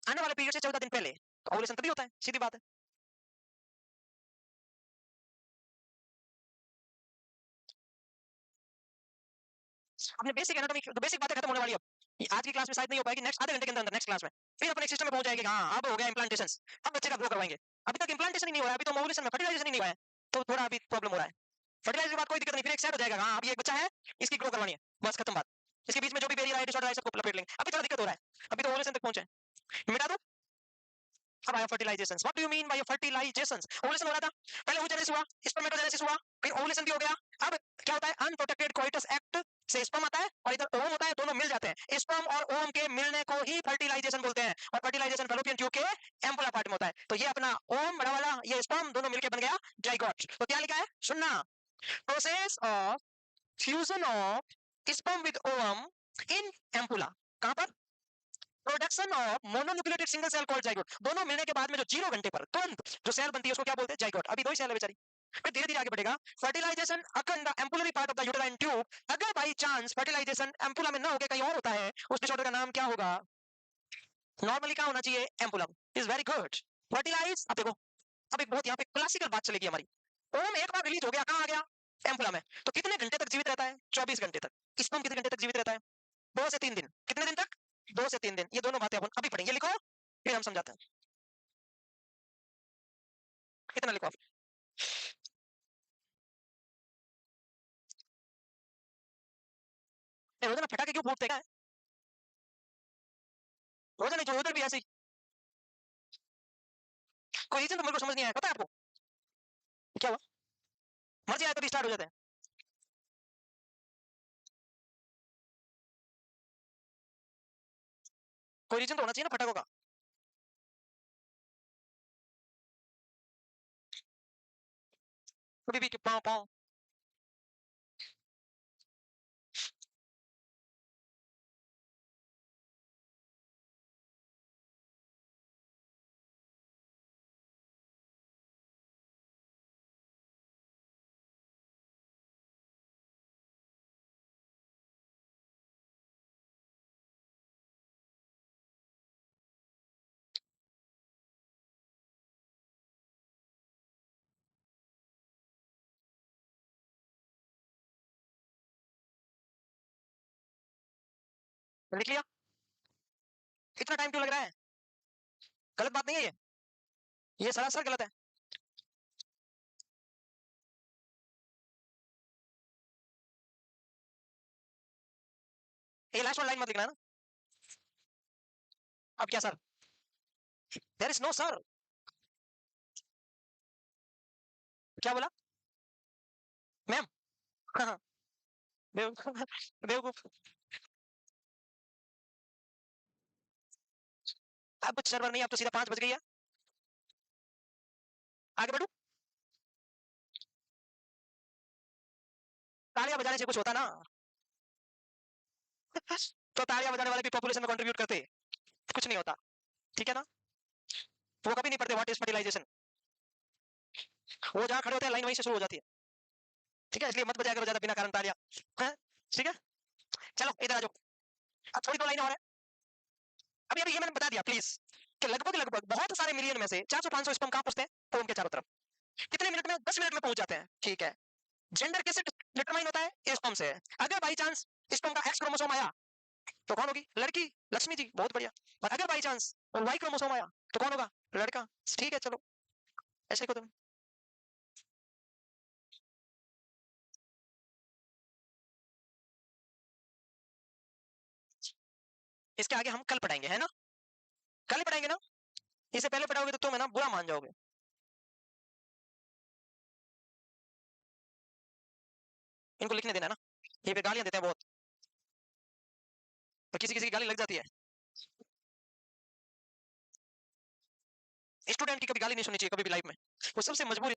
आने वाले पीरियड से 14 दिन पहले, तो ओवुलेशन तभी होता है, सीधी बात है। अपने बेसिक एनाटॉमी, तो बेसिक बातें खत्म होने वाली है अब, आज की क्लास में शायद नहीं हो पाएगी, नेक्स्ट आधे घंटे के अंदर अंदर नेक्स्ट क्लास में फिर अपने सिस्टम में पहुंच जाएगी, हाँ अब हो गया इम्प्लांटेशन, अब बच्चे का ग्रो करवाएंगे, अभी तक इम्प्लांटेशन ही नहीं हो रहा है, अभी तो ओवुलेशन में फर्टिलाइजेशन ही नहीं हुआ है, तो थोड़ा अभी प्रॉब्लम हो रहा है। फर्टिलाइजेशन के बाद कोई दिक्कत नहीं, फिर एक सेट हो जाएगा, हाँ अभी एक बच्चा है, इसकी ग्रो करवानी है, बस खत्म बात, इसके बीच में जो भी वेरी है डिसऑर्डर है सबको लपेट लेंगे, अभी थोड़ा दिक्कत हो रहा है, अभी तो ओवुलेशन तक पहुंचे, मिटा दो। अब आया fertilisation, what do you mean by fertilisation? Ovulation हो रहा था, पहले oogenesis हुआ, स्पर्मेटोजेनेसिस हुआ, फिर ओवुलेशन भी हो गया, अब क्या होता है, अनप्रोटेक्टेड कोइटस एक्ट से स्पर्म आता है और इधर ओवम होता है, दोनों मिल जाते हैं, स्पर्म और ओवम के मिलने को ही फर्टिलाइजेशन बोलते हैं, और फर्टिलाइजेशन फैलोपियन ट्यूब के एम्पुला पार्ट में होता है, तो ये अपना ओवम बड़ा वाला, ये स्पर्म दोनों मिलकर बन गया जाइगोट, तो क्या लिखा है सुनना, process of fusion of sperm with ovum in ampulla, कहां पर, production of mononucleotide single cell called zygote, दोनों मिलने के बाद में जो 0 घंटे पर तुरंत जो सेल बनती है उसको क्या बोलते हैं, जाइगोट, अभी दो ही सेल है बेचारी, फिर धीरे धीरे आगे बढ़ेगा, fertilisation occur in the ampullary part of the uterine tube, अगर बाई चांस फर्टिलाइजेशन एम्पुला में ना होकर कहीं और होता है, उस डिसऑर्डर का नाम क्या होगा, नॉर्मली क्या होना चाहिए, एम्पुलम, इज वेरी गुड, फर्टिलाइज। अब देखो, अब एक बहुत यहाँ पे क्लासिकल बात चलेगी हमारी, ओम एक बार रिलीज हो गया, कहाँ आ गया, एम्पुला में, तो कितने घंटे तक जीवित रहता है, 24 घंटे तक, स्पर्म कितने घंटे तक जीवित रहता है, 2 से 3 दिन, कितने दिन तक, 2 से 3 दिन, ये दोनों बातें अपन अभी पढ़ेंगे, लिखो फिर हम समझाते हैं, कितना लिखो आप। रोजाना फटाके क्यों फूटते हैं, रोजाना जो उधर भी ऐसे ही, कोई रीजन तो मेरे को समझ नहीं आया, पता है आपको क्या हुआ, मर्जी आए तभी स्टार्ट हो जाते हैं, कोई रीजन तो होना चाहिए ना फटाकों का, कभी भी पाँव पाँव, लिख लिया। इतना टाइम क्यों लग रहा है? गलत बात नहीं है ये सरासर गलत है। ये लास्ट वन लाइन मत लिखना है ना। अब क्या sir? There is no sir. क्या बोला? मैम? बेवकूफ। बेवकूफ। अब कुछ सर्वर नहीं, अब तो सीधा 5 बज गई है। आगे बढ़ू? तालियां बजाने से कुछ होता ना? तो तालियां बजाने वाले भी पॉपुलेशन में कंट्रीब्यूट करते, कुछ नहीं होता। ठीक है ना? वो कभी नहीं पढ़ते व्हाट इज फर्टिलाइजेशन। वो जहां खड़े होते हैं लाइन वहीं से शुरू हो जाती है। ठीक है, इसलिए मत बजाया करो ज्यादा बिना कारण तालियां। हैं? ठीक है, चलो इधर आ जाओ। अब थोड़ी दो लाइन और है। अभी अभी ये मैंने बता दिया प्लीज, कि लगभग लगभग बहुत सारे मिलियन में से 400-500 स्पर्म कहां पहुंचते हैं? फोन के चारों तरफ। कितने मिनट में? 10 मिनट में पहुंच जाते हैं। ठीक है। जेंडर किससे डिटरमाइन होता है? स्पर्म से। अगर बाई चांस स्पर्म का एक्स क्रोमोसोम आया तो कौन होगी? लड़की। लक्ष्मी जी, बहुत बढ़िया। और अगर बाई चांस वाई क्रोमोसोम आया तो कौन होगा? लड़का। ठीक है, चलो ऐसे को तुम। इसके आगे हम कल पढ़ाएंगे, है ना? कल ही पढ़ाएंगे ना? इसे पहले पढ़ाओगे तो तुम है ना बुरा मान जाओगे। इनको लिखने देना है ना। ये पे गालियां देते हैं बहुत, तो किसी किसी की गाली लग जाती है। स्टूडेंट की कभी गाली नहीं सुननी चाहिए कभी भी लाइफ में। वो सबसे मजबूर